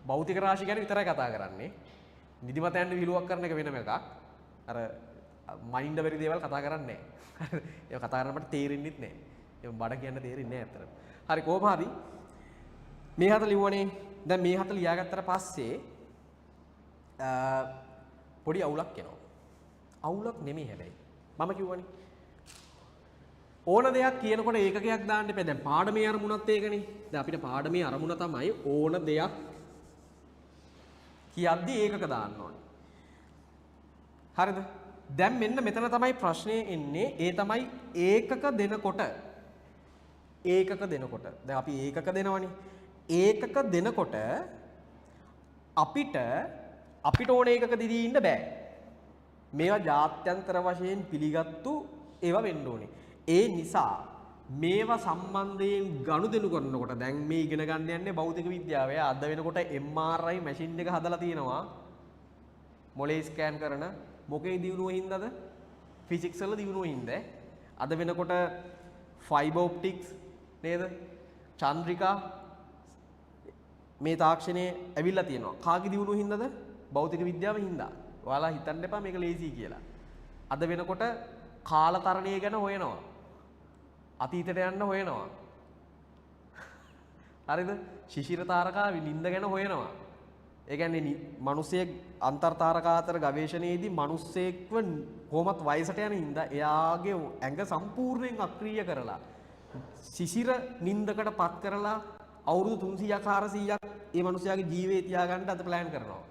භෞතික රාශි ගැන විතරයි කතා කරන්නේ. නිදිමතයන්ට විහිළුවක් කරන එක වෙනම එකක්. අර මයින්ඩ් බැරි දේවල් කතා කරන්නේ නැහැ. ඒක කතා කරනකොට තේරෙන්නෙත් නැහැ. ඒක බඩ කියන්න තේරෙන්නේ නැහැ අතට. හරි කොහොම හරි මේ හත ලිව්වනේ. දැන් මේ හත ලියාගත්තට පස්සේ පොඩි අවුලක් එනවා. අවුලක් නෙමෙයි හැබැයි. මම කිව්වනේ ඕන දෙයක් කියනකොට ඒකකයක් දාන්න එපා. දැන් පාඩමේ අරමුණත් ඒකනේ. දැන් අපිට පාඩමේ අරමුණ තමයි ඕන දෙයක් කියද්දි ඒකක දාන්න ඕනේ. හරිද? දැන් මෙන්න මෙතන තමයි ප්‍රශ්නේ එන්නේ. ඒ තමයි ඒකක දෙනකොට. දැන් අපි ඒකක දෙනවනේ. ඒකක දෙනකොට අපිට ඕන ඒකක දිදී ඉන්න බෑ. මේවා ජාත්‍යන්තර වශයෙන් පිළිගත්තු ඒවා වෙන්න ඕනේ. ඒ නිසා මේවා සම්බන්ධයෙන් ගනුදෙනු කරනකොට දැන් මේ ඉගෙන ගන්න යන්නේ භෞතික විද්‍යාව. අද වෙනකොට MRI මැෂින් එක හදලා තියෙනවා. මොලේ ස්කෑන් කරන මොකේ දියුණුව හින්දාද? ෆිසික්ස් වල දියුණුව හින්දා. අද වෙනකොට ෆයිබර් ඔප්ටික්ස් නේද? චන්ද්‍රිකා මේ තාක්ෂණයේ ඇවිල්ලා තියෙනවා. කාගේ දියුණුව හින්දාද? භෞතික විද්‍යාව හින්දා. ඔයාලා හිතන්න එපා මේක ලේසි කියලා. අද වෙනකොට කාලතරණය ගැන හොයනවා. අතීතයට යන්න හොයනවා. හරිද? ශිශිර තාරකාවේ නිින්ද ගැන හොයනවා. ඒ කියන්නේ මිනිස්සෙක් අන්තර් තාරකා අතර ගවේෂණයේදී මිනිස්සෙක්ව කොහොමත් වයසට යන හින්දා එයාගේ ඇඟ සම්පූර්ණයෙන් අක්‍රීය කරලා ශිශිර නිින්දකට පත් කරලා අවුරුදු 300ක් 400ක් ඒ මිනිස්යාගේ ජීවේ තියාගන්න අද ප්ලෑන් කරනවා.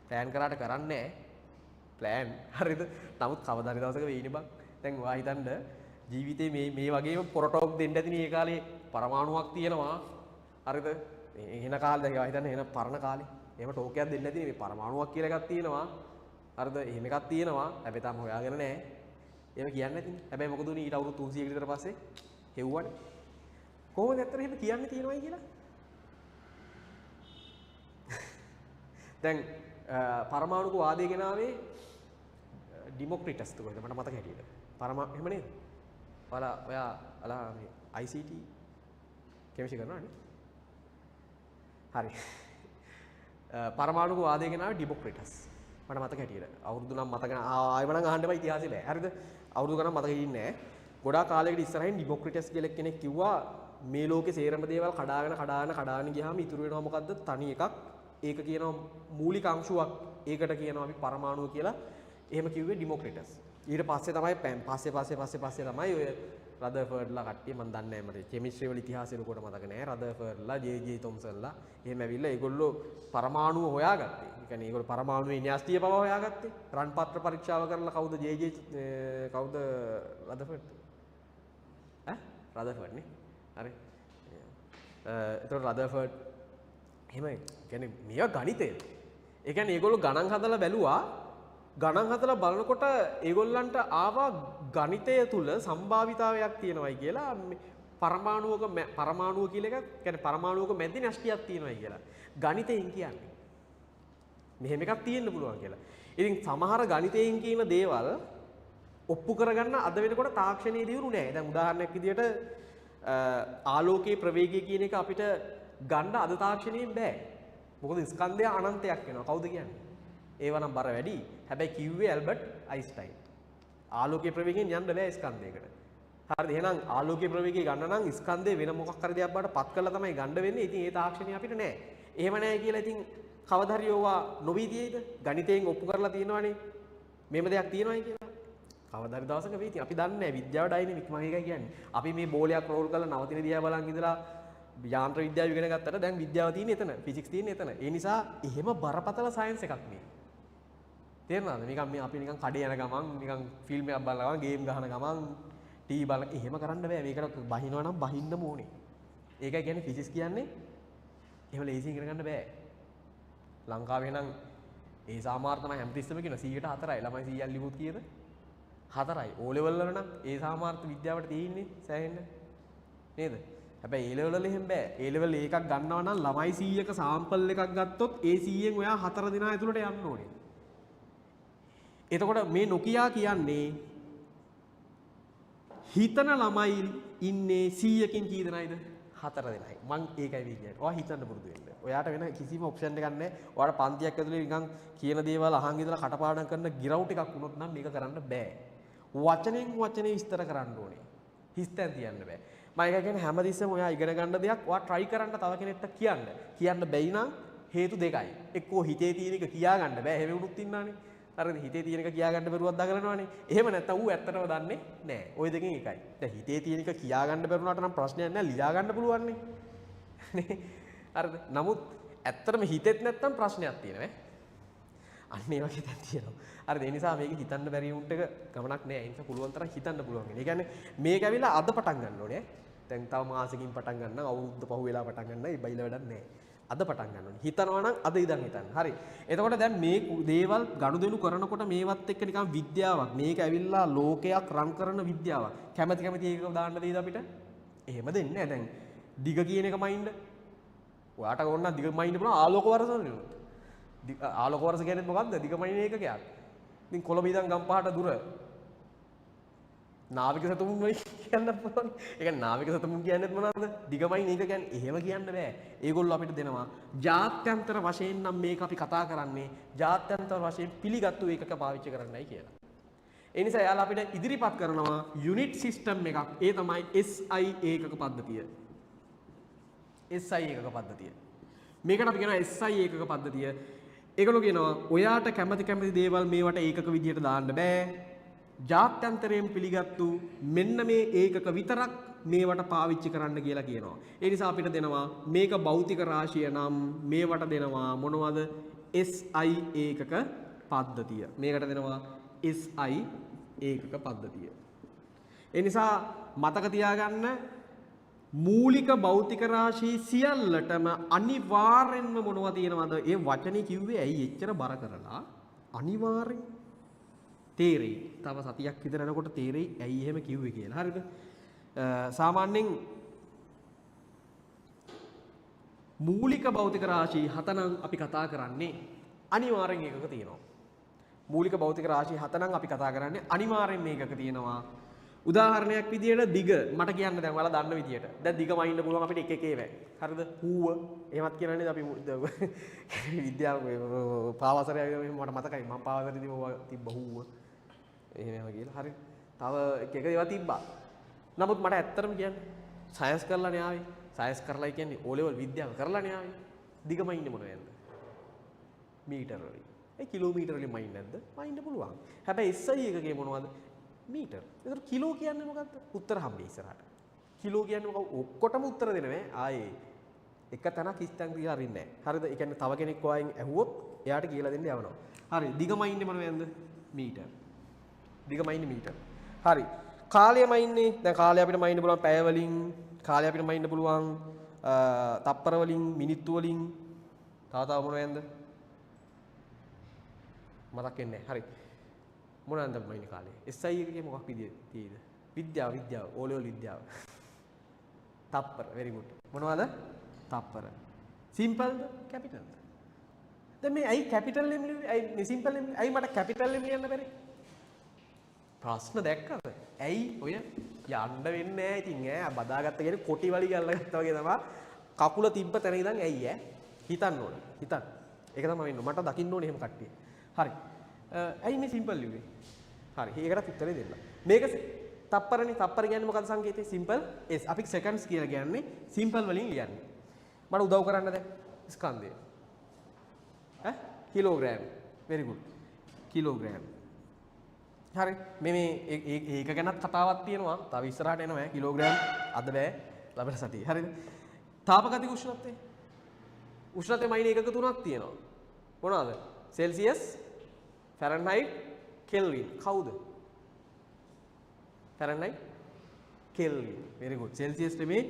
ප්ලෑන් කරාට කරන්නේ ප්ලෑන් හරිද? නමුත් කවදා හරි දවසක වෙයිනේ බං. දැන් ඔයා හිතන්න ජීවිතේ මේ වගේම පොරටෝක් දෙන්න ඇතිනේ ඒ කාලේ පරමාණුවක් තියෙනවා. හරිද? එහෙන කාලේ දැන් ඔයා හිතන්න එහෙන පරණ කාලේ. එහෙම ටෝකයක් දෙන්න ඇතිනේ මේ පරමාණුවක් කියලා එකක් තියෙනවා. හරිද? එහෙම එකක් තියෙනවා. හැබැයි තාම හොයාගෙන නැහැ. එහෙම කියන්නේ නැතිනේ. හැබැයි මොකද උනේ ඊට අවුරුදු 300කට විතර පස්සේ හෙව්වනේ. කොහොමද ඇත්තට එහෙම කියන්නේ තියෙනවයි කියලා? දැන් පරමාණුක වාදය ගෙනාවේ ඩිමොක්‍රිටස් තුමා. මට මතක හැටියට. එහෙම නේද? ඔයා මේ ICT කෙමිස්ට්‍රි කරනවනේ. හරි. පරමාණුක වාදය ගෙනාවේ ඩිමොක්‍රිටස්. මට මතක හැටියට. අවුරුදු නම් මතක ආයෙම නම් අහන්න එපා ඉතිහාසෙ බෑ. හරිද? අවුරුදු ගණන් මතක ඉන්නේ නැහැ. ගොඩාක් කාලයකට ඉස්සරහින් ඩිමොක්‍රිටස් කියලා කෙනෙක් කිව්වා මේ ලෝකේ සේරම දේවල් කඩාගෙන ගියාම ඉතුරු වෙනවා මොකද්ද? තනි එකක්. ඒක කියනවා මූලික අංශුවක්. ඒකට කියනවා අපි පරමාණුව කියලා. එහෙම කිව්වේ ඩිමොක්‍රිටස්. ඊට පස්සේ තමයි පස්සේ තමයි ඔය රදර්ෆර්ඩ්ලා කට්ටිය මම දන්නේ නැහැ මට කෙමිස්ට්‍රි වල ඉතිහාසය ලොකුට මතක නැහැ. රදර්ෆර්ඩ්ලා ජේ තොම්සන්ලා එහෙම ඇවිල්ලා ඒගොල්ලෝ පරමාණුව හොයාගත්තේ. ඒ කියන්නේ ඒගොල්ලෝ පරමාණුවේ න්‍යෂ්ටිය බව හොයාගත්තේ. රන් පත්‍ර පරීක්ෂාව කරලා කවුද රදර්ෆර්ඩ්? රදර්ෆර්ඩ් නේ. හරි. ඒතකොට රදර්ෆර්ඩ් එහෙම කියන්නේ මේවා ගණිතය. ඒ කියන්නේ ඒගොල්ලෝ ගණන් හදලා බැලුවා. ගණන් හදලා බලනකොට ඒගොල්ලන්ට ආවා ගණිතය තුල සම්භාවිතාවයක් තියෙනවායි කියලා පරමාණුව කියලා එකක් කියන්නේ පරමාණුවක මැද න්‍යෂ්ටියක් තියෙනවායි කියලා. ගණිතයෙන් කියන්නේ. මෙහෙම එකක් තියෙන්න පුළුවන් කියලා. ඉතින් සමහර ගණිතයෙන් කියන දේවල් ඔප්පු කරගන්න අද වෙනකොට තාක්ෂණයේ දියුණු නැහැ. දැන් උදාහරණයක් විදියට ආලෝකයේ ප්‍රවේගය කියන එක අපිට ගන්න අද තාක්ෂණයෙන් බෑ. මොකද ස්කන්ධය අනන්තයක් වෙනවා. කවුද කියන්නේ? ඒව නම් බර වැඩි. හැබැයි කිව්වේ ඇල්බර්ට් අයින්ස්ටයින්. ආලෝකයේ ප්‍රවේගයෙන් යන්න බෑ ස්කන්ධයකට. හරිද? එහෙනම් ආලෝකයේ ප්‍රවේගය ගන්න නම් ස්කන්ධය වෙන මොකක් හරි දෙයක් බවට පත් කරලා තමයි ගන්න වෙන්නේ. ඉතින් ඒ තාක්ෂණය අපිට නෑ. එහෙම නැහැ කියලා ඉතින් කවදා හරි ඕවා නොවි තියෙයිද? ගණිතයෙන් ඔප්පු කරලා තියෙනවනේ. මේම දෙයක් තියෙනවයි කියලා. කවදා හරි දවසක වෙයි. ඉතින් අපි දන්නේ නැහැ විද්‍යාව ඩයිනමික් මම ඒකයි කියන්නේ. අපි මේ බෝලයක් රෝල් කරලා නවතින දිහා බලන් ඉඳලා යාන්ත්‍ර විද්‍යාව ඉගෙන ගත්තට දැන් විද්‍යාව තියෙන්නේ එතන. ෆිසික්ස් තියෙන්නේ එතන. ඒ නිසා එහෙම බරපතල සයන්ස් එකක් මේ. තේරෙනවද? නිකන් මේ අපි නිකන් කඩේ යන ගමන් නිකන් ෆිල්ම් එකක් බලන ගමන් ගේම් ගහන ගමන් ටීවී බලන එහෙම කරන්න බෑ. මේකට බහිනවා නම් බහින්නම ඕනේ. ඒකයි කියන්නේ ෆිසික්ස් කියන්නේ එහෙම ලේසියෙන් ඉගෙන ගන්න බෑ. ලංකාවේ නම් ඒ සාමාර්ථ තමයි හැමතිස්සෙම කියන 100ට 4යි. ළමයි 100ක් ලිව්වොත් කීයද? 4යි. O level වල නම් ඒ සාමාර්ථ විද්‍යාවට තියෙන්නේ සෑහෙන්න. නේද? හැබැයි A level වල එහෙම බෑ. A level එකක් ගන්නවා නම් ළමයි 100ක සාම්පල් එකක් ගත්තොත් ඒ 100න් ඔයා 4 දිනා ඇතුළට යන්න ඕනේ. එතකොට මේ නොකියා කියන්නේ හිතන ළමයි ඉන්නේ 100කින් කී දෙනයිද? 4 දෙනයි. මං ඒකයි කියන්නේ. ඔයා හිතන්න පුරුදු වෙන්න. ඔයාට වෙන කිසිම ඔප්ෂන් එකක් නැහැ. ඔයාට පන්තියක් ඇතුලේ නිකන් කියන දේවල් අහන් ඉඳලා කටපාඩම් කරන ගිරවුට් එකක් වුණොත් නම් මේක කරන්න බෑ. වචනෙන් වචනේ විස්තර කරන්න ඕනේ. හිස්තැන් තියන්න බෑ. මම ඒක කියන්නේ හැමතිස්සෙම ඔයා ඉගෙන ගන්න දෙයක් ඔයා try කරන්න තව කෙනෙක්ට කියන්න. කියන්න බැයි නම් හේතු දෙකයි. එක්කෝ හිතේ තියෙන එක කියා ගන්න බෑ. එහෙම වුණොත් ඉන්නානේ. හරිද? හිතේ තියෙන එක කියා ගන්න බැරුවක් දඟලනවානේ. එහෙම නැත්නම් ඌ ඇත්තටම දන්නේ නැහැ. ওই දෙකෙන් එකයි. දැන් හිතේ තියෙන එක කියා ගන්න බැරුණාට නම් ප්‍රශ්නයක් නැහැ. ලියා ගන්න පුළුවන් නේ. නේ? හරිද? නමුත් ඇත්තටම හිතෙත් නැත්නම් ප්‍රශ්නයක් තියෙනවා ඈ. අන්න ඒ වගේ දැන් තියෙනවා. හරිද? ඒ නිසා මේක හිතන්න බැරි උන්ට ගමනක් නෑ. ඒ නිසා පුළුවන් තරම් හිතන්න පුළුවන්. ඒ කියන්නේ මේක ඇවිල්ලා අද පටන් ගන්න ඕනේ. දැන් තව මාසෙකින් පටන් ගන්න, අවුරුද්ද පහු වෙලා පටන් ගන්න, ඒ බයිල වැඩක් නෑ. අද පටන් ගන්න ඕනේ. හිතනවා නම් අද ඉඳන් හිතන්න. හරි. එතකොට දැන් මේ දේවල් ගනුදෙනු කරනකොට මේවත් එක්ක නිකන් විද්‍යාවක්. මේක ඇවිල්ලා ලෝකයක් රන් කරන විද්‍යාවක්. කැමැති ඒක දාන්න දෙයිද අපිට? එහෙම දෙන්නේ නෑ. දැන් දිග කියන එක මයින්ඩ්. ඔයාට ඕන නම් දිග මයින්ඩ් පුළුවන් ආලෝක වර්ෂ වලින්. ආලෝක වර්ෂ කියන්නේ මොකක්ද? දිග මයින්ඩ් එකකයක්. ඉතින් කොළඹ ඉඳන් ගම්පහට දුර නාවික සතුමුන් වයි කියන්න පුළුවන්. ඒ කියන්නේ නාවික සතුමුන් කියන්නේ මොනවද? දිගමයින් ඒක කියන්නේ එහෙම කියන්න බෑ. ඒගොල්ලෝ අපිට දෙනවා ජාත්‍යන්තර වශයෙන් නම් මේක අපි කතා කරන්නේ ජාත්‍යන්තර වශයෙන් පිළිගත්තු ඒකක පාවිච්චි කරන්නයි කියලා. ඒ නිසා එයාලා අපිට ඉදිරිපත් කරනවා යුනිට් සිස්ටම් එකක්. ඒ තමයි SI ඒකක පද්ධතිය. SI ඒකක පද්ධතිය. මේකට අපි කියනවා SI ඒකක පද්ධතිය. ඒගොල්ලෝ කියනවා ඔයාට කැමති දේවල් මේවට ඒකක විදියට දාන්න බෑ. ජාත්‍යන්තරයෙන් පිළිගත්තු මෙන්න මේ ඒකක විතරක් මේවට පාවිච්චි කරන්න කියලා කියනවා. ඒ නිසා අපිට දෙනවා මේක භෞතික රාශිය නම් මේවට දෙනවා මොනවද? SI ඒකක පද්ධතිය. මේකට දෙනවා SI ඒකක පද්ධතිය. ඒ නිසා මතක තියාගන්න මූලික භෞතික රාශි සියල්ලටම අනිවාර්යෙන්ම මොනවද තියෙනවද? ඒ වචනේ කිව්වේ ඇයි එච්චර බර කරලා? අනිවාර්යෙන් තේරෙයි. තව සතියක් විතර යනකොට තේරෙයි ඇයි එහෙම කිව්වේ කියලා. හරිද? සාමාන්‍යයෙන් මූලික භෞතික රාශි 7 නම් අපි කතා කරන්නේ අනිවාර්යෙන් ඒකක තියෙනවා. මූලික භෞතික රාශි 7 නම් අපි කතා කරන්නේ අනිවාර්යෙන් මේකක තියෙනවා. උදාහරණයක් විදියට දිග මට කියන්න දැන් ඔයාලා දන්න විදියට. දැන් දිගම ඉන්න පුළුවන් අපිට එක එක ඒවා. හරිද? හූව එහෙමත් කියනනේ අපි විද්‍යාව පාවසරය මට මතකයි. මම පාවසරේදී ඕවා තිබ්බ හූව. එහෙම කියලා. හරි. තව එක එක ඒවා තිබ්බා. නමුත් මට ඇත්තටම කියන්න සයන්ස් කරලානේ ආවේ. සයන්ස් කරලා කියන්නේ O level විද්‍යාව කරලානේ ආවේ. දිගම ඉන්නේ මොනවද? මීටර වලින්. ඒ කිලෝමීටර වලින් මයින් නැද්ද? මයින්න පුළුවන්. හැබැයි SI එකකේ මොනවද? මීටර. ඒතර කිලෝ කියන්නේ මොකක්ද? උත්තර හම්බෙයි ඉස්සරහට. කිලෝ කියන්නේ මොකක්ද? ඔක්කොටම උත්තර දෙන්නේ ආයේ. එක තැනක් ඉස්තන් කියලා අරින්නේ නැහැ. හරිද? ඒ කියන්නේ තව කෙනෙක් ඔයන් ඇහුවොත් එයාට කියලා දෙන්න යවනවා. හරි. දිගම ඉන්නේ මොනවද? මීටර. දිගම ඉන්නේ මීටර. හරි. කාලයම ඉන්නේ. දැන් කාලය අපිට මයින්න පුළුවන් පැය වලින්, කාලය අපිට මයින්න පුළුවන් තප්පර වලින්, මිනිත්තු වලින්. තව මොනවද? මතක් වෙන්නේ නැහැ. හරි. මොනවාද මයින් කාලේ? SI එකේ මොකක් විදියද? විද්‍යාව O level විද්‍යාව. තප්පර very good. මොනවද? තප්පර. සිම්පල්ද? කැපිටල්ද? දැන් මේ ඇයි කැපිටල් එම් ලියුවේ? ඇයි මේ සිම්පල් එම්? ඇයි මට කැපිටල් එම් ලියන්න බැරි? ප්‍රශ්න දැක්කද? ඇයි ඔය යන්න වෙන්නේ නැහැ ඉතින් ඈ බදාගත්ත කෙනෙක් කොටි වලි ගල්ලගත්තා වගේ තමයි කකුල තිබ්බ තැන ඉඳන් ඇයි ඈ හිතන්න ඕනේ. හිතන්න. ඒක තමයි වෙන්නේ. මට දකින්න ඕනේ එහෙම කට්ටිය. හරි. ඇයි මේ සිම්පල් ලිව්වේ? හරි. ඒකටත් උත්තරේ දෙන්න. මේක තප්පරනේ. තප්පර කියන්නේ මොකක්ද සංකේතය? Simple S. අපි සෙකන්ඩ්ස් කියලා කියන්නේ සිම්පල් වලින් ලියන්නේ. මට උදව් කරන්න දැන්. ස්කන්ධය. ඈ කිලෝග්‍රෑම්. very good. කිලෝග්‍රෑම්. හරි. මේ ඒක ගැනත් කතාවක් තියෙනවා. තව ඉස්සරහට එනවා කිලෝග්‍රෑම් අද බෑ ලබන සතියේ. හරිද? තාපගතික උෂ්ණත්වය. උෂ්ණත්වය මයින් ඒකක තුනක් තියෙනවා. මොනවාද? Celsius, Fahrenheit, Kelvin. කවුද? Fahrenheit, Kelvin. very good. Celsius නෙමේ.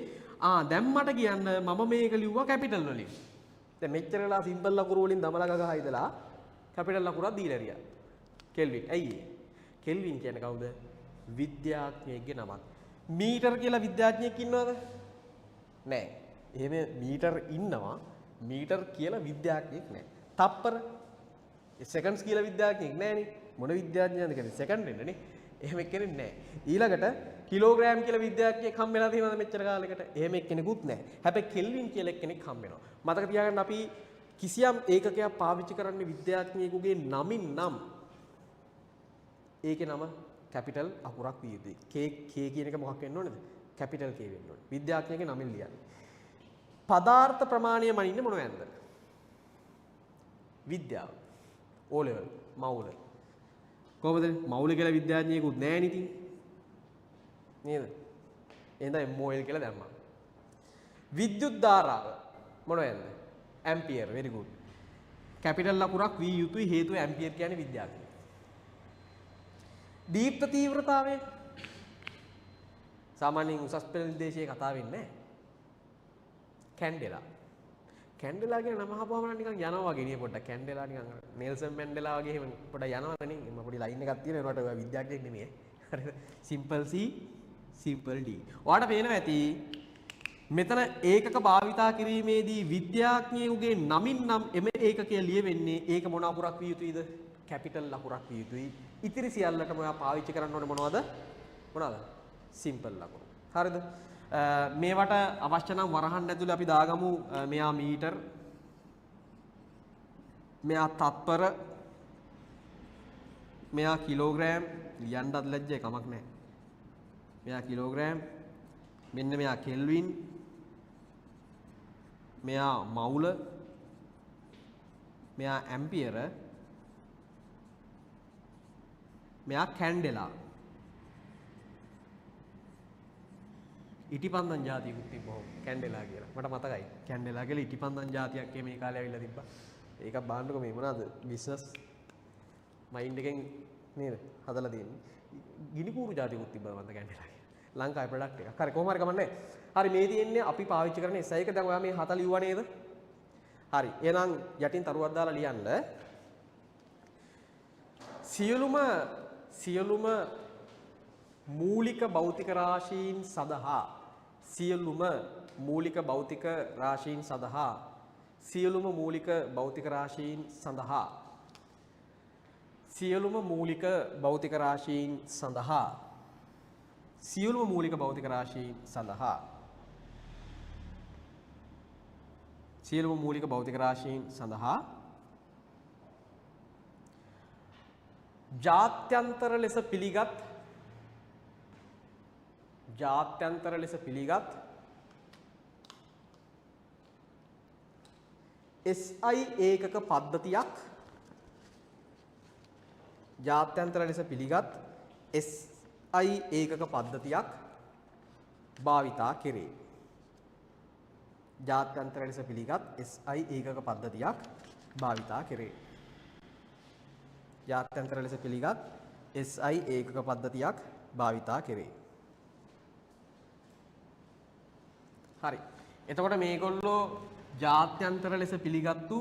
දැන් මට කියන්න මම මේක ලිව්වා කැපිටල් වලින්. දැන් මෙච්චරලා සිම්පල් ලකුණු වලින් දමලා ගගහ ඉදලා කැපිටල් ලකුණක් දීලා හරියා. කෙල්වින්. ඇයි ඒ? කෙල්වින් කියන්නේ කවුද? විද්‍යාඥයෙක්ගේ නමක්. මීටර් කියලා විද්‍යාඥයෙක් ඉන්නවද? නෑ. එහෙම මීටර් ඉන්නවා. මීටර් කියලා විද්‍යාඥයෙක් නෑ. තප්පර සෙකන්ඩ්ස් කියලා විද්‍යාඥයෙක් නෑනේ. මොන විද්‍යාඥයන්ද කියන්නේ සෙකන්ඩ් වෙන්නනේ. එහෙම එක්කෙනෙක් නෑ. ඊළඟට කිලෝග්‍රෑම් කියලා විද්‍යාඥයෙක් හම්බ වෙලා තියෙනවද මෙච්චර කාලෙකට? එහෙම එක්කෙනෙකුත් නෑ. හැබැයි කෙල්වින් කියලා එක්කෙනෙක් හම්බ වෙනවා. මතක තියාගන්න අපි කිසියම් ඒකකයක් පාවිච්චි කරන්නේ විද්‍යාඥයෙකුගේ නමින් නම් ඒකේ නම කැපිටල් අකුරක් විය යුතුයි. K කියන එක මොකක් වෙන්න ඕනේද? කැපිටල් K වෙන්න ඕනේ. විද්‍යාඥයෙක්ගේ නමින් ලියන්නේ. පදාර්ථ ප්‍රමාණය මනින්නේ මොනවද? විද්‍යාව. O level මවුල. කොහොමද? මවුල කියලා විද්‍යාඥයෙකුත් නැහැ නේ ඉතින්. නේද? එහෙනම් MOL කියලා දැම්මා. විද්‍යුත් ධාරාව මොනවද? ඇම්පියර්. very good. කැපිටල් ලකුරක් විය යුතුයි හේතුව ඇම්පියර් කියන්නේ විද්‍යාඥයෙක්. දීප්ත තීව්‍රතාවය සාමාන්‍යයෙන් උසස් පෙළ නිර්දේශයේ කතා වෙන්නේ නැහැ. කැන්ඩෙලා. කැන්ඩෙලා කියන නම අහපුවම නිකන් යනවා වගේ නේ පොඩ්ඩක්. කැන්ඩෙලා නිකන් නෙල්සන් මැන්ඩෙලා වගේ එහෙම පොඩ්ඩක් යනවා නේ. එම්ම පොඩි ලයින් එකක් තියෙනවා. ඒකට ඔය විද්‍යාඥයෙක් නෙමෙයි. හරිද? Simple C simple D. ඔයාලට පේනවා ඇති මෙතන ඒකක භාවිතා කිරීමේදී විද්‍යාඥයෙකුගේ නමින් නම් එම ඒකකය ලියවෙන්නේ ඒක මොන අකුරක් විය යුතුයිද? කැපිටල් ලකුරක් විය යුතුයි. ඉතිරි සියල්ලටම ඔයා පාවිච්චි කරන්න ඕනේ මොනවද? මොනවද? සිම්පල් ලකුණු. හරිද? මේවට අවශ්‍ය නම් වරහන් ඇතුලේ අපි දාගමු මෙයා මීටර්, මෙයා තත්පර, මෙයා කිලෝග්‍රෑම් ලියන්නත් ලැජ්ජයි කමක් නැහැ. මෙයා කිලෝග්‍රෑම්, මෙන්න මෙයා කෙල්වින්, මෙයා මවුල, මෙයා ඇම්පියර, මෙයා කැන්ඩෙලා. ඉටිපන්දන් ජාතියකුත් තිබ්බා කැන්ඩෙලා කියලා. මට මතකයි. කැන්ඩෙලා කියලා ඉටිපන්දන් ජාතියක් මේ කාලේ ඇවිල්ලා තිබ්බා. ඒකක් බලන්නකෝ මේ මොනවාද? බිස්නස් මයින්ඩ් එකෙන් නේද? හදලා තියෙන්නේ. ගිනි කූරු ජාතියකුත් තිබ්බා මන්ද කැන්ඩෙලා කියලා. ලංකාවේ ප්‍රොඩක්ට් එකක්. හරි කොහොම හරි කමන්නේ. හරි මේ තියෙන්නේ අපි පාවිච්චි කරන S1 දැන් ඔයා මේ 7 ලිව්වා නේද? හරි. එහෙනම් යටින් තරුවක් දාලා ලියන්න. සියලුම මූලික භෞතික රාශීන් සඳහා සියලුම මූලික භෞතික රාශීන් සඳහා සියලුම මූලික භෞතික රාශීන් සඳහා සියලුම මූලික භෞතික රාශීන් සඳහා සියලුම මූලික භෞතික රාශීන් සඳහා සියලුම මූලික භෞතික රාශීන් සඳහා ජාත්‍යන්තර ලෙස පිළිගත් SI ඒකක පද්ධතියක් ජාත්‍යන්තර ලෙස පිළිගත් SI ඒකක පද්ධතියක් භාවිතා කෙරේ. ජාත්‍යන්තර ලෙස පිළිගත් SI ඒකක පද්ධතියක් භාවිතා කෙරේ. ජාත්‍යන්තර ලෙස පිළිගත් SI ඒකක පද්ධතියක් භාවිතා කෙරේ. හරි. එතකොට මේගොල්ලෝ ජාත්‍යන්තර ලෙස පිළිගත්තු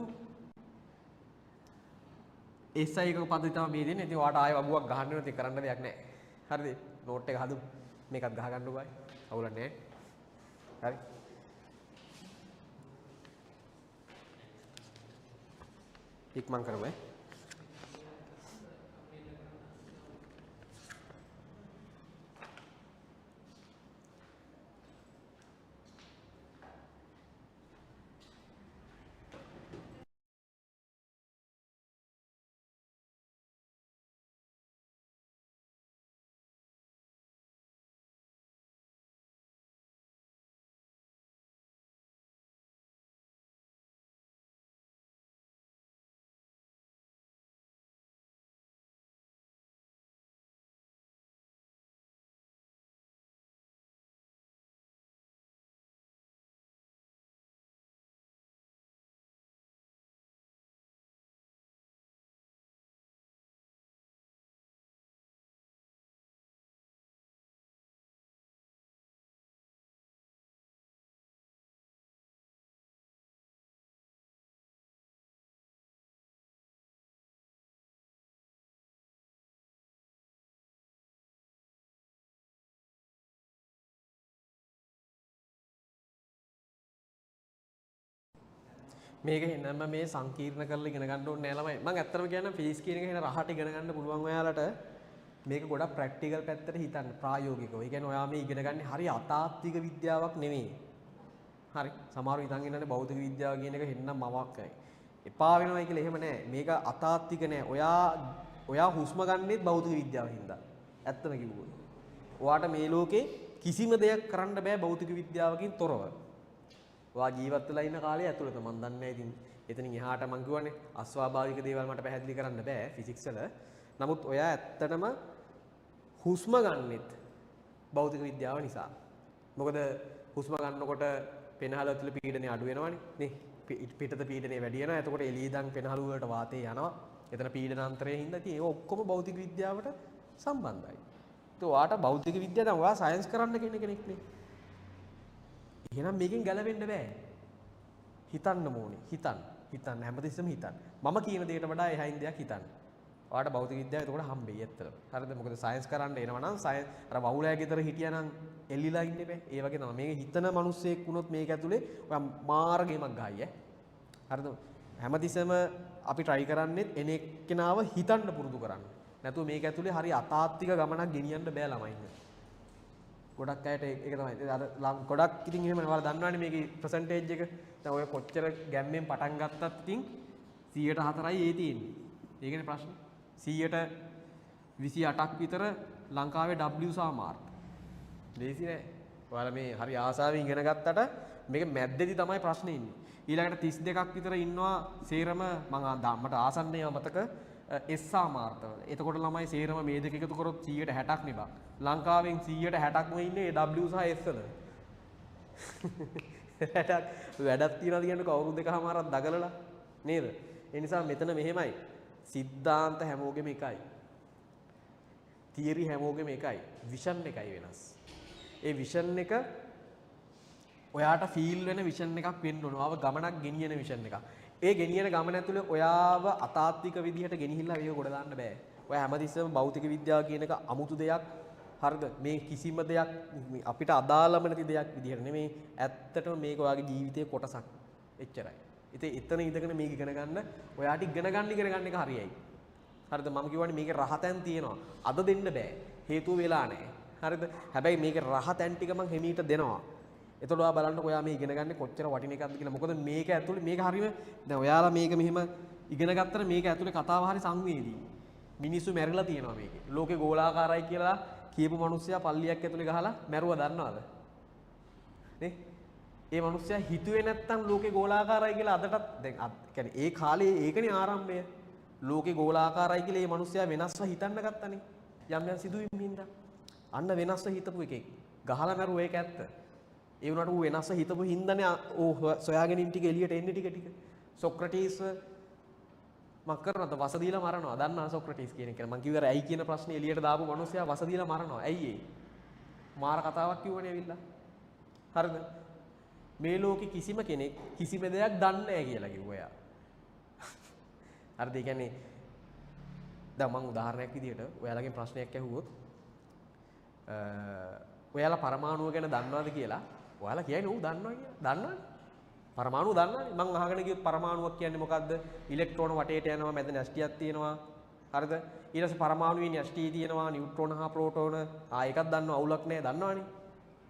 SI එකක පද්ධතිය තමයි මේ දෙන්නේ. ඉතින් ඔයාලට ආයෙ වගුවක් ගහන්න වෙන ඉතින් කරන්න දෙයක් නැහැ. හරිද? නෝට් එක හදමු. මේකත් ගහ ගන්නකෝ ආයෙ. අවුලක් නැහැ. හරි. ඉක්මන් කරමු ඈ. මේක එන්නම මේ සංකීර්ණ කරලා ඉගෙන ගන්න ඕනේ නෑ ළමයි. මම ඇත්තටම කියන්නම් ෆිසික්ස් කියන එක එන රහට ඉගෙන ගන්න පුළුවන් ඔයාලට. මේක ගොඩක් ප්‍රැක්ටිකල් පැත්තට හිතන්න ප්‍රායෝගිකව. ඒ කියන්නේ ඔයා මේ ඉගෙන ගන්න හරි අතාත්වික විද්‍යාවක් නෙමෙයි. හරි. සමහරව ඉතින් ඉන්නනේ භෞතික විද්‍යාව කියන එක හෙන්නම් මවක්කයි. එපා වෙනවා කියලා එහෙම නෑ. මේක අතාත්වික නෑ. ඔයා හුස්ම ගන්නෙත් භෞතික විද්‍යාවෙන් හින්දා. ඇත්තම කිව්වොත්. ඔයාට මේ ලෝකේ කිසිම දෙයක් කරන්න බෑ භෞතික විද්‍යාවකින් තොරව. ඔයා ජීවත් වෙලා ඉන්න කාලය ඇතුළත මම දන්නේ නැහැ ඉතින් එතනින් එහාට මම කියවනේ අස්වාභාවික දේවල් මට පැහැදිලි කරන්න බෑ ෆිසික්ස් වල. නමුත් ඔයා ඇත්තටම හුස්ම ගන්නෙත් භෞතික විද්‍යාව නිසා. මොකද හුස්ම ගන්නකොට පෙනහළ තුළ පීඩනය අඩු වෙනවනේ නේ. පිටත පීඩනය වැඩි වෙනවා. එතකොට එළිය ඉඳන් පෙනහළු වලට වාතය යනවා. එතන පීඩනාන්තරයේ හින්දා ඉතින් ඒක ඔක්කොම භෞතික විද්‍යාවට සම්බන්ධයි. ඒත් ඔයාට භෞතික විද්‍යාව දැන් ඔයා සයන්ස් කරන්න කෙනෙක් නේ. එහෙනම් මේකෙන් ගැලවෙන්න බෑ. හිතන්න ඕනේ. හිතන්න හැමතිස්සෙම හිතන්න. මම කියන දේට වඩා එහයින් දෙයක් හිතන්න. ඔයාට භෞතික විද්‍යාව එතකොට හම්බෙයි ඇත්තටම. හරිද? මොකද සයන්ස් කරන්න එනවා නම් සයන්ස් අර වහුලෑ ගෙදර හිටියානම් එල්ලිලා ඉන්න බෑ. ඒ වගේ තමයි. මේක හිතන මිනිස්සෙක් වුණොත් මේක ඇතුලේ ඔයා මාර ගේමක් ගහයි ඈ. හරිද? හැමතිස්සෙම අපි try කරන්නේ එන එක්කෙනාව හිතන්න පුරුදු කරන්න. නැතුව මේක ඇතුලේ හරි අතාත්වික ගමනක් ගෙනියන්න බෑ ළමයින්ට. ගොඩක් අයට ඒක තමයි. අර ගොඩක් ඉතින් එහෙම ඔයාලා දන්නවනේ මේකේ percentage එක. දැන් ඔය කොච්චර ගැම්මෙන් පටන් ගත්තත් ඉතින් 104යි ඒ තියෙන්නේ. ඒකනේ ප්‍රශ්නේ. 128ක් විතර ලංකාවේ W සාමාර්ථ. ලේසි නෑ. ඔයාලා මේ හරි ආසාවෙන් ඉගෙන ගත්තට මේක මැද්දේදී තමයි ප්‍රශ්නේ ඉන්නේ. ඊළඟට 32ක් විතර ඉන්නවා සේරම මට ආසන්නේව මතක S සාමාර්ථවල. එතකොට ළමයි සේරම මේ දෙක එකතු කරොත් 160ක් නේ බං. ලංකාවෙන් 160ක්ම ඉන්නේ W සහ S වල. 60ක් වැඩක් තියනවා කියන්නේ අවුරුදු දෙකමාරක් දගලලා නේද? ඒ නිසා මෙතන මෙහෙමයි. සිද්ධාන්ත හැමෝගෙම එකයි. තියරි හැමෝගෙම එකයි. විෂන් එකයි වෙනස්. ඒ විෂන් එක ඔයාට ෆීල් වෙන විෂන් එකක් වෙන්න ඕන. ආව ගමනක් ගෙනියන විෂන් එකක්. ඒ ගෙනියන ගමන ඇතුලේ ඔයාව අතාත්වික විදිහට ගෙනිහිල්ලා ඒක ගොඩ දාන්න බෑ. ඔයා හැමතිස්සෙම භෞතික විද්‍යාව කියන එක අමුතු දෙයක්. හරිද? මේ කිසිම දෙයක් අපිට අදාළම නැති දෙයක් විදිහට නෙමෙයි. ඇත්තටම මේක ඔයාගේ ජීවිතයේ කොටසක්. එච්චරයි. ඉතින් එතන ඉඳගෙන මේක ඉගෙන ගන්න ඔයාට ඉගෙන ගන්න එක හරියයි. හරිද? මම කියවනේ මේකේ රහතැන් තියෙනවා. අද දෙන්න බෑ. හේතුව වෙලා නැහැ. හරිද? හැබැයි මේකේ රහතැන් ටික මම හිමීට දෙනවා. එතකොට ඔයා බලන්නකො ඔයා මේ ඉගෙන ගන්න කොච්චර වටින එකක්ද කියලා. මොකද මේක ඇතුලේ මේක හරීම දැන් ඔයාලා මේක මෙහෙම ඉගෙන ගත්තට මේක ඇතුලේ කතාව හරි සංවේදී. මිනිස්සු මැරිලා තියෙනවා මේකේ. ලෝකේ ගෝලාකාරයි කියලා කියපු මිනිස්සයා පල්ලියක් ඇතුලේ ගහලා මැරුවා දන්නවද? නේ? ඒ මිනිස්සයා හිතුවේ නැත්තම් ලෝකේ ගෝලාකාරයි කියලා අදටත් දැන් يعني ඒ කාලේ ඒකනේ ආරම්භය. ලෝකේ ගෝලාකාරයි කියලා මේ මිනිස්සයා වෙනස්ව හිතන්න ගත්තනේ. යම් සිදුවීම් හින්දා. අන්න වෙනස්ව හිතපු එකෙක්. ගහලා මැරුවා ඒක ඇත්ත. ඒ වුණාට ඌ වෙනස්ව හිතපු හින්දානේ සොයාගෙන ඉන්න ටික එළියට එන්නේ ටික. සොක්‍රටිස් මක් කරනවද? වස දීලා මරනවා. දන්නා සොක්‍රටිස් කියන එක. මං කිව්වා ඇයි කියන ප්‍රශ්නේ එළියට දාපු මිනිස්සයා වස දීලා මරනවා. ඇයි ඒ? මාර කතාවක් කිව්වනේ ඇවිල්ලා. හරිද? මේ ලෝකේ කිසිම කෙනෙක් කිසිම දෙයක් දන්නේ නැහැ කියලා කිව්වා එයා. හරිද? ඒ කියන්නේ දැන් මං උදාහරණයක් විදිහට ඔයාලගෙන් ප්‍රශ්නයක් ඇහුවොත් ඔයාලා පරමාණුව ගැන දන්නවද කියලා ඔයාලා කියන්නේ ඌ දන්නවා කියලා. දන්නවනේ. පරමාණුව දන්නවනේ. මං අහගෙන ගියොත් පරමාණුවක් කියන්නේ මොකද්ද? ඉලෙක්ට්‍රෝන වටේට යනවා, මැද න්‍යෂ්ටියක් තියෙනවා. හරිද? ඊට පස්සේ පරමාණුවේ න්‍යෂ්ටි තියෙනවා, නියුට්‍රෝන හා ප්‍රෝටෝන. එකක් දන්නව අවුලක් නැහැ. දන්නවනේ.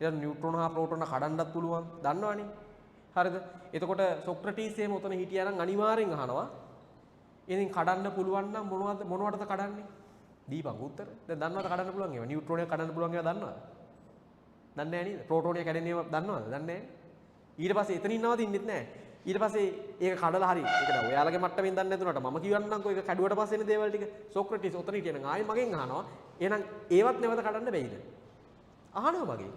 ඊට නියුට්‍රෝන හා ප්‍රෝටෝන කඩන්නත් පුළුවන්. දන්නවනේ. හරිද? එතකොට සොක්‍රටිස් එහෙම උතන හිටියා නම් අනිවාර්යෙන් අහනවා. ඉතින් කඩන්න පුළුවන් නම් මොනවටද කඩන්නේ? දීපන් උත්තර. දැන් දන්නවද කඩන්න පුළුවන් ඒවා? නියුට්‍රෝනය කඩන්න පුළුවන් ඒවා දන්නවද? දන්නේ නැහැ නේද? ප්‍රෝටෝනිය කැඩෙන්නේ දන්නවද? දන්නේ නැහැ. ඊට පස්සේ එතනින් නවතින්නෙත් නැහැ. ඊට පස්සේ ඒක කඩලා හරි. ඒක දැන් ඔයාලගේ මට්ටමින් දන්නේ නැතුනට මම කියවන්නම්කෝ ඒක කැඩුවට පස්සේ එන දේවල් ටික. සොක්‍රටිස් ඔතන හිටියනම් ආයෙ මගෙන් අහනවා. එහෙනම් ඒවත් නැවත කඩන්න බැයිද? අහනවා මගෙන්.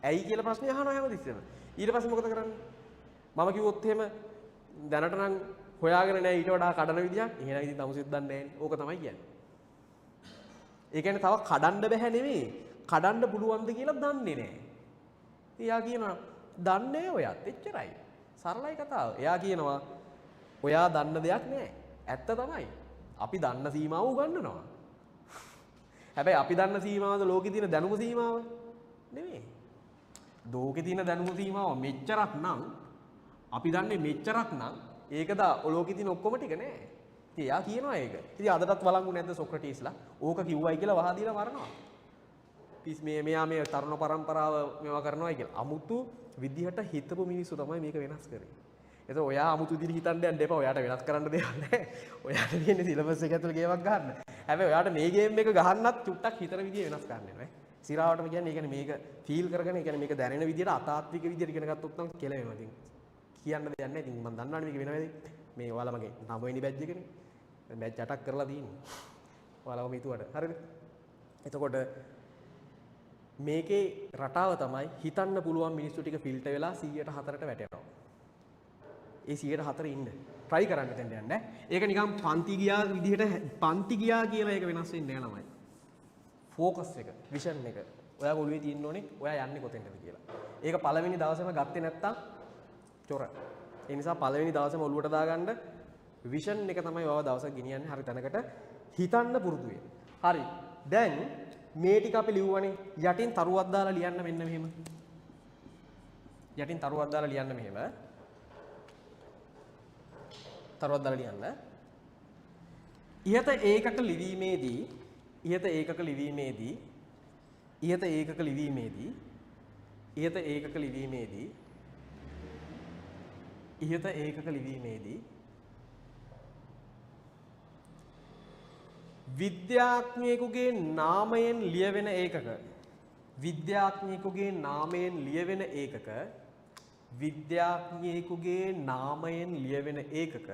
ඇයි කියලා ප්‍රශ්නේ අහනවා හැමතිස්සෙම. ඊට පස්සේ මොකද කරන්නේ? මම කිව්වොත් එහෙම දැනට නම් හොයාගෙන නැහැ ඊට වඩා කඩන විදියක්. එහෙනම් ඉතින් තමුසෙත් දන්නේ නැහැ. ඕක තමයි කියන්නේ. ඒ කියන්නේ තව කඩන්න බෑ නෙමෙයි. කඩන්න පුළුවන්ද කියලා දන්නේ නැහැ. එයා කියනවා දන්නේ ඔයත් එච්චරයි. සරලයි කතාව. එයා කියනවා ඔයා දන්න දෙයක් නැහැ. ඇත්ත තමයි. අපි දන්න සීමාව උගන්වනවා. හැබැයි අපි දන්න සීමාවද ලෝකේ තියෙන දැනුම සීමාව? නෙමෙයි. ලෝකේ තියෙන දැනුම සීමාව මෙච්චරක් නම් අපි දන්නේ මෙච්චරක් නම් ඒකද ලෝකෙ තියෙන ඔක්කොම ටික නෑ. ඉතින් එයා කියනවා ඒක. ඉතින් අදටත් වළංගු නැද්ද සොක්‍රටිස්ලා? ඕක කිව්වයි කියලා වහා දීලා මරනවා. පිස් මෙයා මේ තරුණ පරම්පරාව මේවා කරනවායි කියලා. අමුතු විදිහට හිතපු මිනිස්සු තමයි මේක වෙනස් කරේ. එතකොට ඔයා අමුතු විදිහට හිතන්න යන්න එපා. ඔයාට වෙනස් කරන්න දෙයක් නැහැ. ඔයාට තියෙන්නේ සිලබස් එක ඇතුළේ ගේමක් ගන්න. හැබැයි ඔයාට මේ ගේම් එක ගහන්නත් චුට්ටක් හිතන විදිය වෙනස් කරන්න වෙනවා. සිරාවටම කියන්නේ ඒ කියන්නේ මේක ෆීල් කරගෙන ඒ කියන්නේ මේක දැනෙන විදියට අතාත්වික විදියට ඉගෙන ගත්තොත් නම් කියලා වෙනවා. ඉතින් කියන්න දෙයක් නැහැ. ඉතින් මම දන්නවනේ මේක වෙනවද? මේ ඔයාලා මගේ 9 වෙනි බැච් එකනේ. දැන් බැච් 8ක් කරලා තියෙන්නේ. ඔයාලම හිතුවට. හරිද? එතකොට මේකේ රටාව තමයි හිතන්න පුළුවන් මිනිස්සු ටික ෆිල්ටර් වෙලා 100ට 4ට වැටෙනවා. ඒ 104 ඉන්න. try කරන්න දෙන්න යන්නේ. ඒක නිකන් පන්ති ගියා විදිහට පන්ති ගියා කියලා ඒක වෙනස් වෙන්නේ නැහැ ළමයි. focus එක, vision එක. ඔයා ඔළුවේ තියෙන්න ඕනේ ඔයා යන්නේ කොතෙන්ද කියලා. ඒක පළවෙනි දවසේම ගත්තේ නැත්තම් චොර. ඒ නිසා පළවෙනි දවසේම ඔළුවට දාගන්න vision එක තමයි ඔයාව දවසක් ගෙනියන්නේ හරි තැනකට හිතන්න පුරුදු වෙන්න. හරි. දැන් මේ ටික අපි ලිව්වනේ යටින් තරුවක් දාලා ලියන්න මෙන්න මෙහෙම. යටින් තරුවක් දාලා ලියන්න මෙහෙම. තරුවක් දාලා ලියන්න. ඉහත ඒකක ලිවීමේදී ඉහත ඒකක ලිවීමේදී ඉහත ඒකක ලිවීමේදී ඉහත ඒකක ලිවීමේදී ඉහත ඒකක ලිවීමේදී විද්‍යාඥයෙකුගේ නාමයෙන් ලියවෙන ඒකක විද්‍යාඥයෙකුගේ නාමයෙන් ලියවෙන ඒකක විද්‍යාඥයෙකුගේ නාමයෙන් ලියවෙන ඒකක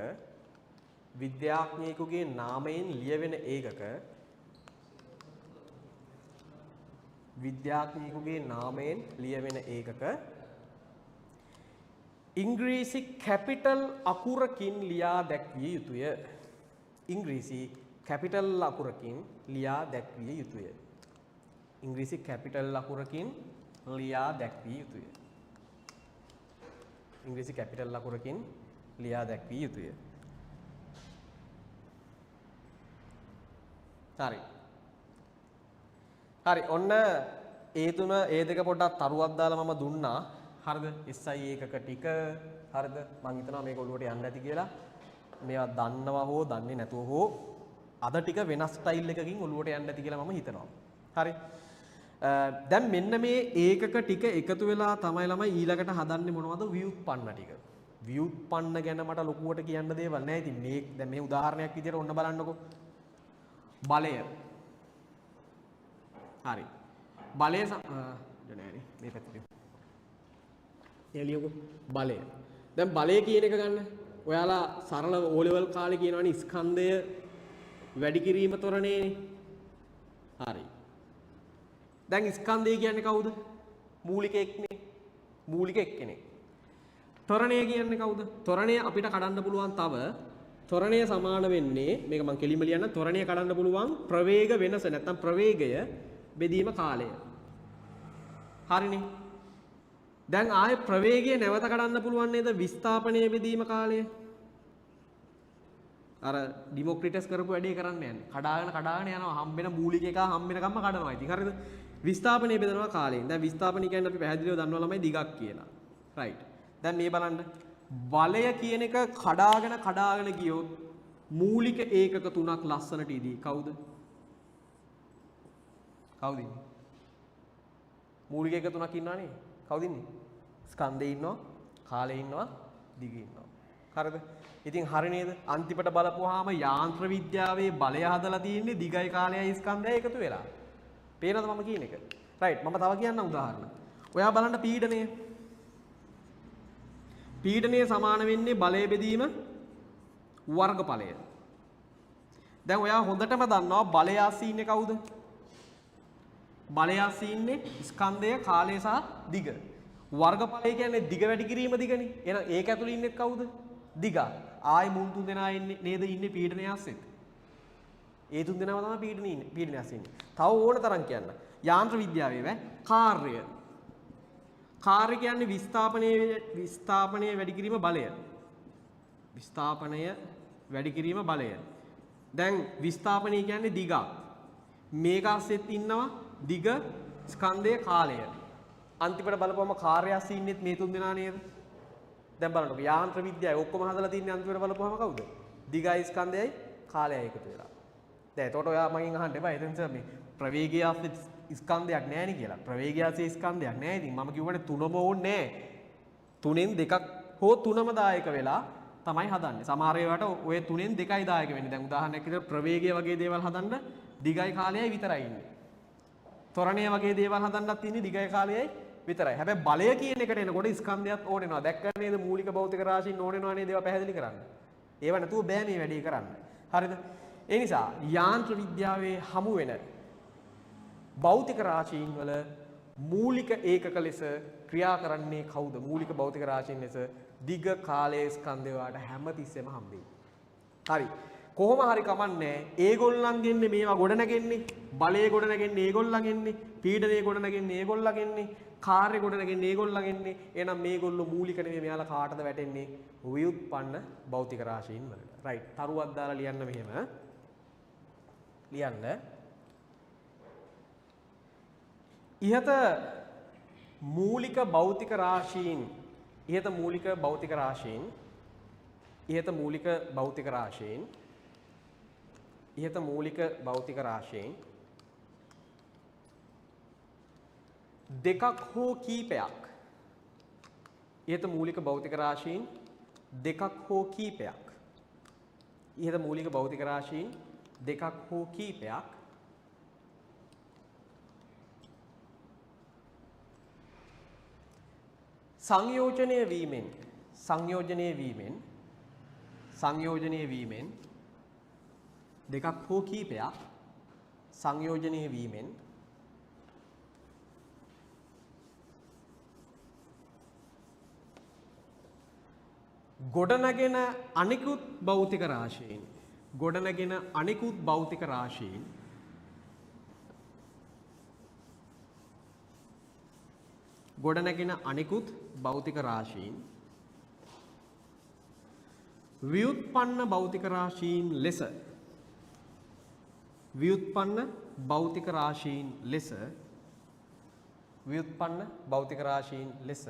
විද්‍යාඥයෙකුගේ නාමයෙන් ලියවෙන ඒකක විද්‍යාඥයෙකුගේ නාමයෙන් ලියවෙන ඒකක ඉංග්‍රීසි කැපිටල් අකුරකින් ලියා දැක්විය යුතුය. ඉංග්‍රීසි කැපිටල් අකුරකින් ලියා දැක්විය යුතුය. ඉංග්‍රීසි කැපිටල් අකුරකින් ලියා දැක්විය යුතුය. ඉංග්‍රීසි කැපිටල් අකුරකින් ලියා දැක්විය යුතුය. හරි. හරි ඔන්න ඒ තුන ඒ දෙක පොඩ්ඩක් තරුවක් දාලා මම දුන්නා. හරිද? SI ඒකක ටික හරිද? මම හිතනවා මේක ඔළුවට යන්න ඇති කියලා. මේවා දන්නවා හෝ දන්නේ නැතුව හෝ අද ටික වෙනස් ස්ටයිල් එකකින් ඔළුවට යන්න ඇති කියලා මම හිතනවා. හරි. දැන් මෙන්න මේ ඒකක ටික එකතු වෙලා තමයි ළමයි ඊළඟට හදන්නේ මොනවද? ව්‍යුත්පන්න ටික. ව්‍යුත්පන්න ගැන මට ලොකුවට කියන්න දේවල් නැහැ. ඉතින් මේ දැන් මේ උදාහරණයක් විදිහට ඔන්න බලන්නකෝ. බලය. හරි. බලය නෑනේ මේ පැත්තට. එළියකෝ බලය. දැන් බලය කියන එක ගන්න. ඔයාලා සරල O level කාලේ කියනවනේ ස්කන්ධය වැඩි කිරීම ත්වරණයනේ. හරි. දැන් ස්කන්ධය කියන්නේ කවුද? මූලික එක්නේ. මූලික එක්කෙනෙක්. ත්වරණය කියන්නේ කවුද? ත්වරණය අපිට කඩන්න පුළුවන් තව ත්වරණය සමාන වෙන්නේ මේක මම කෙලින්ම ලියන්න ත්වරණය කඩන්න පුළුවන් ප්‍රවේග වෙනස නැත්නම් ප්‍රවේගය බෙදීම කාලය. හරිනේ. දැන් ආයේ ප්‍රවේගය නැවත කඩන්න පුළුවන් නේද විස්ථාපනයේ බෙදීම කාලය? අර ඩිමොක්‍රිටස් කරපු වැඩේ කරන්න යන්නේ. කඩාගෙන යනවා හම්බෙන මූලික එක හම්බෙනකම්ම කඩනවා. ඉතින් හරිද? විස්ථාපනයේ බෙදනවා කාලයෙන්. දැන් විස්ථාපනය කියන්නේ අපි පැහැදිලිව දන්නවා ළමයි දිගක් කියලා. රයිට්. දැන් මේ බලන්න. බලය කියන එක කඩාගෙන ගියොත් මූලික ඒකක තුනක් ලස්සනට ඉදී. කවුද? කවුද ඉන්නේ? මූලික ඒකක තුනක් ඉන්නවනේ. කවුද ඉන්නේ? ස්කන්ධේ ඉන්නවා, කාලේ ඉන්නවා, දිගේ ඉන්නවා. හරිද? ඉතින් හරි නේද? අන්තිමට බලපුවාම යාන්ත්‍ර විද්‍යාවේ බලය හදලා තියෙන්නේ දිගයි කාලයයි ස්කන්ධයයි එකතු වෙලා. පේනවද මම කියන එක? රයිට්. මම තව කියන්නම් උදාහරණ. ඔයා බලන්න පීඩනය. පීඩනය සමාන වෙන්නේ බලය බෙදීම වර්ගඵලය. දැන් ඔයා හොඳටම දන්නවා බලය ASCII ඉන්නේ කවුද? බලය ASCII ඉන්නේ ස්කන්ධය, කාලය සහ දිග. වර්ගඵලය කියන්නේ දිග වැඩි කිරීම දිගනේ. එහෙනම් ඒක ඇතුළේ ඉන්නේ කවුද? දිග. ආයි මුන් තුන් දෙනා ඉන්නේ නේද ඉන්නේ පීඩනය ASCII. ඒ තුන් දෙනාම තමයි පීඩනය ASCII ඉන්නේ. තව ඕන තරම් කියන්න. යාන්ත්‍ර විද්‍යාවේ කාර්ය. කාර්ය කියන්නේ විස්ථාපනයේ වැඩි කිරීම බලය. විස්ථාපනය වැඩි කිරීම බලය. දැන් විස්ථාපනය කියන්නේ දිග. මේක ASCIIත් ඉන්නවා දිග ස්කන්ධය කාලය. අන්තිමට බලපුවම කාර්ය ASCII ඉන්නෙත් මේ තුන් දෙනා නේද? දැන් බලන්නකො යාන්ත්‍ර විද්‍යාව ඔක්කොම හදලා තින්නේ අන්තිමට බලපුවම කවුද? දිගයි ස්කන්ධයයි කාලයයි එකතු වෙලා. දැන් එතකොට ඔයා මගෙන් අහන්න එපා එතන මේ ප්‍රවේගය ආශ්‍රිත ස්කන්ධයක් නැහැ නේ කියලා. ප්‍රවේගය ආශ්‍රිත ස්කන්ධයක් නැහැ. ඉතින් මම කිව්වනේ තුනම ඕනේ නැහැ. තුනෙන් දෙකක් හෝ තුනම දායක වෙලා තමයි හදන්නේ. සමහර ඒවාට ඔය තුනෙන් දෙකයි දායක වෙන්නේ. දැන් උදාහරණයක් විදිහට ප්‍රවේගය වගේ දේවල් හදන්න දිගයි කාලයයි විතරයි ඉන්නේ. ත්වරණය වගේ දේවල් හදන්නත් ඉන්නේ දිගයි කාලයයි විතරයි. හැබැයි බලය කියන එකට එනකොට ස්කන්ධයත් ඕන වෙනවා. දැක්කම නේද මූලික භෞතික රාශීන් ඕන වෙනවා නේද ඒවා පැහැදිලි කරන්න. ඒව නැතුව බෑ මේ වැඩේ කරන්න. හරිද? ඒ නිසා යාන්ත්‍ර විද්‍යාවේ හමු වෙන භෞතික රාශීන් වල මූලික ඒකක ලෙස ක්‍රියා කරන්නේ කවුද? මූලික භෞතික රාශීන් ලෙස දිග කාලයේ ස්කන්ධය වලට හැමතිස්සෙම හම්බෙයි. හරි. කොහොම හරි කමන්නේ ඒගොල්ලන්ගෙන්නේ මේවා ගොඩනගන්නේ බලය ගොඩනගන්නේ ඒගොල්ලන්ගෙන්නේ පීඩනය ගොඩනගන්නේ ඒගොල්ලන්ගෙන්නේ කාර්ය ගොඩනගන්නේ ඒගොල්ලන්ගෙන්නේ එහෙනම් මේගොල්ලෝ මූලික නෙමෙයි මෙයාලා කාටද වැටෙන්නේ ව්‍යුත්පන්න භෞතික රාශීන් වලට රයිට් තරුවක් දාලා ලියන්න මෙහෙම ලියන්න ඉහත මූලික භෞතික රාශීන් ඉහත මූලික භෞතික රාශීන් ඉහත මූලික භෞතික රාශීන් ඉහත මූලික භෞතික රාශීන් දෙකක් හෝ කීපයක් ඉහත මූලික භෞතික රාශීන් දෙකක් හෝ කීපයක් ඉහත මූලික භෞතික රාශීන් දෙකක් හෝ කීපයක් සංයෝජනය වීමෙන් දෙකක් හෝ කීපයක් සංයෝජනය වීමෙන් ගොඩනගෙන අනිකුත් භෞතික රාශීන් ගොඩනගෙන අනිකුත් භෞතික රාශීන් ගොඩනගෙන අනිකුත් භෞතික රාශීන් ව්‍යුත්පන්න භෞතික රාශීන් ලෙස ව්‍යුත්පන්න භෞතික රාශීන් ලෙස ව්‍යුත්පන්න භෞතික රාශීන් ලෙස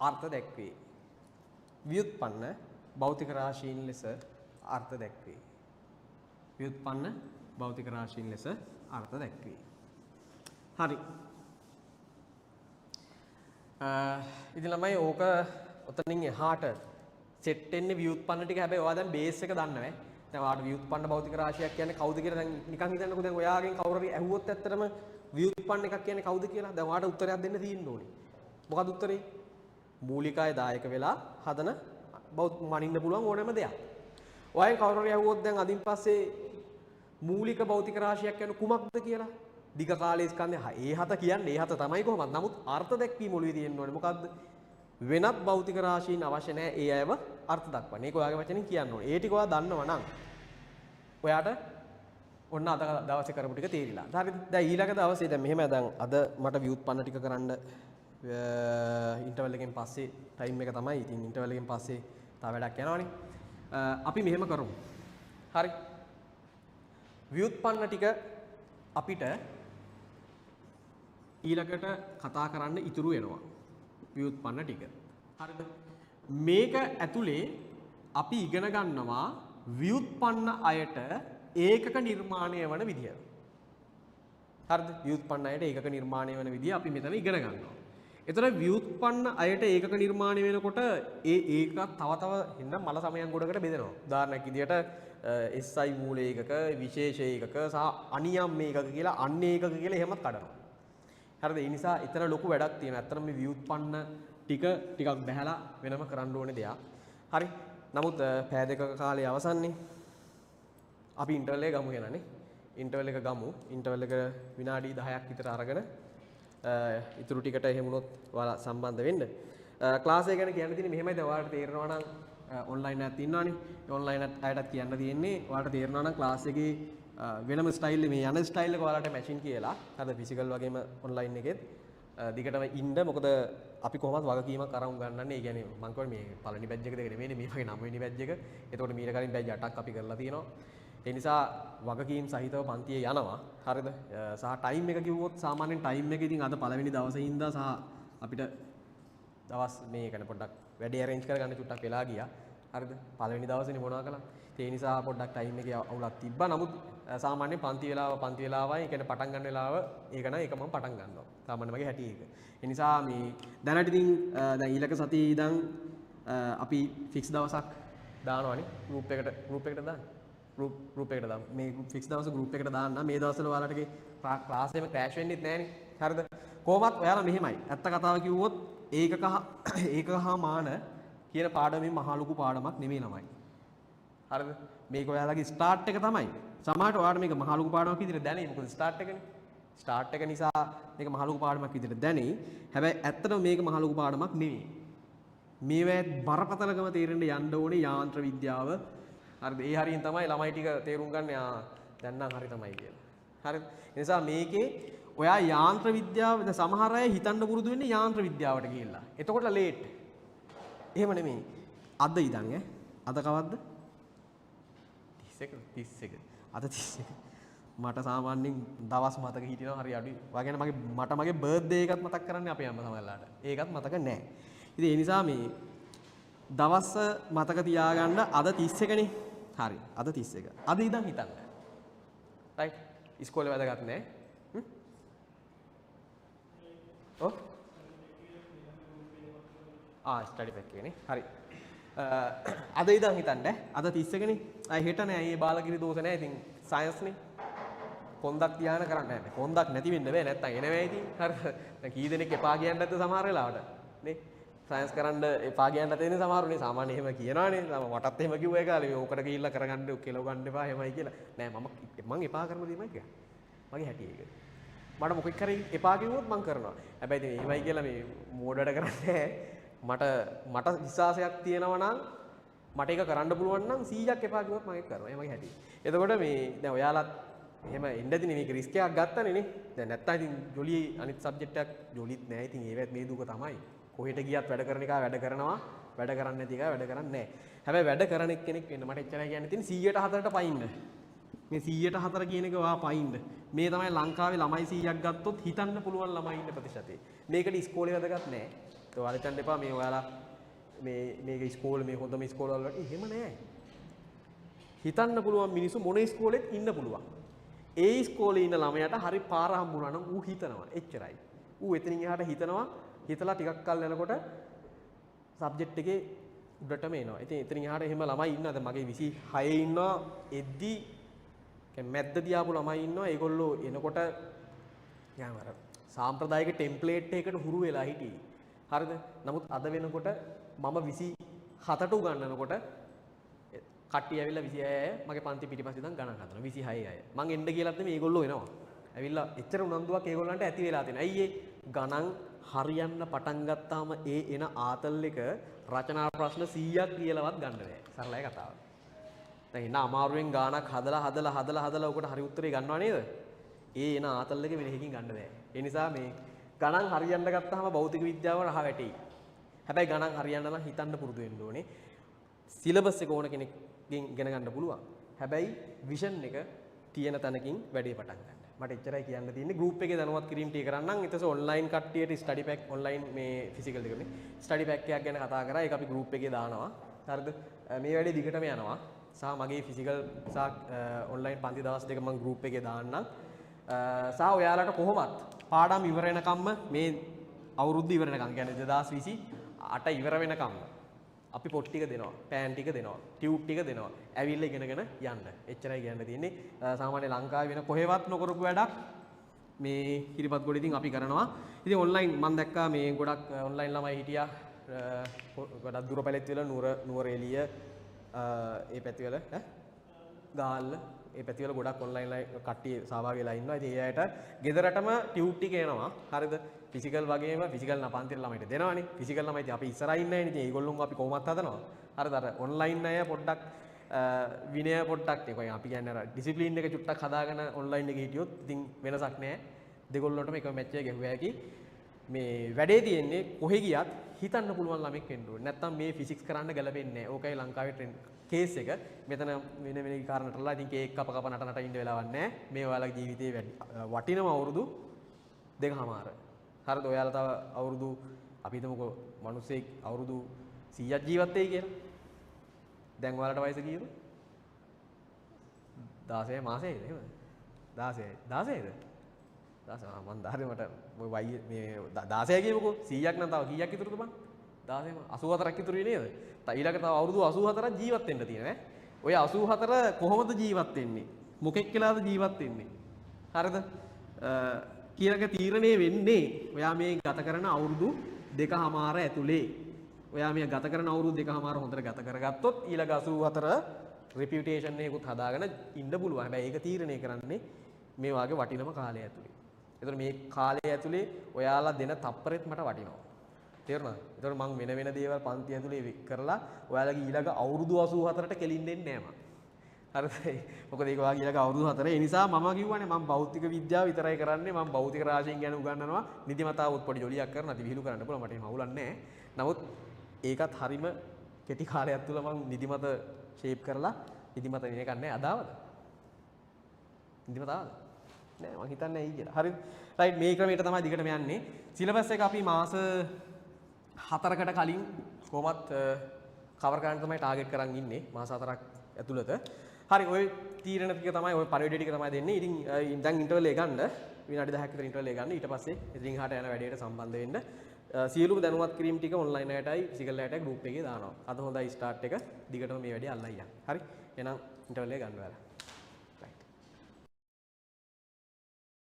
අර්ථ දැක්වේ ව්‍යුත්පන්න භෞතික රාශීන් ලෙස අර්ථ දැක්වේ ව්‍යුත්පන්න භෞතික රාශීන් ලෙස අර්ථ දැක්වේ හරි ඉතින් ළමයි ඕක ඔතනින් එහාට සෙට් වෙන්නේ ව්‍යුත්පන්න ටික හැබැයි ඔයා දැන් බේස් එක දන්නේ නැහැ. දැන් ඔයාට ව්‍යුත්පන්න භෞතික රාශියක් කියන්නේ කවුද කියලා දැන් නිකන් හිතන්නකෝ දැන් ඔයාගෙන් කවුරු හරි ඇහුවොත් ඇත්තටම ව්‍යුත්පන්න එකක් කියන්නේ කවුද කියලා. දැන් ඔයාට උත්තරයක් දෙන්න තියෙන්න ඕනේ. මොකක්ද උත්තරේ? මූලිකය දායක වෙලා හදන මනින්න පුළුවන් ඕනෑම දෙයක්. ඔයාගෙන් කවුරු හරි ඇහුවොත් දැන් අදින් පස්සේ මූලික භෞතික රාශියක් කියන්නේ කුමක්ද කියලා? දිග කාලයේ ස්කන්ධය. ඒ හත කියන්නේ ඒ හත තමයි කොහොමද? නමුත් අර්ථ දැක්වීම ඔළුවේ තියෙන්න ඕනේ. මොකද්ද? වෙනත් භෞතික රාශීන් අවශ්‍ය නැහැ ඒ අයව අර්ථ දක්වන්න. ඒක ඔයාගේ වචනෙන් කියන්න ඕනේ. ඒ ටික ඔයා දන්නවා නම් ඔයාට ඔන්න අද දවසේ කරපු ටික තේරිලා. හරිද? දැන් ඊළඟ දවසේ දැන් මෙහෙම දැන් අද මට ව්‍යුත්පන්න ටික කරන්න ඉන්ටර්වල් එකෙන් පස්සේ ටයිම් එක තමයි. ඉතින් ඉන්ටර්වල් එකෙන් පස්සේ තව වැඩක් යනවනේ. අපි මෙහෙම කරමු. හරි. ව්‍යුත්පන්න ටික අපිට ඊළඟට කතා කරන්න ඉතුරු වෙනවා. ව්‍යුත්පන්න ටික. හරිද? මේක ඇතුලේ අපි ඉගෙන ගන්නවා ව්‍යුත්පන්න අයට ඒකක නිර්මාණය වන විදිය. හරිද? ව්‍යුත්පන්න අයට ඒකක නිර්මාණය වන විදිය අපි මෙතන ඉගෙන ගන්නවා. එතකොට ව්‍යුත්පන්න අයට ඒකක නිර්මාණය වෙනකොට ඒක තව හින්දා මල සමයන් ගොඩකට බෙදෙනවා. උදාහරණයක් විදියට SI මූල ඒකක, විශේෂ ඒකක සහ අනියම් ඒකක කියලා අන්න ඒකක කියලා එහෙමත් කඩනවා. හරිද? ඒ නිසා ඊතර ලොකු වැඩක් තියෙනවා. ඇත්තටම මේ ව්‍යුත්පන්න ටිකක් බහැලා වෙනම කරන්න ඕනේ දෙයක්. හරි. නමුත් පෑ දෙකක කාලේ අවසන්නේ. අපි ඉන්ටර්වල් එක ගමු කියලානේ. ඉන්ටර්වල් එක ගමු. ඉන්ටර්වල් එක විනාඩි 10ක් විතර අරගෙන ඉතුරු ටිකට එහෙම වුණොත් ඔයාලා සම්බන්ධ වෙන්න. ක්ලාස් එක ගැන කියන්න තියෙන්නේ මෙහෙමයි. දැන් ඔයාලට තේරෙනවා නම් ඔන්ලයින් එකක් ඉන්නවනේ. ඔන්ලයින් අයටත් කියන්න තියෙන්නේ ඔයාලට තේරෙනවා නම් ක්ලාස් එකේ වෙනම ස්ටයිල් මේ යන ස්ටයිල් එක ඔයාලට මැචින් කියලා. හරිද? ෆිසිකල් වගේම ඔන්ලයින් එකෙත් දිගටම ඉන්න. මොකද අපි කොහොමද වගකීමක් අරන් ගන්නන්නේ. ඒ කියන්නේ මම කියන්නේ මේ පළවෙනි බැච් එක දෙක නෙමෙයි මේ වගේ 9 වෙනි බැච් එක. එතකොට මීට කලින් බැච් 8ක් අපි කරලා තියෙනවා. ඒ නිසා වගකීම් සහිතව පන්තියේ යනවා. හරිද? සහ ටයිම් එක කිව්වොත් සාමාන්‍යයෙන් ටයිම් එක ඉතින් අද පළවෙනි දවසේ ඉඳලා සහ අපිට දවස් මේ කියන්නේ පොඩ්ඩක් වැඩි arrange කරගන්න චුට්ටක් වෙලා ගියා. හරිද? පළවෙනි දවසේනේ මොනවා කළා. ඒ නිසා පොඩ්ඩක් ටයිම් එකේ අවුලක් තිබ්බා. නමුත් සාමාන්‍යයෙන් පන්ති වෙලාවයි කියන්නේ පටන් ගන්න වෙලාව ඒක නම් ඒක මම පටන් ගන්නවා. සාමාන්‍ය මගේ හැටි ඒක. ඒ නිසා මේ දැනට ඉතින් දැන් ඊළඟ සතියේ ඉඳන් අපි ෆික්ස් දවසක් දානවනේ ගෲප් එකට දාන්න. ගෲප් එකට දාමු. මේ ෆික්ස් දවස් ගෲප් එකට දාන්න. මේ දවස්වල ඔයාලට ක්ලාස් එකම ක්‍රෑෂ් වෙන්නෙත් නැහනේ. හරිද? කොහොමත් ඔයාලා මෙහෙමයි. ඇත්ත කතාව කිව්වොත් ඒකක හා මාන කියන පාඩමේ මහා ලොකු පාඩමක් නෙමෙයි ළමයි. හරිද? මේක ඔයාලගේ ස්ටාර්ට් එක තමයි. සමහරට ඔයාලට මේක මහා ලොකු පාඩමක් විදිහට දැනෙයි. මොකද ස්ටාර්ට් එකනේ. ස්ටාර්ට් එක නිසා මේක මහා ලොකු පාඩමක් විදිහට දැනෙයි. හැබැයි ඇත්තටම මේක මහා ලොකු පාඩමක් නෙවෙයි. මේවැ බරපතලකම තේරෙන්න යන්න ඕනේ යාන්ත්‍ර විද්‍යාව. හරිද? ඒ හරියෙන් තමයි ළමයි ටික තේරුම් ගන්න දැන් නම් හරි තමයි කියලා. හරිද? ඒ නිසා මේකේ ඔයා යාන්ත්‍ර විද්‍යාව දැන් සමහර අය හිතන්න පුරුදු වෙන්නේ යාන්ත්‍ර විද්‍යාවට ගිහිල්ලා. එතකොට ලේට්. එහෙම නෙමෙයි. අද ඉඳන් අද කවද්ද? 31. අද 31. මට සාමාන්‍යයෙන් දවස් මතක හිටිනවා හරි අඩුයි. වගේ මට මගේ බර්ත්ඩේ එකත් මතක් කරන්නේ අපේ අම්මා සමහරලාට. ඒකත් මතක නැහැ. ඉතින් ඒ නිසා මේ දවස් මතක තියාගන්න අද 31 නේ. හරි. අද 31. අද ඉඳන් හිතන්න. රයිට්. ඉස්කෝලේ වැදගත් නැහැ. ඔව්. ස්ටඩි පැක් එකනේ. හරි. අද ඉඳන් හිතන්න. අද 31 නේ. හෙට නෑ. අයියේ බාලගිරි දෝෂ නෑ. ඉතින් සයන්ස් නේ. කොන්දක් තියාන කරන්න නැහැ. කොන්දක් නැති වෙන්න බෑ. නැත්තම් එනවා ඉතින්. හරි. දැන් කී දෙනෙක් එපා කියන්න නැද්ද සමහර වෙලාවට? නේ? සයන්ස් කරන්න එපා කියන්න නැතේනේ සමහරුනේ. සාමාන්‍ය එහෙම කියනවානේ. මටත් එහෙම කිව්වා ඒ කාලේ. ඕකට ගිහිල්ලා කරගන්න කෙලව ගන්න එපා එහෙමයි කියලා. නෑ මම එපා කරන දෙයමයි කියන්නේ. මගේ හැටි ඒක. මට මොකෙක් කරේ එපා කිව්වොත් මම කරනවා. හැබැයි ඉතින් එහෙමයි කියලා මේ මෝඩ වැඩ කරන්නේ මට විශ්වාසයක් තියෙනවා නම් මට ඒක කරන්න පුළුවන් නම් 100ක් එපා කිව්වොත් මම ඒක කරනවා. ඒ මගේ හැටි. එතකොට මේ දැන් ඔයාලත් එහෙම ඉන්නදිනේ මේක රිස්ක් එකක් ගත්තනේ නේ. දැන් නැත්තම් ඉතින් ජොලි අනිත් සබ්ජෙක්ට් එකක් ජොලිත් නෑ. ඉතින් ඒවත් මේ දුක තමයි. කොහෙට ගියත් වැඩ කරන එක වැඩ කරනවා. වැඩ කරන්නේ නැති එක වැඩ කරන්නේ නෑ. හැබැයි වැඩ කරන කෙනෙක් වෙන්න මට එච්චරයි කියන්න තියෙන්නේ 100ට 4ට පයින්න. මේ 100ට 4 කියන එක ඔයා පයින්න. මේ තමයි ලංකාවේ ළමයි 100ක් ගත්තොත් හිතන්න පුළුවන් ළමයි ඉන්න ප්‍රතිශතය. මේකට ඉස්කෝලේ වැදගත් නෑ. ඒ ඔයාලා හිතන්න එපා මේ ඔයාලා මේක ඉස්කෝලේ මේ හොඳම ඉස්කෝලවල වලට එහෙම නෑ. හිතන්න පුළුවන් මිනිස්සු මොන ඉස්කෝලෙත් ඉන්න පුළුවන්. ඒ ඉස්කෝලේ ඉන්න ළමයාට හරි පාර හම්බුනා නම් ඌ හිතනවා. එච්චරයි. ඌ එතනින් එහාට හිතනවා. හිතලා ටිකක් කල් යනකොට සබ්ජෙක්ට් එකේ උඩටම එනවා. ඉතින් එතනින් එහාට එහෙම ළමයි ඉන්නවා. දැන් මගේ 26 ඉන්නවා. එද්දි මැද්දදී ආපු ළමයි ඉන්නවා. ඒගොල්ලෝ එනකොට යාම අර සාම්ප්‍රදායික ටෙම්ප්ලේට් එකකට හුරු වෙලා හිටියේ. හරිද? නමුත් අද වෙනකොට මම 27ට උගන්වනකොට කට්ටිය ඇවිල්ලා 26 අය මගේ පන්ති පිටිපස්සේ ඉඳන් ගණන් හදනවා 26 අය. මං එන්න කියලාත් නෙමෙයි ඒගොල්ලෝ එනවා. ඇවිල්ලා එච්චර උනන්දුවක් ඒගොල්ලන්ට ඇති වෙලා තියෙනවා. ඇයි ඒ ගණන් හරියන්න පටන් ගත්තාම ඒ එන ආතල් එක රචනා ප්‍රශ්න 100ක් කියලාවත් ගන්න බෑ. සරලයි කතාව. දැන් එන අමාරුවෙන් ගානක් හදලා ඔකට හරි උත්තරේ ගන්නවා නේද? ඒ එන ආතල් එක වෙලෙකින් ගන්න බෑ. ඒ නිසා මේ ගණන් හරියන්න ගත්තාම භෞතික විද්‍යාව රහ වැටෙයි. හැබැයි ගණන් හරියන්න නම් හිතන්න පුරුදු වෙන්න ඕනේ. සිලබස් එක ඕන කෙනෙක්ගෙන් ඉගෙන ගන්න පුළුවන්. හැබැයි විෂන් එක තියෙන තැනකින් වැඩේ පටන් ගන්න. මට එච්චරයි කියන්න තියෙන්නේ. ගෲප් එකේ දැනුවත් කිරීම ටික කරන්නම්. ඊට පස්සේ ඔන්ලයින් කට්ටියට ස්ටඩි පැක් ඔන්ලයින් මේ ෆිසිකල් දෙකනේ. ස්ටඩි පැක් එකක් ගැන කතා කරා. ඒක අපි ගෲප් එකේ දානවා. හරිද? මේ වැඩේ දිගටම යනවා. සහ මගේ ෆිසිකල් සහ ඔන්ලයින් පන්ති දවස් දෙක මම ගෲප් එකේ දාන්නම්. සහ ඔයාලට කොහොමත් පාඩම් ඉවර වෙනකම්ම මේ අවුරුද්ද ඉවර වෙනකම් කියන්නේ 2028 ඉවර වෙනකම්ම අපි පොත් ටික දෙනවා, පෑන් ටික දෙනවා, ටියුබ් ටික දෙනවා. ඇවිල්ලා ඉගෙනගෙන යන්න. එච්චරයි කියන්න තියෙන්නේ. සාමාන්‍ය ලංකාවේ වෙන කොහෙවත් නොකරපු වැඩක් මේ කිරිපත් ගොඩ ඉතින් අපි කරනවා. ඉතින් ඔන්ලයින් මම දැක්කා මේ ගොඩක් ඔන්ලයින් ළමයි හිටියා. ගොඩක් දුර පැලෙත් වල නුවර එළිය ඒ පැතිවල ගාල්ල ඒ පැතිවල ගොඩක් ඔන්ලයින් කට්ටිය සහභාගී වෙලා ඉන්නවා. ඉතින් ඒ අයට ගෙදරටම ටියුබ් ටික එනවා. හරිද? ෆිසිකල් වගේම ෆිසිකල් නපන්තිර ළමයිට දෙනවනේ. ෆිසිකල් ළමයි ඉතින් අපි ඉස්සරහින් ඉන්නේ නේ. ඉතින් ඒගොල්ලෝම අපි කොහොමත් හදනවා. හරිද? අර ඔන්ලයින් අය පොඩ්ඩක් විනය පොඩ්ඩක් ඒක අපි කියන්නේ අර ඩිසිප්ලින් එක චුට්ටක් හදාගෙන ඔන්ලයින් එකේ හිටියොත් ඉතින් වෙනසක් නැහැ. දෙගොල්ලොන්ටම එක මැච් එක ගැහුවා හැකි. මේ වැඩේ තියෙන්නේ කොහෙ ගියත් හිතන්න පුළුවන් ළමෙක් වෙන්න ඕනේ. නැත්තම් මේ ෆිසික්ස් කරන්න ගැලපෙන්නේ නැහැ. ඕකයි ලංකාවේ ට්‍රෙන්ඩ් කේස් එක. මෙතන වෙන කාරණාටලා ඉතින් කේක් කප නට ඉන්න වෙලාවක් නැහැ. මේ ඔයාලගේ ජීවිතේ වටිනම අවුරුදු 2කමාර. හරිද? ඔයාලා තව අවුරුදු අපි හිතමුකෝ මිනිස්සෙක් අවුරුදු 100ක් ජීවත් වෙයි කියලා. දැන් ඔයාලට වයස කීයද? 16 මාසෙයිද එහෙමද? 16යි. 16යිද? 16 මම දාන්නේ මට ඔය වයි මේ 16 කියමුකෝ 100ක් නම් තව කීයක් ඉතුරුද බං? 16 84ක් ඉතුරුයි නේද? ඊළඟට තව අවුරුදු 84ක් ජීවත් වෙන්න තියෙනවා ඈ. ඔය 84 කොහොමද ජීවත් වෙන්නේ? මොකෙක් කියලාද ජීවත් වෙන්නේ? හරිද? කීයක තීරණය වෙන්නේ ඔයා මේ ගත කරන අවුරුදු 2කමාර ඇතුලේ. ඔයා මේ ගත කරන අවුරුදු 2කමාර හොඳට ගත කරගත්තොත් ඊළඟ 84 රෙපියුටේෂන් එකකුත් හදාගෙන ඉන්න පුළුවන්. හැබැයි ඒක තීරණය කරන්නේ මේ වාගේ වටිනම කාලය ඇතුලේ. ඒතර මේ කාලය ඇතුලේ ඔයාලා දෙන තප්පරෙත් මට වටිනවා. තේරුණාද? ඒතර මම වෙන වෙන දේවල් පන්ති ඇතුලේ කරලා ඔයාලගේ ඊළඟ අවුරුදු 84ට කෙලින් දෙන්නේ නැහැ මම. හරිද? මොකද ඒක වාගේ ඊළඟ අවුරුදු 4 ඒ නිසා මම කිව්වනේ මම භෞතික විද්‍යාව විතරයි කරන්නේ. මම භෞතික රාශීන් ගැන උගන්වනවා. නිදිමතාවුත් පොඩි ජොලියක් කරනවා. ඉතින් විහිළු කරන්න පුළුවන්. මට එහෙම අවුලක් නැහැ. නමුත් ඒකත් හරීම කෙටි කාලයක් තුල මම නිදිමත ෂේප් කරලා නිදිමත වෙන එකක් නැහැ. අදාවද? නිදිමත ආවද? නෑ මම හිතන්නේ ඇයි කියලා. හරිද? රයිට් මේ ක්‍රමයට තමයි දිගටම යන්නේ. සිලබස් එක අපි මාස 4කට කලින් කොහොමත් කවර් කරන්න තමයි ටාගට් කරන් ඉන්නේ. මාස 4ක් ඇතුළත. හරි ඔය තීරණ ටික තමයි ඔය පරිවර්තන ටික තමයි දෙන්නේ. ඉතින් දැන් ඉන්ටර්වල් එක ගන්න විනාඩි 10ක් විතර ඉන්ටර්වල් එක ගන්න. ඊට පස්සේ ඉතින් හාට යන වැඩේට සම්බන්ධ වෙන්න. සියලුම දැනුවත් කිරීම ටික ඔන්ලයින් එකටයි ෆිසිකල් එකටයි ගෲප් එකේ දානවා. අද හොඳයි ස්ටාර්ට් එක. දිගටම මේ වැඩේ අල්ලයි යන්න. හරි. එහෙනම් ඉන්ටර්වල් එක ගන්න බෑ.